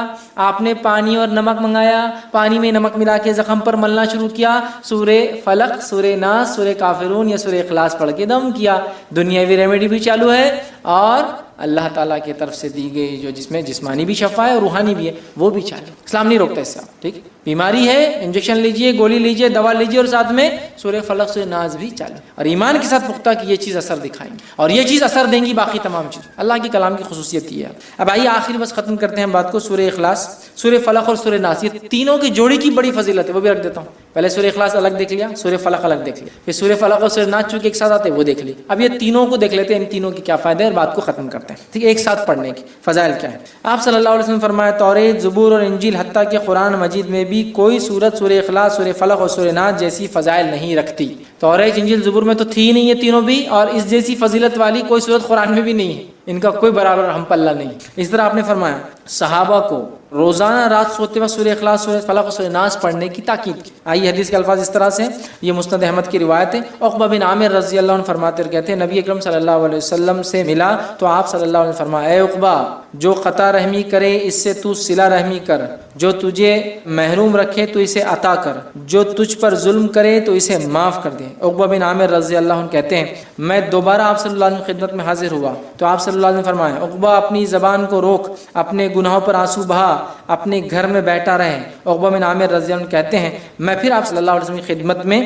آپ نے پانی اور نمک منگایا، پانی میں نمک ملا کے زخم پر ملنا شروع کیا، سورہ فلق، سورہ ناس، سورہ کافرون یا سورہ اخلاص پڑھ کے دم کیا، دنیاوی ریمیڈی بھی چالو ہے، اور اللہ تعالیٰ کی طرف سے دی گئی جو جس میں جسمانی بھی شفا ہے اور روحانی بھی ہے وہ بھی چالو، اسلام نہیں روکتا اس سے، ٹھیک، بیماری ہے انجیکشن لیجئے، گولی لیجئے، دوا لیجئے، اور ساتھ میں سورہ فلق سورہ ناس بھی چالو، اور ایمان کے ساتھ پختہ کہ یہ چیز اثر دکھائیں گی، اور یہ چیز اثر دیں گی باقی تمام چیز، اللہ کے کلام کی خصوصیت یہ ہے۔ اب آئیے آخری بس ختم کرتے ہیں بات کو، سورہ اخلاص، سورہ فلق اور سورہ ناس، یہ تینوں کی جوڑی کی بڑی فضیلت ہے، وہ بھی رکھ دیتا ہوں۔ پہلے سورہ اخلاص الگ دیکھ لیا، سورہ فلق الگ دیکھ لیا، پھر سورہ فلق اور سورہ ناس چونکہ ایک ساتھ آتے ہیں وہ دیکھ لی، اب یہ تینوں کو دیکھ لیتے ہیں، ان تینوں کے کیا فائدے ہیں، اور بات کو ختم کرتے ہیں، ٹھیک ہے، ایک ساتھ پڑھنے کی فضائل کیا ہے۔ آپ صلی اللہ علیہ وسلم فرمایا توریت، زبور اور انجیل حتیٰ کہ قرآن مجید میں بھی کوئی سورت سورہ اخلاص، سورہ فلق اور سورہ ناس جیسی فضائل نہیں رکھتی۔ توریت انجیل زبور میں تو تھی نہیں یہ تینوں بھی، اور اس جیسی فضیلت والی کوئی سورت قرآن میں بھی نہیں ہے، ان کا کوئی برابر ہم پلہ نہیں۔ اس طرح آپ نے فرمایا صحابہ کو روزانہ رات سوتے وقت سورہ اخلاص، سورہ فلق اور سورہ ناس پڑھنے کی تاکید کی۔ آئیے حدیث کے الفاظ اس طرح سے، یہ مسند احمد کی روایت ہے، عقبہ بن عامر رضی اللہ عنہ فرماتے کہتے ہیں نبی اکرم صلی اللہ علیہ وسلم سے ملا تو آپ صلی اللہ علیہ وسلم فرمایا اے عقبہ جو قطع رحمی کرے اس سے تو صلہ رحمی کر، جو تجھے محروم رکھے تو اسے عطا کر، جو تجھ پر ظلم کرے تو اسے معاف کر دے۔ عقبہ بن عامر رضی اللہ عنہ کہتے ہیں میں دوبارہ آپ صلی اللہ علیہ وسلم خدمت میں حاضر ہوا تو آپ صلی اللہ علیہ وسلم فرمایا عقبہ اپنی زبان کو روک، اپنے گناہوں پر آنسو بہا، اپنے گھر میں بیٹھا رہے۔ عقبہ بن عامر رضی اللہ عنہ کہتے ہیں میں پھر آپ صلی اللہ علیہ وسلم کی خدمت میں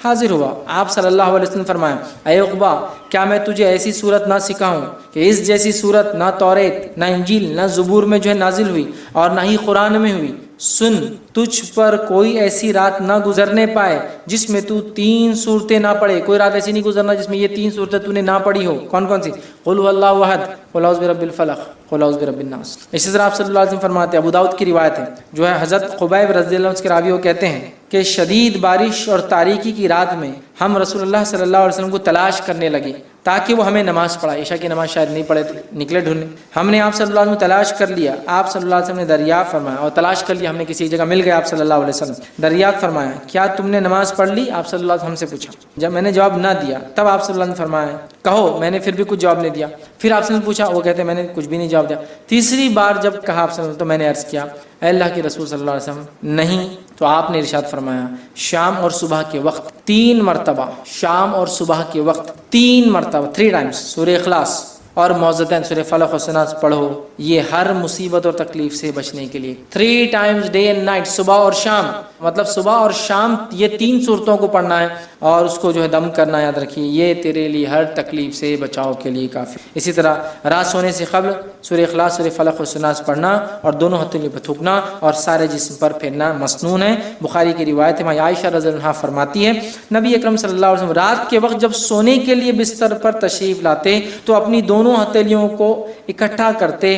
حاضر ہوا، آپ صلی اللہ علیہ وسلم فرمایا اے عقبہ کیا میں تجھے ایسی صورت نہ سکھاؤں کہ اس جیسی صورت نہ توریت نہ انجیل نہ زبور میں جو ہے نازل ہوئی اور نہ ہی قرآن میں ہوئی، سن تجھ پر کوئی ایسی رات نہ گزرنے پائے جس میں تو 3 صورتیں نہ پڑھے، کوئی رات ایسی نہیں گزرنا جس میں یہ 3 صورتیں تو نے نہ پڑھی ہو۔ کون کون سی؟ قل هو اللہ احد، قل اعوذ برب الفلق، قل اعوذ برب الناس۔ اسی طرح آپ صلی اللہ علیہ وسلم فرماتے ہیں، ابو داؤد کی روایت ہے جو ہے حضرت خبیب رضی اللہ عنہ کے راوی وہ کہتے ہیں کہ شدید بارش اور تاریکی کی رات میں ہم رسول اللہ صلی اللہ علیہ وسلم کو تلاش کرنے لگے تاکہ وہ ہمیں نماز پڑھائے، عشاء کی نماز شاید نہیں پڑھے تھے، نکلے ڈھونڈنے، ہم نے آپ صلی اللہ علیہ وسلم تلاش کر لیا، آپ صلی اللہ علیہ وسلم نے دریافت فرمایا، اور تلاش کر لیا ہم نے کسی جگہ مل گئے آپ صلی اللہ علیہ وسلم، دریافت فرمایا کیا تم نے نماز پڑھ لی؟ آپ صلی اللہ علیہ وسلم ہم سے پوچھا، جب میں نے جواب نہ دیا تب آپ صلی اللہ علیہ وسلم فرمایا کہو، میں نے پھر بھی کچھ جواب نہیں دیا، پھر آپ نے پوچھا، وہ کہتے ہیں میں نے کچھ بھی نہیں جواب دیا، تیسری بار جب کہا آپ صلی اللہ علیہ وسلم تو میں نے عرض کیا اے اللہ کے رسول صلی اللہ علیہ وسلم نہیں، تو آپ نے ارشاد فرمایا شام اور صبح کے وقت 3 مرتبہ، شام اور صبح کے وقت 3 مرتبہ 3 ٹائمز سورہ اخلاص اور معوذتین سورہ فلق و ناس پڑھو، یہ ہر مصیبت اور تکلیف سے بچنے کے لیے 3 ٹائمز ڈے اینڈ نائٹ، صبح اور شام، مطلب صبح اور شام یہ 3 صورتوں کو پڑھنا ہے اور اس کو جو ہے دم کرنا، یاد رکھیے یہ تیرے لیے ہر تکلیف سے بچاؤ کے لیے کافی۔ اسی طرح رات سونے سے قبل سورہ اخلاص سورہ فلق و ناس پڑھنا اور دونوں ہتھیلیوں پہ تھوکنا اور سارے جسم پر پھیرنا مسنون ہے۔ بخاری کی روایت ہے، عائشہ رضی اللہ عنہا فرماتی ہے نبی اکرم صلی اللہ علیہ وسلم رات کے وقت جب سونے کے لیے بستر پر تشریف لاتے تو اپنی دونوں ہتھیلیوں کو اکٹھا کرتے،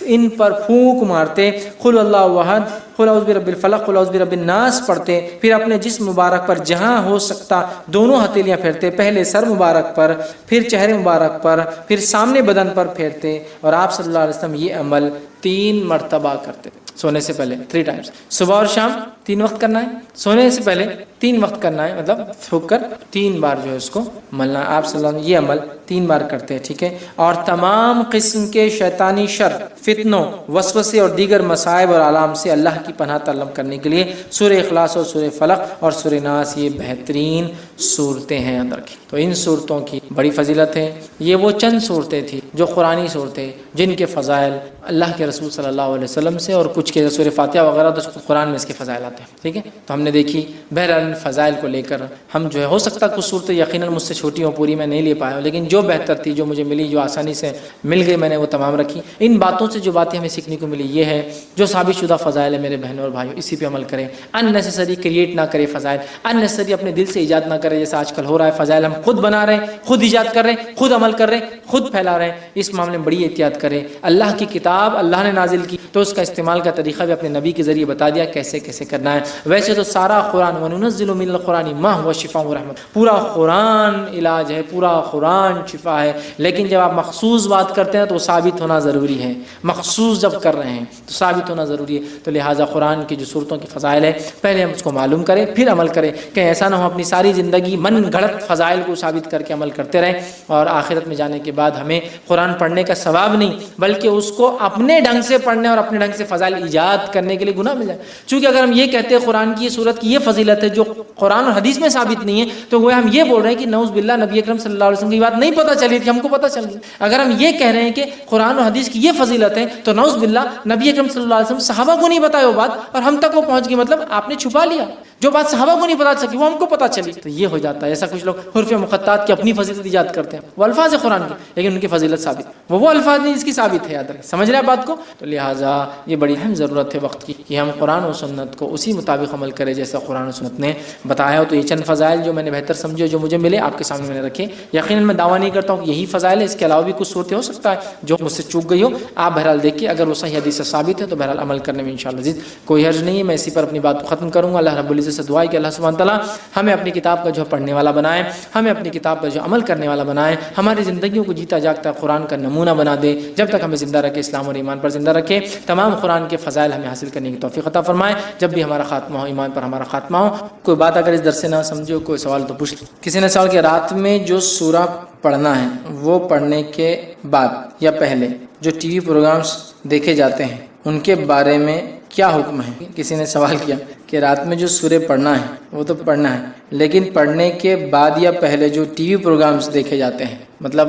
ان پر پھونک مارتے، قل اللہ احد، قل اعوذ برب الفلق، قل اعوذ برب الناس پڑھتے، پھر اپنے جسم مبارک پر جہاں ہو سکتا دونوں ہتھیلیاں پھیرتے، پہلے سر مبارک پر، پھر چہرے مبارک پر، پھر سامنے بدن پر پھیرتے، اور آپ صلی اللہ علیہ وسلم یہ عمل 3 مرتبہ کرتے سونے سے پہلے 3 ٹائمز، صبح اور شام 3 وقت کرنا ہے، سونے سے پہلے 3 وقت کرنا ہے، مطلب تھوک کر 3 بار جو ہے اس کو ملنا ہے۔ آپ صلی اللہ علیہ وسلم یہ عمل 3 بار کرتے ہیں، ٹھیک ہے، اور تمام قسم کے شیطانی شر، فتنوں، وسوسے اور دیگر مصائب اور آلام سے اللہ کی پناہ طلب کرنے کے لیے سورہ اخلاص اور سورہ فلق اور سورہ ناس یہ بہترین صورتیں ہیں اندر کی۔ تو ان صورتوں کی بڑی فضیلت ہے، یہ وہ چند صورتیں تھیں جو قرآنی صورتیں جن کے فضائل اللہ کے رسول صلی اللہ علیہ وسلم سے، اور کچھ کے سورہ فاتحہ وغیرہ تو قرآن میں اس کے فضائل آتے ہیں، ٹھیک ہے. تو ہم نے دیکھی بہرحال فضائل کو لے کر ہم جو ہے، ہو سکتا کچھ صورتیں یقیناً مجھ سے چھوٹی ہوں، پوری میں نہیں لے پایا ہوں، لیکن جو بہتر تھی، جو مجھے ملی، جو آسانی سے مل گئی، میں نے وہ تمام رکھی. ان باتوں سے جو باتیں ہمیں سیکھنے کو ملی یہ ہے، جو ثابت شدہ فضائل ہے میرے بہنوں اور بھائیوں، اسی پہ عمل کریں. ان نیسیسری کریٹ نہ کرے فضائل، ان نیسیسری اپنے دل سے ایجاد نہ کرے، جیسا آج کل ہو رہا ہے. فضائل ہم خود بنا رہے ہیں، خود ایجاد کر رہے ہیں، خود عمل کر رہے ہیں، خود پھیلا رہے ہیں. اس معاملے میں بڑی احتیاط کریں. اللہ کی کتاب اللہ نے نازل کی تو اس کا استعمال کا طریقہ بھی اپنے نبی کے ذریعے بتا دیا کیسے کیسے کرنا ہے. ویسے تو سارا قرآن وَنُنَزِّلُ مِنَ الْقُرْآنِ مَا هُوَ شِفَاءٌ وَرَحْمَةٌ، پورا قرآن علاج ہے، پورا قرآن شفا ہے. لیکن جب آپ مخصوص بات کرتے ہیں تو وہ ثابت ہونا ضروری ہے. مخصوص جب کر رہے ہیں تو ثابت ہونا ضروری ہے. تو لہٰذا قرآن کی جو صورتوں کی فضائل ہے پہلے ہم اس کو معلوم کریں، پھر عمل کریں. کہ ایسا نہ ہو اپنی ساری زندگی من گھڑت فضائل کو ثابت کر کے عمل کرتے رہیں اور آخرت میں جانے کے بعد ہمیں قرآن پڑھنے کا ثواب نہیں بلکہ اس کو اپنے ڈھنگ سے پڑھنے اور اپنے ڈھنگ سے فضائل ایجاد کرنے کے لیے گناہ مل جائے. چونکہ اگر ہم یہ کہتے ہیں قرآن کی صورت کی یہ فضیلت ہے جو قرآن اور حدیث میں ثابت نہیں ہے، تو وہ ہم یہ بول رہے ہیں کہ نعوذ باللہ نبی اکرم صلی اللہ علیہ وسلم کی بات نہیں پتہ چلی تھی، ہم کو پتہ چل گئی. اگر ہم یہ کہہ رہے ہیں کہ قرآن اور حدیث کی یہ فضیلت ہے تو نعوذ باللہ نبی اکرم صلی اللہ علیہ وسلم صحابہ کو نہیں بتایا وہ بات اور ہم تک وہ پہنچ گئی، مطلب آپ نے چھپا لیا. جو بات صحابہ کو نہیں پتا سکی وہ ہم کو پتہ چلی. تو یہ ہو جاتا ہے. ایسا کچھ لوگ حروف مقطعات کی اپنی فضیلت ایجاد کرتے ہیں، وہ الفاظ قرآن کے لیکن ان کی فضیلت ثابت، وہ الفاظ نہیں جس کی ثابت ہے. یاد رکھیں، سمجھ رہے ہیں بات کو. تو لہٰذا یہ بڑی اہم ضرورت ہے وقت کی کہ ہم قرآن و سنت کو اسی مطابق عمل کریں جیسا قرآن و سنت نے بتایا ہو. تو یہ چند فضائل جو میں نے بہتر سمجھے، جو مجھے ملے، آپ کے سامنے میں نے رکھے. یقیناً میں دعویٰ نہیں کرتا ہوں کہ یہی فضائل ہے، اس کے علاوہ بھی کچھ صورتیں ہو سکتا ہے جو مجھ سے چوک گئی ہو. آپ بہرحال دیکھیے، اگر وہ صحیح حدیث سے ثابت ہے تو بہرحال عمل کرنے میں انشاءاللہ عزیز کوئی حرج نہیں ہے. میں اسی پر اپنی بات کو ختم کروں گا. اللہ رب العزت سے دعا ہے کہ اللہ سبحانہ تعالیٰ ہمیں اپنی کتاب کا جو پڑھنے والا بنائے، ہمیں اپنی کتاب پر جو عمل کرنے والا بنائے، ہماری زندگیوں کو جیتا جاگتا قرآن کا نمونہ بنا دے. جب تک ہمیں زندہ رکھے، اسلام اور ایمان پر زندہ رکھے. تمام قرآن کے فضائل ہمیں حاصل کرنے کی توفیق عطا فرمائے. جب بھی ہمارا خاتمہ ہو، ایمان پر ہمارا خاتمہ ہو. کوئی بات اگر اس درس سے نہ سمجھو، کوئی سوال تو پوچھ. کسی نے سوال کیا رات میں جو سورہ پڑھنا ہے وہ پڑھنے کے بعد یا پہلے جو ٹی وی پروگرامز دیکھے جاتے ہیں ان کے بارے میں کیا حکم ہے؟ کسی نے سوال کیا کہ رات میں جو سورہ پڑھنا ہے وہ تو پڑھنا ہے، لیکن پڑھنے کے بعد یا پہلے جو ٹی وی پروگرامز دیکھے جاتے ہیں، مطلب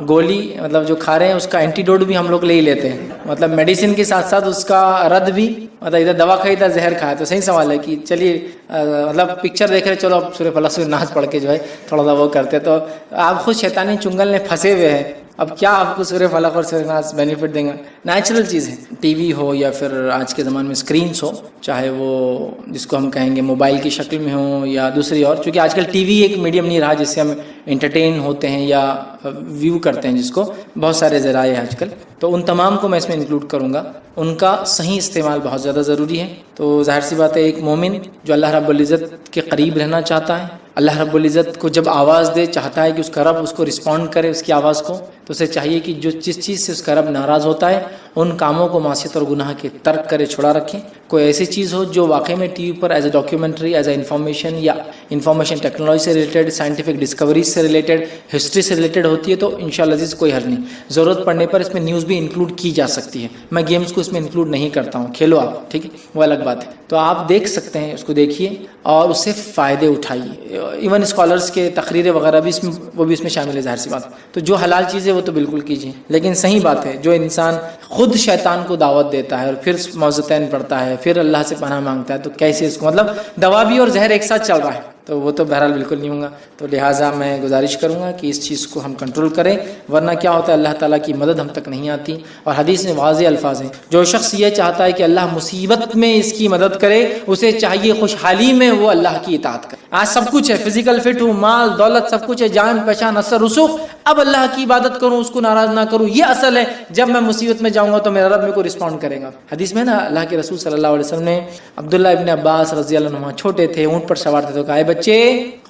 گولی مطلب جو کھا رہے ہیں اس کا اینٹی ڈوٹ بھی ہم لوگ لے ہی لیتے ہیں، مطلب میڈیسن کے ساتھ ساتھ اس کا رد بھی، مطلب ادھر دوا کھائی ادھر زہر کھایا. تو صحیح سوال ہے کہ چلیے مطلب پکچر دیکھ رہے، چلو اب سورہ فلق سورہ ناس پڑھ کے جو ہے تھوڑا سا وہ کرتے. تو آپ خود شیطانی چنگل میں پھنسے ہوئے ہیں. اب کیا آپ کو سورہ فلق اور سورہ ناس بینیفٹ دیں گا؟ نیچرل چیز ہے. ٹی وی ہو یا پھر آج کے زمانے میں اسکرینس ہو، چاہے وہ جس کو ہم کہیں گے موبائل کی شکل میں ہو یا دوسری اور، چونکہ آج کل ٹی وی ایک میڈیم نہیں رہا جس سے ہم انٹرٹین ہوتے ہیں یا ویو کرتے ہیں، جس کو بہت سارے ذرائع ہیں آج کل. تو ان تمام کو میں اس میں انکلوڈ کروں گا. ان کا صحیح استعمال بہت زیادہ ضروری ہے. تو ظاہر سی بات ہے ایک مومن جو اللہ رب العزت کے قریب رہنا چاہتا ہے، اللہ رب العزت کو جب آواز دے چاہتا ہے کہ اس کا رب اس کو رسپونڈ کرے اس کی آواز کو، تو اسے چاہیے کہ جو جس چیز سے اس کا رب ناراض ہوتا ہے ان کاموں کو معصیت اور گناہ کے ترک کرے، چھڑا رکھے. کوئی ایسی چیز ہو جو واقعی میں T V per as a documentary, as a information یا انفارمیشن ٹیکنالوجی سے ریلیٹڈ، سائنٹیفک ڈسکوریز سے ریلیٹڈ، ہسٹری سے ریلیٹڈ ہوتی ہے تو انشاءاللہ عزیز کوئی حرج نہیں. ضرورت پڑنے پر اس میں نیوز بھی انکلوڈ کی جا سکتی ہے. میں گیمز کو اس میں انکلوڈ نہیں کرتا ہوں، کھیلو آپ، ٹھیک ہے، وہ الگ بات ہے. تو آپ دیکھ سکتے ہیں، اس کو دیکھیے اور اس سے فائدے اٹھائیے. ایون اسکالرس کے تقریریں وغیرہ بھی اس میں، وہ بھی اس میں شامل ہے. ظاہر سی بات. تو جو حلال چیز ہے وہ تو بالکل کیجیے، لیکن صحیح بات ہے جو انسان خود شیطان کو دعوت دیتا ہے اور پھر موعظتین پڑھتا ہے، پھر اللہ سے پناہ مانگتا ہے، تو کیسے اس کو، مطلب دوا بھی اور زہر ایک ساتھ چل رہا ہے، تو وہ تو بہرحال بالکل نہیں ہوں گا. تو لہٰذا میں گزارش کروں گا کہ اس چیز کو ہم کنٹرول کریں، ورنہ کیا ہوتا ہے اللہ تعالیٰ کی مدد ہم تک نہیں آتی. اور حدیث میں واضح الفاظ ہیں، جو شخص یہ چاہتا ہے کہ اللہ مصیبت میں اس کی مدد کرے، اسے چاہیے خوشحالی میں وہ اللہ کی اطاعت کرے. آج سب کچھ ہے، فزیکل فٹ ہوں، مال دولت سب کچھ ہے، جان پہچان اثر رسوخ، اب اللہ کی عبادت کروں، اس کو ناراض نہ کروں، یہ اصل ہے. جب میں مصیبت میں جاؤں گا تو میرا رب میرے کو رسپونڈ کرے گا. حدیث میں نا اللہ کے رسول صلی اللہ علیہ وسلم نے عبداللہ ابن عباس رضی اللہ عنہ چھوٹے تھے، اونٹ پر سوار تھے، تو کہا اے بچے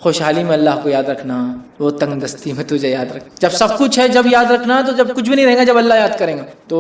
خوشحالی میں اللہ کو یاد رکھنا، وہ تنگ دستی میں تجھے یاد رکھ. جب سب کچھ ہے جب یاد رکھنا، تو جب کچھ بھی نہیں رہے گا جب اللہ یاد کریں گا. تو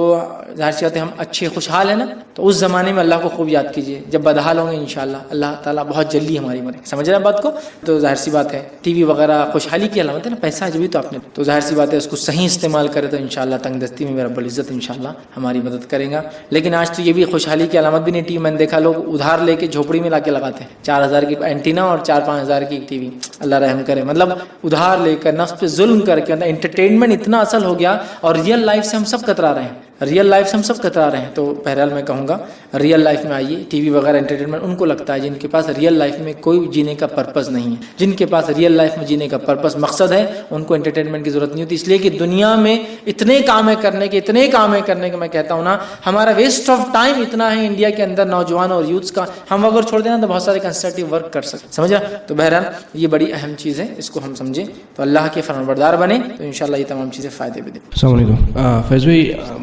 ظاہر سی بات ہے ہم اچھے خوشحال ہیں نا، تو اس زمانے میں اللہ کو خوب یاد کیجیے. جب بدحال ہوں گے انشاءاللہ اللہ تعالیٰ بہت جلدی ہماری مدد. سمجھ رہے ہیں بات کو؟ تو ظاہر سی بات ہے ٹی وی وغیرہ خوشحالی کی علامت ہے نا، پیسہ جو بھی تو آپ نے، تو ظاہر سی بات ہے اس کو صحیح استعمال کرے تو انشاءاللہ تنگ دستی میں رب العزت انشاءاللہ ہماری مدد کرے گا. لیکن آج تو یہ بھی خوشحالی کی علامت بھی نہیں ٹی وی. میں نے دیکھا لوگ ادھار لے کے جھوپڑی میں لا کے لگاتے ہیں، 4,000 کی اینٹینا اور 4-5,000 کی ٹی وی. اللہ رحم کرے. مطلب ادھار لے کر نفس پہ ظلم کر کے انٹرٹینمنٹ اتنا اصل ہو گیا اور ریئل لائف سے ہم سب کترا رہے ہیں. ریئل لائف سے ہم سب کترا رہے ہیں. تو بہرحال میں کہوں گا ریئل لائف میں آئیے. ٹی وی وغیرہ انٹرٹینمنٹ ان کو لگتا ہے جن کے پاس ریئل لائف میں کوئی جینے کا پرپز نہیں ہے, جن کے پاس ریئل لائف میں جینے کا پرپز مقصد ہے, ان کو انٹرٹینمنٹ کی ضرورت نہیں ہوتی. اس لیے کہ دنیا میں اتنے کام ہے کرنے کے, میں کہتا ہوں نا, ہمارا ویسٹ آف ٹائم اتنا ہے انڈیا کے اندر نوجوانوں اور یوتھس کا. ہم اگر چھوڑ دینا تو بہت سارے کنسٹرکٹیو ورک کر سکتے, سمجھا. تو بہرحال یہ بڑی اہم چیز ہے, اس کو ہم سمجھیں تو اللہ کے فرمانبردار بنے تو انشاءاللہ یہ تمام چیزیں فائدے بھی دیں. السلام علیکم. فیض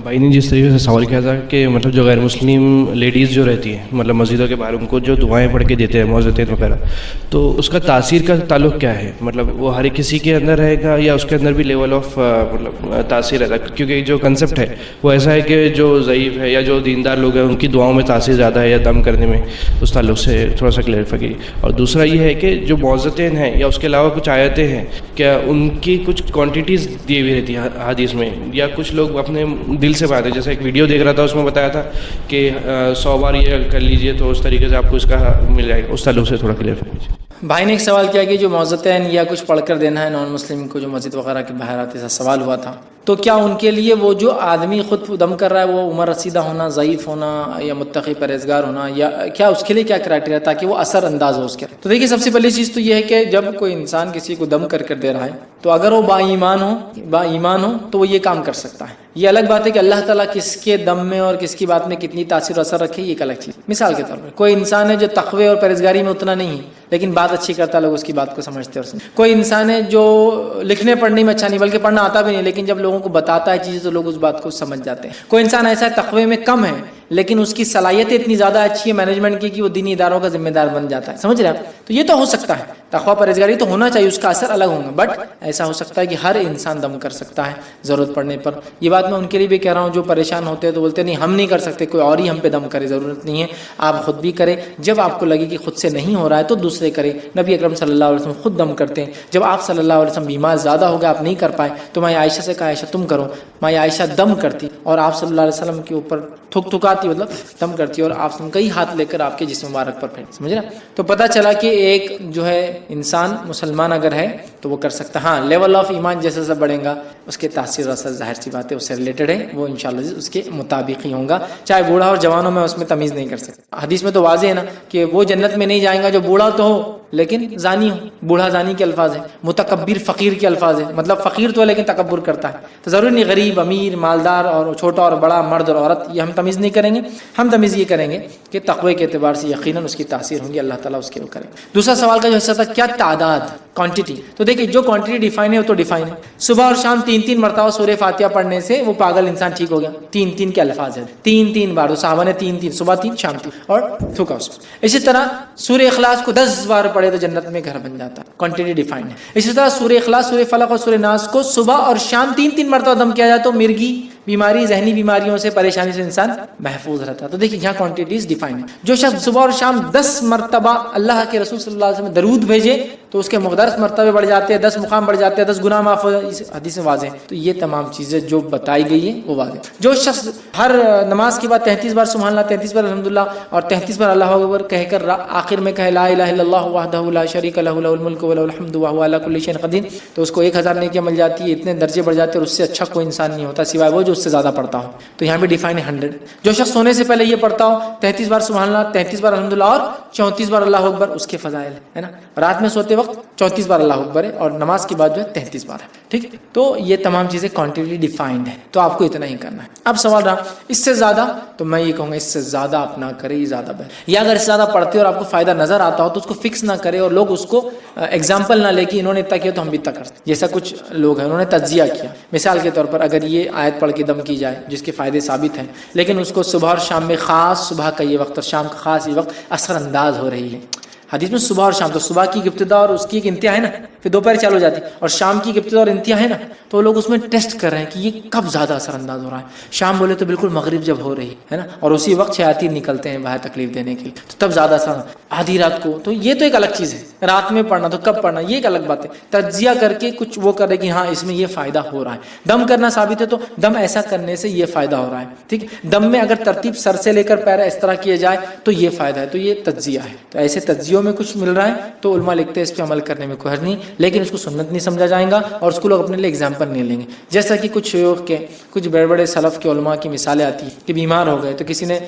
بھائی نے جس طریقے سے سوال کیا تھا کہ مطلب جو غیر مسلم لیڈیز جو رہتی ہیں مطلب مسجدوں کے باہر, ان کو جو دعائیں پڑھ کے دیتے ہیں معززین وغیرہ, تو اس کا تاثیر کا تعلق کیا ہے؟ مطلب وہ ہر ایک کسی کے اندر رہے گا یا اس کے اندر بھی لیول آف مطلب تاثیر رہتا ہے؟ کیونکہ جو کنسیپٹ ہے وہ ایسا ہے کہ جو ضعیف ہے یا جو دیندار لوگ ہیں ان کی دعاؤں میں تاثیر زیادہ ہے یا دم کرنے میں, اس تعلق سے تھوڑا سا کلیئرفائی کیجیے. اور دوسرا یہ ہے کہ جو معززین ہیں یا اس کے علاوہ کچھ آیتیں ہیں, کیا ان کی کچھ کوانٹیٹیز دی ہوئی رہتی ہے حدیث میں, یا کچھ لوگ اپنے دل سے بات ہے؟ جیسے ایک ویڈیو دیکھ رہا تھا, اس میں بتایا تھا کہ 100 بار یہ کر لیجئے تو اس طریقے سے آپ کو اس کا مل جائے گا. اس تعلق سے تھوڑا کلیئر کیجیے. بھائی نے ایک سوال کیا کہ جو معززین یا کچھ پڑھ کر دینا ہے نان مسلم کو جو مسجد وغیرہ کے باہر آتے, ایسا سوال ہوا تھا. تو کیا ان کے لیے وہ جو آدمی خود دم کر رہا ہے وہ عمر رسیدہ ہونا, ضعیف ہونا یا متقی پرہیزگار ہونا, یا کیا اس کے لیے کیا کرائٹیریا تاکہ وہ اثر انداز ہو اس کے؟ تو دیکھیے سب سے پہلی چیز تو یہ ہے کہ جب کوئی انسان کسی کو دم کر دے رہا ہے تو اگر وہ با ایمان ہو تو وہ یہ کام کر سکتا ہے. یہ الگ بات ہے کہ اللہ تعالیٰ کس کے دم میں اور کس کی بات میں کتنی تاثیر و اثر رکھے, یہ ایک الگ چیز. مثال کے طور پر کوئی انسان ہے جو تقوی اور پرہیزگاری میں اتنا نہیں ہے لیکن بات اچھی کرتا, لوگ اس کی بات کو سمجھتے اور کوئی انسان ہے جو لکھنے پڑھنے میں اچھا نہیں بلکہ پڑھنا آتا بھی نہیں, لیکن جب لوگوں کو بتاتا ہے چیزیں تو لوگ اس بات کو سمجھ جاتے ہیں. کوئی انسان ایسا ہے تقوی میں کم ہے لیکن اس کی صلاحیت اتنی زیادہ اچھی ہے مینجمنٹ کی کہ وہ دینی اداروں کا ذمہ دار بن جاتا ہے, سمجھ رہے ہیں آپ؟ تو یہ تو ہو سکتا ہے, تقوی پرہیزگاری تو ہونا چاہیے, اس کا اثر الگ ہوگا, بٹ ایسا ہو سکتا ہے کہ ہر انسان دم کر سکتا ہے ضرورت پڑنے پر. یہ بات میں ان کے لیے بھی کہہ رہا ہوں جو پریشان ہوتے ہیں تو بولتے نہیں ہم نہیں کر سکتے, کوئی اور ہی ہم پہ دم کرے, ضرورت نہیں ہے, آپ خود بھی کریں. جب آپ کو لگے کہ خود سے نہیں ہو رہا ہے تو دوسرے کریں. نبی اکرم صلی اللہ علیہ وسلم خود دم کرتے ہیں. جب آپ صلی اللہ علیہ وسلم بیمار زیادہ ہو گئے, آپ نہیں کر پائے, تو میں عائشہ سے کہا عائشہ تم کرو. میں عائشہ دم کرتی اور آپ صلی اللہ علیہ وسلم کے اوپر تھکاتی, مطلب دم کرتی, اور آپ کئی ہاتھ لے کر آپ کے جسم مبارک پر پھینک, سمجھ رہے. تو پتہ چلا کہ ایک جو ہے انسان مسلمان اگر ہے تو وہ کر سکتا ہے. ہاں لیول آف ایمان جیسے جیسے بڑھے گا اس کے تاثیر و اثر ظاہر سی بات ہے اس سے ریلیٹڈ ہے, وہ انشاءاللہ اس کے مطابق ہی ہوگا. چاہے بوڑھا اور جوانوں میں اس میں تمیز نہیں کر سکتا. حدیث میں تو واضح ہے نا کہ وہ جنت میں نہیں جائیں گا جو بوڑھا تو ہو لیکن زانی ہو. بوڑھا زانی کے الفاظ ہیں, متکبر فقیر کے الفاظ ہیں, مطلب فقیر تو ہے لیکن تکبر کرتا ہے. تو ضروری نہیں غریب امیر مالدار اور چھوٹا اور بڑا, مرد اور عورت, یہ ہم تمیز نہیں کریں گے. ہم تمیز یہ کریں گے کہ تقوی کے اعتبار سے یقیناً اس کی تاثیر ہوں گی, اللہ تعالیٰ اس کے وہ کرے. دوسرا سوال کا جو حصہ تھا کیا تعداد, کوانٹٹی. تو دیکھیے جو کوانٹٹی ڈیفائن ہے وہ تو ڈیفائن ہے. صبح اور شام 3 مرتبہ سورہ فاتحہ پڑھنے سے وہ پاگل انسان ٹھیک ہو گیا. 3 کے الفاظ ہیں, 3 بار. صحابہ نے 3 صبح 3 شام 3 اور تھوکا اس. اسی طرح سورہ اخلاص کو 10 بار پڑھے تو جنت میں گھر بن جاتا ہے, کوانٹٹی ڈیفائن ہے. اسی طرح سورہ اخلاص, سورہ فلق اور سورہ ناس کو صبح اور شام 3 مرتبہ دم کیا جائے تو مرگی بیماری, ذہنی بیماریوں سے, پریشانی سے انسان محفوظ رہتا ہے. تو دیکھیں یہاں کوانٹٹیز ڈیفائن ہے. جو شخص صبح اور شام 10 مرتبہ اللہ کے رسول صلی اللہ علیہ وسلم درود بھیجے تو اس کے 10 مرتبے بڑھ جاتے ہیں, 10 مقام بڑھ جاتے ہیں, 10 گناہ معاف ہو جاتے ہیں. حدیث میں واضح ہے. تو یہ تمام چیزیں جو بتائی گئی ہیں وہ واضح. جو شخص ہر نماز کے بعد 33 بار سبحان اللہ, 33 بار الحمدللہ اور 33 بار اللہ اکبر کہہ کر آخر میں کہے لا الہ الا اللہ وحدہ لا شریک لہ لہ الملک و لہ الحمد وہو علی کل شیء قدیر, تو اس کو 1000 نیکیاں مل جاتی ہے. اتنے درجے بڑھ جاتے ہیں, اور اس سے اچھا کوئی انسان نہیں ہوتا سوائے وہ جو اس سے زیادہ پڑھتا ہو. تو یہاں بھی ڈیفائن ہے 100. جو شخص سونے سے پہلے یہ پڑھتا ہو 33 بار سبحان اللہ, 33 بار الحمدللہ اور 34 بار اللہ اکبر, اس کے فضائل ہے نا. رات میں سوتے وقت 34 بار اللہ اکبر ہے اور نماز کے بعد جو ہے 33 بار ہے. ٹھیک, تو یہ تمام چیزیں کوانٹٹی ڈیفائنڈ ہے, تو آپ کو اتنا ہی کرنا ہے. اب سوال رہا اس سے زیادہ, تو میں یہ کہوں گا اس سے زیادہ آپ نہ کریں, یہ زیادہ بہتر. یا اگر اس سے زیادہ پڑھتے اور آپ کو فائدہ نظر آتا ہو تو اس کو فکس نہ کرے اور لوگ اس کو ایگزامپل نہ لے کہ انہوں نے اتنا کیا تو ہم بھی اتنا کرتے. جیسا کچھ لوگ ہیں انہوں نے تجزیہ کیا, مثال کے طور پر اگر یہ آیت پڑھ کے دم کی جائے جس کے فائدے ثابت ہیں, لیکن اس کو صبح اور شام میں, خاص صبح کا یہ وقت اور شام کا خاص یہ وقت اثر انداز ہو رہی ہے. حدیث میں صبح اور شام, تو صبح کی ابتدا اور اس کی ایک انتہا ہے نا, پھر دوپہر چالو ہو جاتی, اور شام کی ابتدا اور انتہا ہے نا, تو لوگ اس میں ٹیسٹ کر رہے ہیں کہ یہ کب زیادہ اثر انداز ہو رہا ہے. شام بولے تو بالکل مغرب جب ہو رہی ہے نا, اور اسی وقت شیاطین نکلتے ہیں باہر تکلیف دینے کے لیے, تو تب زیادہ اثر. آدھی رات کو, تو یہ تو ایک الگ چیز ہے, رات میں پڑھنا تو کب پڑھنا یہ ایک الگ بات ہے. تجزیہ کر کے کچھ وہ کرے کہ ہاں اس میں یہ فائدہ ہو رہا ہے. دم کرنا ثابت ہے تو دم ایسا کرنے سے یہ فائدہ ہو رہا ہے. ٹھیک, دم میں اگر ترتیب سر سے لے کر پیر اس طرح کیے جائے تو یہ فائدہ ہے, تو یہ تجزیہ ہے. تو ایسے تجزیوں میں کچھ مل رہا ہے تو علماء لکھتے ہیں اس پہ عمل کرنے میں کوئی حرج نہیں. لیکن اس کو سنت نہیں سمجھا جائے گا اور اس کو لوگ اپنے لیے اگزامپل نہیں لیں گے. جیسا کہ کچھ شیوخ کے کچھ بڑے بڑے سلف کے علماء کی مثالیں آتی ہیں کہ بیمار ہو گئے تو کسی نے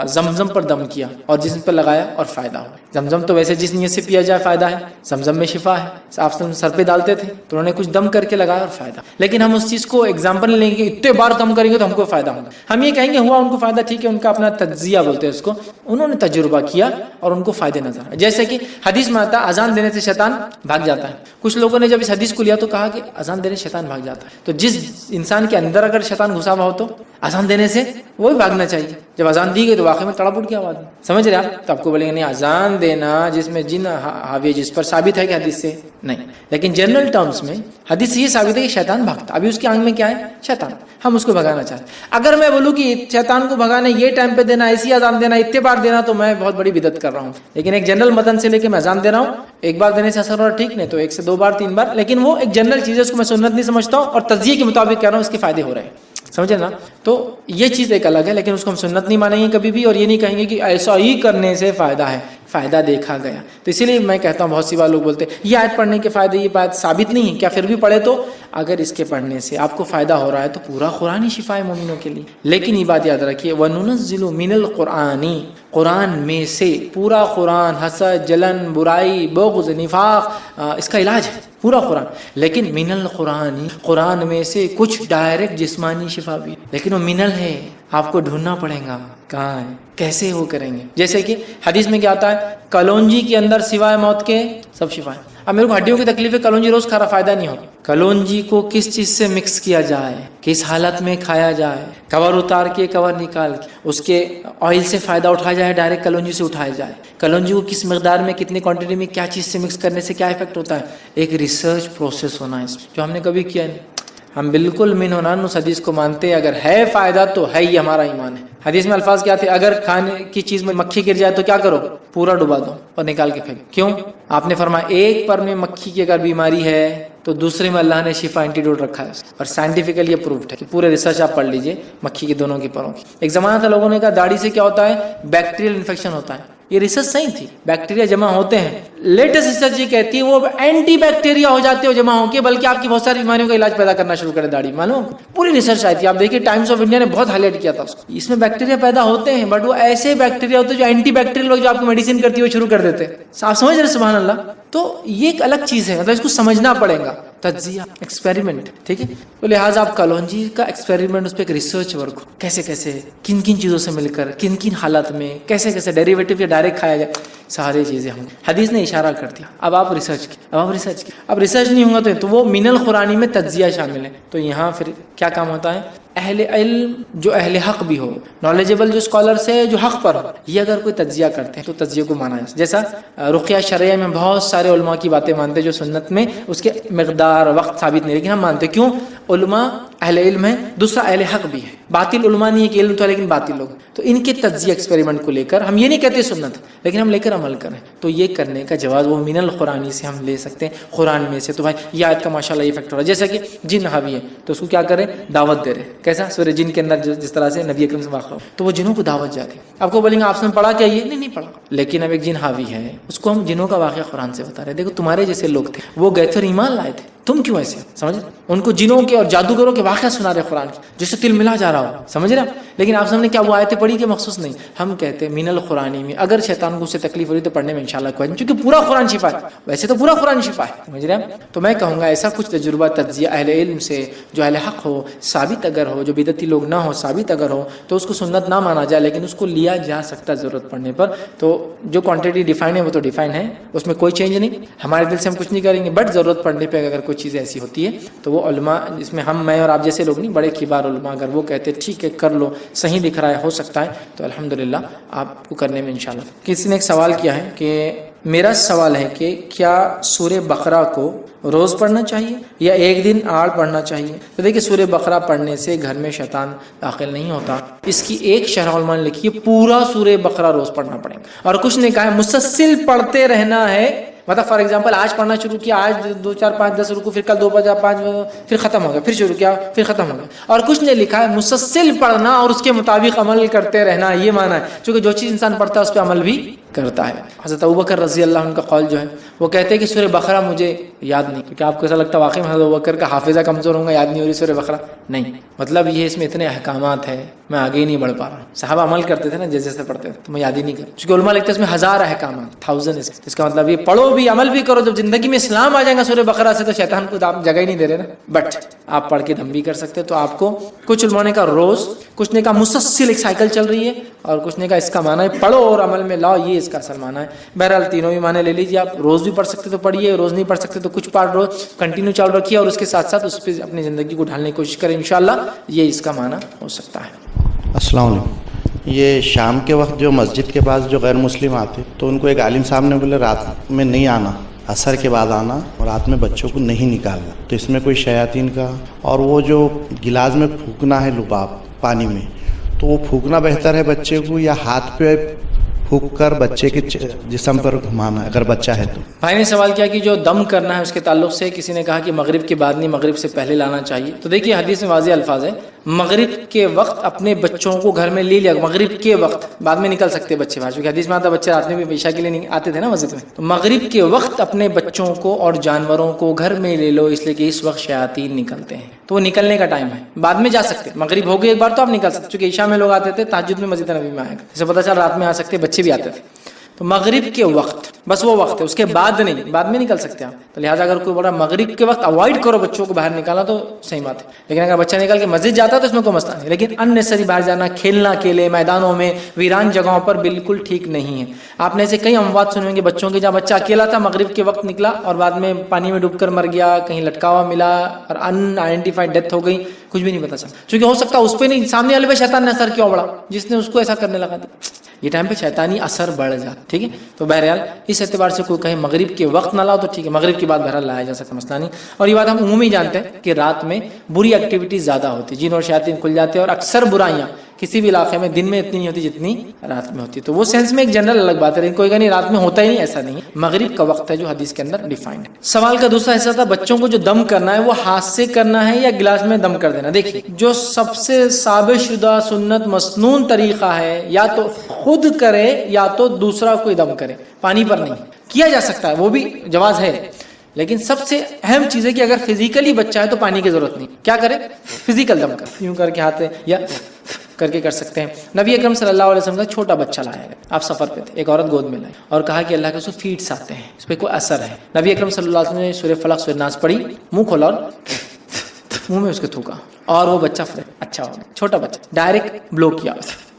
زمزم پر دم کیا اور جسم پر لگایا اور فائدہ ہوا. زمزم تو ویسے جس نیت سے پیا جائے فائدہ ہے, زمزم میں شفا ہے. آپ سر پہ ڈالتے تھے تو انہوں نے کچھ دم کر کے لگایا اور فائدہ. لیکن ہم اس چیز کو ایگزامپل لیں گے, اتنے بار کم کریں گے تو ہم کو فائدہ ہوگا. ہم یہ کہیں گے ہوا ان کو فائدہ, ٹھیک ہے, ان کا اپنا تجزیہ بولتے ہیں اس کو, انہوں نے تجربہ کیا اور ان کو فائدے نظر آئے. جیسے کہ حدیث میں آتا ہے اذان دینے سے شیطان بھاگ جاتا ہے. کچھ لوگوں نے جب اس حدیث کو لیا تو کہا کہ اذان دینے سے شیطان بھاگ جاتا ہے. تو جس انسان کے اندر اگر شیطان گھسا ہوا ہو تو اذان دینے سے وہ بھی بھاگنا چاہیے. جب اذان دی گئی تو واقعی میں تڑپ اٹھ گیا آواز, سمجھ رہے آپ؟ تو آپ کو بولیں گے نہیں, اذان دینا جس میں جن حاوی جس پر ثابت ہے کہ حدیث سے نہیں, لیکن جنرل ٹرمز میں حدیث سے یہ ثابت ہے کہ شیطان بھاگتا. ابھی اس کی آنکھ میں کیا ہے؟ شیطان. ہم اس کو بھگانا چاہتے ہیں. اگر میں بولوں کہ شیطان کو بھگانے یہ ٹائم پہ دینا, ایسی اذان دینا, اتنے بار دینا, تو میں بہت بڑی بدعت کر رہا ہوں. لیکن ایک جنرل متن سے لے کے میں اذان دے رہا ہوں, ایک بار دینے سے اثر ہو رہا, ٹھیک نہیں تو 1 سے 2 بار 3 بار, لیکن وہ ایک جنرل چیز ہے, اس کو میں سنت نہیں سمجھتا ہوں اور تجزیے کے مطابق کہہ رہا ہوں اس کے فائدے ہو رہے ہیں. سمجھے نا؟ تو یہ چیز ایک الگ ہے, لیکن اس کو ہم سنت نہیں مانیں گے کبھی بھی, اور یہ نہیں کہیں گے کہ ایسا ہی کرنے سے فائدہ ہے. فائدہ دیکھا گیا. تو اسی لیے میں کہتا ہوں, بہت سی بار لوگ بولتے ہیں یہ آیت پڑھنے کے فائدے, یہ بات ثابت نہیں ہے کیا؟ پھر بھی پڑھے تو اگر اس کے پڑھنے سے آپ کو فائدہ ہو رہا ہے تو پورا قرآن ہی شفا ہے مومنوں کے لیے. لیکن یہ بات یاد رکھیے, وَنُنَزِّلُ مِنَ الْقُرْآنِ, قرآن میں سے پورا قرآن, حسد, جلن, برائی, بغض, نفاق, اس کا علاج ہے پورا قرآن. لیکن من القرآن, قرآن میں سے کچھ ڈائریکٹ جسمانی شفا بھی, لیکن وہ منل ہے, آپ کو ڈھونڈنا پڑے گا کہاں ہے, کیسے وہ کریں گے. جیسے کہ حدیث میں کیا آتا ہے, کلونجی کے اندر سوائے موت کے سب شفا ہے. اب میرے کو ہڈیوں کی تکلیف ہے, کلونجی روز کھا رہا, فائدہ نہیں ہوگا. کلونجی کو کس چیز سے مکس کیا جائے, کس حالت میں کھایا جائے, کور اتار کے کور نکال کے, اس کے آئل سے فائدہ اٹھایا جائے, ڈائریکٹ کلونجی سے اٹھایا جائے. کلونجی کو کس مقدار میں, کتنی کوانٹٹی میں, کیا چیز سے مکس کرنے سے کیا افیکٹ ہوتا ہے, ایک ریسرچ پروسیس ہونا ہے اس میں, جو ہم نے کبھی کیا نہیں. ہم بالکل من ہونان اس حدیث کو مانتے ہیں, اگر ہے فائدہ تو ہے, یہ ہمارا ایمان ہے. حدیث میں الفاظ کیا تھے, اگر کھانے کی چیز میں مکھی گر جائے تو کیا کرو, پورا ڈبا دو اور نکال کے پھینک. کیوں؟ آپ نے فرمایا ایک پر میں مکھی کی اگر بیماری ہے تو دوسرے میں اللہ نے شفا اینٹیڈوٹ رکھا ہے, اور سائنٹیفکلی یہ پروفڈ ہے کہ پورے ریسرچ آپ پڑھ لیجئے مکھی کے دونوں کی پروں کی. ایک زمانہ تھا لوگوں نے کہا داڑھی سے کیا ہوتا ہے, بیکٹیریل انفیکشن ہوتا ہے. یہ ریسرچ صحیح تھی, بیکٹیریا جمع ہوتے ہیں. لیٹسٹ ریسرچ یہ کہتی ہے وہ اینٹی بیکٹیریا ہو جاتے ہو جمع ہو کے, بلکہ آپ کی بہت ساری بیماریوں کا علاج پیدا کرنا شروع کرے داڑھی. معلوم, پوری ریسرچ آئی تھی, آپ دیکھیے ٹائمز آف انڈیا نے بہت ہائی لائٹ کیا تھا اس کو. اس میں بیکٹیریا پیدا ہوتے ہیں, بٹ وہ ایسے بیکٹیریا ہوتے ہیں جو اینٹی بیکٹیریل لوگ جو آپ کو میڈیسن کرتی ہے وہ شروع کر دیتے ہیں. آپ سمجھ رہے, سبحان اللہ. تو یہ ایک الگ چیز ہے, مطلب اس کو سمجھنا پڑے گا. تجزیہ, ایکسپیریمنٹ, ٹھیک ہے. تو لہٰذا آپ کلونجی کا ایکسپیریمنٹ, اس پہ ایک ریسرچ ورک, کیسے کیسے کن کن چیزوں سے مل کر کن کن حالت میں کیسے کیسے ڈیریویٹو یا ڈائریکٹ کھایا جائے, ساری چیزیں ہوں. حدیث نے اشارہ کر دیا, اب آپ ریسرچ کی, اب ریسرچ نہیں ہوگا تو وہ من القرآن میں تجزیہ شامل ہے. تو یہاں پھر کیا کام ہوتا ہے, اہل علم جو اہل حق بھی ہو, نالجیبل جو اسکالرس ہے جو حق پر ہو, یہ اگر کوئی تجزیہ کرتے ہیں تو تجزیے کو مانا جائے. جیسا رقیہ شرعیہ میں بہت سارے علماء کی باتیں مانتے ہیں جو سنت میں اس کے مقدار وقت ثابت نہیں, لیکن ہم مانتے ہیں. کیوں؟ علماء اہل علم ہے, دوسرا اہل حق بھی ہے. باطل علماء نہیں ہے کہ علم تو ہے لیکن باطل لوگ, تو ان کے تجزیہ ایکسپیریمنٹ کو لے کر ہم یہ نہیں کہتے سنت, لیکن ہم لے کر عمل کریں. تو یہ کرنے کا جواز وہ من القرآنی سے ہم لے سکتے ہیں, قرآن میں سے. تو بھائی یہ آیت کا ماشاءاللہ یہ فیکٹ ہو رہا ہے, جیسا کہ جن حاوی ہے تو اس کو کیا کریں, دعوت دے رہے. کیسا سورہ جن کے اندر جس طرح سے نبی اکرم سے واقع ہو, تو وہ جنوں کو دعوت جاتی. آپ کو بولیں گے آپ نے پڑھا کیا, یہ نہیں پڑھا, لیکن اب ایک جن حاوی ہے, اس کو ہم جنوں کا واقعہ قرآن سے بتا رہے. دیکھو تمہارے جیسے لوگ تھے, وہ گئے تھے اور ایمان لائے تھے, تم کیوں ایسے, سمجھ؟ ان کو جنوں کے اور جادوگروں کے واقعہ سنا رہے قرآن کے, جس سے دل ملا جا رہا ہو, سمجھ رہے. لیکن آپ سامنے کیا وہ آیتیں پڑھی کہ مخصوص نہیں, ہم کہتے ہیں من القرآنی میں اگر شیطان کو اس سے تکلیف ہو رہی تو پڑھنے میں انشاءاللہ کوئی نہیں, کیونکہ پورا قرآن شفا ہے. ویسے تو پورا قرآن شفا ہے, سمجھ رہے ہیں. تو میں کہوں گا ایسا کچھ تجربہ تجزیہ اہل علم سے جو اہل حق ہو, ثابت اگر ہو, جو بدعتی لوگ نہ ہو, ثابت اگر ہو, تو اس کو سنت نہ مانا جائے, لیکن اس کو لیا جا سکتا ضرورت پڑنے پر. تو جو کوانٹٹی ڈیفائن ہے وہ تو ڈیفائن ہے, اس میں کوئی چینج نہیں, ہمارے دل سے ہم کچھ نہیں کریں گے. بٹ ضرورت پڑنے پہ اگر کوئی چیز ایسی ہوتی ہے تو وہ علماء, جس میں ہم, میں اور آپ جیسے لوگ نہیں, بڑے کبار علماء, اگر وہ کہتے ٹھیک ہے کر لو, صحیح دکھ رہا ہے, ہو سکتا ہے, تو الحمدللہ آپ کو کرنے میں انشاءاللہ. کسی نے ایک سوال کیا ہے کہ میرا سوال ہے کہ کیا سورہ بقرہ کو روز پڑھنا چاہیے یا ایک دن آڑ پڑھنا چاہیے؟ تو دیکھیے سورہ بقرہ پڑھنے سے گھر میں شیطان داخل نہیں ہوتا. اس کی ایک شرح علماء نے لکھی ہے پورا سورہ بقرہ روز پڑھنا پڑے گا, اور کچھ نے کہا ہے مسلسل پڑھتے رہنا ہے. مطلب فار ایگزامپل آج پڑھنا شروع کیا, آج 2 4 5 10 رکو, پھر کل 2 5 پھر ختم ہو گیا, پھر شروع کیا, پھر ختم ہو گیا. اور کچھ نے لکھا ہے مسلسل پڑھنا اور اس کے مطابق عمل کرتے رہنا, یہ مانا ہے. چونکہ جو چیز انسان پڑھتا ہے اس پہ عمل بھی کرتا ہے. حضرت ابوبکر رضی اللہ عنہ کا قول جو ہے وہ کہتے ہیں کہ سورہ بقرہ مجھے یاد نہیں. کیونکہ آپ کو ایسا لگتا ہے واقعی میں حضرت ابوبکر کا حافظہ کمزور ہوگا, یاد نہیں ہو رہی سورہ بقرہ. نہیں, مطلب یہ اس میں اتنے احکامات ہیں میں آگے ہی نہیں بڑھ پا رہا. صحابہ عمل کرتے تھے نا جیسے جیسے پڑھتے تھے, تو میں یاد ہی نہیں کروں. چونکہ علماء لکھتے ہیں اس میں 1000 احکامات, 1000. اس کا مطلب یہ پڑھو بھی عمل بھی کرو. جب زندگی میں اسلام آ جائے گا سورہ بقرہ سے تو شیطان کو آپ جگہ ہی نہیں دے رہے نا. بٹ آپ پڑھ کے دم بھی کر سکتے. تو آپ کو کچھ علماء نے کہا روز, کچھ نے کہا مسلسل ایک سائیکل چل رہی ہے, اور کچھ نے کہا اس کا معنی ہے پڑھو اور عمل میں لاؤ, یہ اس کا اصل معنی ہے. بہرحال تینوں بھی معنی لے لیجیے. آپ روز بھی پڑھ سکتے تو پڑھیے, روز نہیں پڑھ سکتے تو کچھ پارٹ روز کنٹینیو چالو رکھیے, اور اس کے ساتھ ساتھ اس پہ اپنی زندگی کو ڈھالنے کی کوشش کریں. انشاءاللہ یہ اس کا معنی ہو سکتا ہے. السلام علیکم. یہ شام کے وقت جو مسجد کے پاس جو غیر مسلم آتے تو ان کو ایک عالم صاحب نے بولے رات میں نہیں آنا, عصر کے بعد آنا, اور رات میں بچوں کو نہیں نکالنا. تو اس میں کوئی شیاطین کا, اور وہ جو گلاس میں پھونکنا ہے لباب پانی میں, تو وہ پھونکنا بہتر ہے بچے کو, یا ہاتھ پہ پھونک کر بچے کے جسم پر گھمانا اگر بچہ ہے تو؟ بھائی نے سوال کیا کہ جو دم کرنا ہے اس کے تعلق سے کسی نے کہا کہ مغرب کے بعد نہیں, مغرب سے پہلے لانا چاہیے. تو دیکھیے حدیث میں واضح الفاظ ہے, مغرب کے وقت اپنے بچوں کو گھر میں لے لیا. مغرب کے وقت, بعد میں نکل سکتے بچے بھائی, کیونکہ حدیث میں آتا بچے رات میں بھی عشاء کے لیے آتے تھے نا مسجد میں. تو مغرب کے وقت اپنے بچوں کو اور جانوروں کو گھر میں لے لو, اس لیے کہ اس وقت شیاطین نکلتے ہیں. تو وہ نکلنے کا ٹائم ہے, بعد میں جا سکتے. مغرب ہو گئی ایک بار تو آپ نکل سکتے, چونکہ عشاء میں لوگ آتے تھے, تہجد میں مسجد نبی میں آئے گا, اسے پتا چلا رات میں آ سکتے, بچے بھی آتے تھے. تو مغرب کے وقت بس وہ وقت ہے, اس کے بعد نہیں, بعد میں نکل سکتے آپ. تو لہٰذا اگر کوئی بڑا مغرب کے وقت اوائڈ کرو بچوں کو باہر نکالنا تو صحیح بات ہے. لیکن اگر بچہ نکل کے مسجد جاتا ہے تو اس میں کوئی مسئلہ نہیں. لیکن ان نیسری باہر جانا, کھیلنا اکیلے میدانوں میں, ویران جگہوں پر بالکل ٹھیک نہیں ہے. آپ نے ایسے کئی اموات سنے ہوں گے بچوں کے, جہاں بچہ اکیلا تھا مغرب کے وقت نکلا اور بعد میں پانی میں ڈوب کر مر گیا, کہیں لٹکا ہوا ملا اور ان آئیڈینٹیفائڈ ڈیتھ ہو گئی, کچھ بھی نہیں پتا چلا. چونکہ ہو سکتا اس پہ نہیں, سامنے والے پہ شیطان نے اثر کیا بڑا جس نے اس کو ایسا کرنے لگا تھا. یہ ٹائم پہ شیطانی اثر بڑھ جاتا. ٹھیک ہے, تو بہرحال اس اعتبار سے کوئی کہیں مغرب کے وقت نہ لاؤ تو ٹھیک ہے, مغرب کے بعد بہرحال لایا جا سکتا, مسئلہ نہیں. اور یہ بات ہم عمومی جانتے ہیں کہ رات میں بری ایکٹیویٹیز زیادہ ہوتی, جن اور شیاطین کھل جاتے ہیں, اور اکثر برائیاں کسی بھی علاقے میں دن میں اتنی نہیں ہوتی جتنی رات میں ہوتی. تو وہ سینس میں ایک جنرل الگ بات ہے, لیکن کوئی کہ نہیں رات میں ہوتا ہی نہیں, ایسا نہیں. مغرب کا وقت ہے جو حدیث کے اندر ڈیفائنڈ ہے. سوال کا دوسرا حصہ تھا بچوں کو جو دم کرنا ہے وہ ہاتھ سے کرنا ہے یا گلاس میں دم کر دینا. دیکھیے جو سب سے ثابت شدہ سنت مسنون طریقہ ہے, یا تو خود کرے یا تو دوسرا کوئی دم کرے, پانی پر نہیں. کیا جا سکتا ہے, وہ بھی جواز ہے, لیکن سب سے اہم چیز ہے کہ اگر فزیکلی بچہ ہے تو پانی کی ضرورت نہیں. کیا کرے, فزیکل دم کر, یوں کر کے ہاتھ یا کر کے کر سکتے ہیں. نبی اکرم صلی اللہ علیہ وسلم کا چھوٹا بچہ لایا گیا, آپ سفر پہ تھے, ایک عورت گود میں لائی اور کہا کہ اللہ کے اس فیٹس آتے ہیں, اس پہ کوئی اثر ہے. نبی اکرم صلی اللہ علیہ وسلم نے سورہ فلق سورہ ناس پڑھی, منہ کھولا اور منہ میں اس کے تھوکا, اور وہ بچہ اچھا ہو گیا. چھوٹا بچہ ڈائریکٹ بلو کیا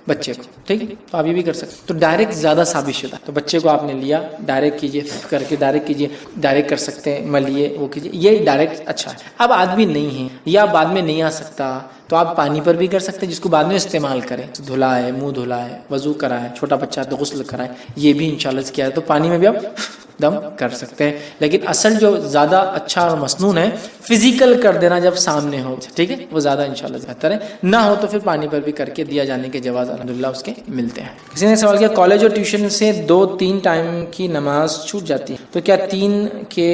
بچے کو. ٹھیک ہے, تو آپ یہ بھی کر سکتے. تو ڈائریکٹ زیادہ ثابت شدہ, تو بچے کو آپ نے لیا, ڈائریکٹ کیجیے, کر کے ڈائریکٹ کیجیے, ڈائریکٹ کر سکتے ہیں, ملیے, وہ کیجیے, یہ ڈائریکٹ اچھا ہے. اب آدمی نہیں ہے یا بعد میں نہیں آ سکتا تو آپ پانی پر بھی کر سکتے ہیں, جس کو بعد میں استعمال کریں, دھلائے, منہ دھلائے, وضو کرائے, چھوٹا بچہ تو غسل کرائے, یہ بھی انشاءاللہ کیا ہے. تو پانی میں بھی آپ دم کر سکتے ہیں, لیکن اصل جو زیادہ اچھا اور مسنون ہے فزیکل کر دینا جب سامنے ہو, ٹھیک ہے, وہ زیادہ انشاءاللہ بہتر ہے. نہ ہو تو پھر پانی پر بھی کر کے دیا جانے کے جواز الحمدللہ اس کے ملتے ہیں. کسی نے سوال کیا کالج اور ٹیوشن سے 2-3 ٹائم کی نماز چھوٹ جاتی ہے تو کیا 3 کے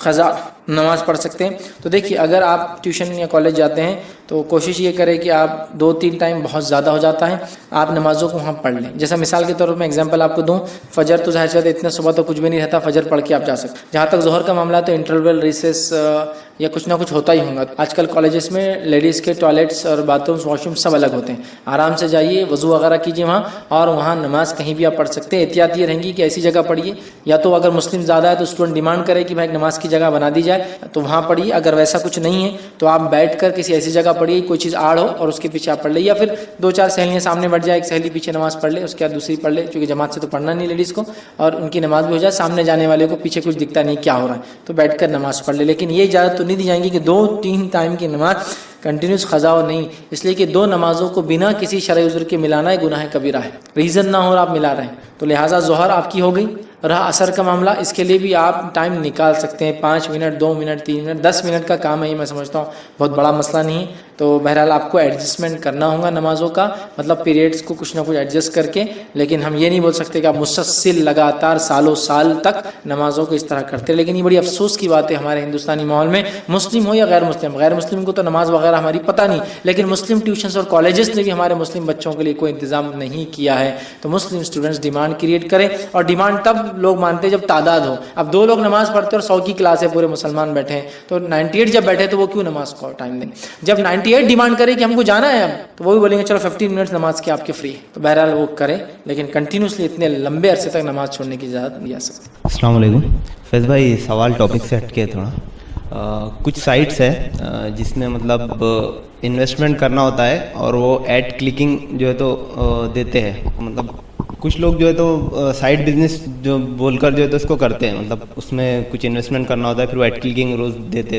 قضا نماز پڑھ سکتے ہیں؟ تو دیکھیے اگر آپ ٹیوشن یا کالج جاتے ہیں تو کوشش یہ کریں کہ آپ 2-3 ٹائم بہت زیادہ ہو جاتا ہے, آپ نمازوں کو وہاں پڑھ لیں. جیسا مثال کے طور پر میں ایگزامپل آپ کو دوں, فجر تو ظاہر سی بات ہے اتنا صبح تو کچھ بھی نہیں رہتا, فجر پڑھ کے آپ جا سکتے. جہاں تک ظہر کا معاملہ ہے تو انٹرول, ریسیس یا کچھ نہ کچھ ہوتا ہی ہوگا. آج کل کالجز میں لیڈیز کے ٹوائلٹس اور باتھ رومس, واش روم سب الگ ہوتے ہیں. آرام سے جائیے, وضو وغیرہ کیجیے وہاں, اور وہاں نماز کہیں بھی آپ پڑھ سکتے ہیں. احتیاط یہ رہیں گی کہ ایسی جگہ پڑھیے, یا تو اگر مسلم زیادہ ہے تو اسٹوڈنٹ ڈیمانڈ کرے کہ بھائی ایک نماز کی جگہ بنا دی جائے تو وہاں پڑھیے. اگر ویسا کچھ نہیں ہے تو آپ بیٹھ کر کسی ایسی جگہ پڑھیے, کوئی چیز آڑ ہو اور اس کے پیچھے آپ پڑھ لیں, یا پھر 2-4 سہیلیاں سامنے بیٹھ جائے, ایک سہیلی پیچھے نماز پڑھ لے, اس کے بعد دوسری پڑھ لے, کیونکہ جماعت سے تو پڑھنا نہیں لیڈیز کو, اور ان کی نماز بھی ہو جائے, سامنے جانے والے کو پیچھے کچھ دکھتا نہیں کیا ہو رہا ہے, تو بیٹھ کر نماز پڑھ لے. لیکن یہ اجازت تو نہیں دی جائیں گی کہ 2-3 ٹائم کی نماز کنٹینیوس قضا ہو, نہیں, اس لیے کہ 2 نمازوں کو بنا کسی شرعی عذر کے ملانا ہے گناہ کبیرہ ہے, ریزن نہ ہو آپ ملا رہے ہیں. تو لہٰذا ظہر آپ کی ہو گئی, رہا اثر کا معاملہ, اس کے لیے بھی آپ ٹائم نکال سکتے ہیں, 5 منٹ, 2 منٹ, 3 منٹ, 10 منٹ کا کام ہے یہ, میں سمجھتا ہوں بہت بڑا مسئلہ نہیں ہے. تو بہرحال آپ کو ایڈجسٹمنٹ کرنا ہوگا نمازوں کا، مطلب پیریڈس کو کچھ نہ کچھ ایڈجسٹ کر کے، لیکن ہم یہ نہیں بول سکتے کہ آپ مسلسل لگاتار سالوں سال تک نمازوں کو اس طرح کرتے. لیکن یہ بڑی افسوس کی بات ہے ہمارے ہندوستانی ماحول میں، مسلم ہو یا غیر مسلم کو تو نماز وغیرہ ہماری پتہ نہیں، لیکن مسلم ٹیوشنز اور کالجز نے بھی ہمارے مسلم بچوں کے لیے کوئی انتظام نہیں کیا ہے. تو مسلم اسٹوڈنٹس ڈیمانڈ کریٹ کریں، اور ڈیمانڈ تب لوگ مانتے ہیں جب تعداد ہو. اب 2 لوگ نماز پڑھتے اور 100 کی کلاس ہے، پورے مسلمان بیٹھے ہیں، تو 98 جب بیٹھے تو وہ کیوں نماز کو ٹائم دیں؟ جب 98 ڈیمانڈ کرے کہ ہم کو جانا ہے اب، تو وہ بھی بولیں گے چلو 15 منٹس نماز کے آپ کے فری ہے. تو بہرحال وہ کریں، لیکن کنٹینیوسلی اتنے لمبے عرصے تک نماز چھوڑنے کی اجازت نہیں آ سکتی. السلام علیکم فیض بھائی، سوال ٹاپک سے ہٹ کے تھوڑا، کچھ سائٹس ہے جس میں مطلب انویسٹمنٹ کرنا ہوتا ہے اور وہ ایڈ کلکنگ جو ہے تو دیتے ہیں، مطلب کچھ لوگ جو ہے تو سائڈ بزنس جو بول کر جو ہے تو اس کو کرتے ہیں، مطلب اس میں کچھ انویسٹمنٹ کرنا ہوتا ہے پھر وہ ایڈ کلکنگ روز دیتے ہیں.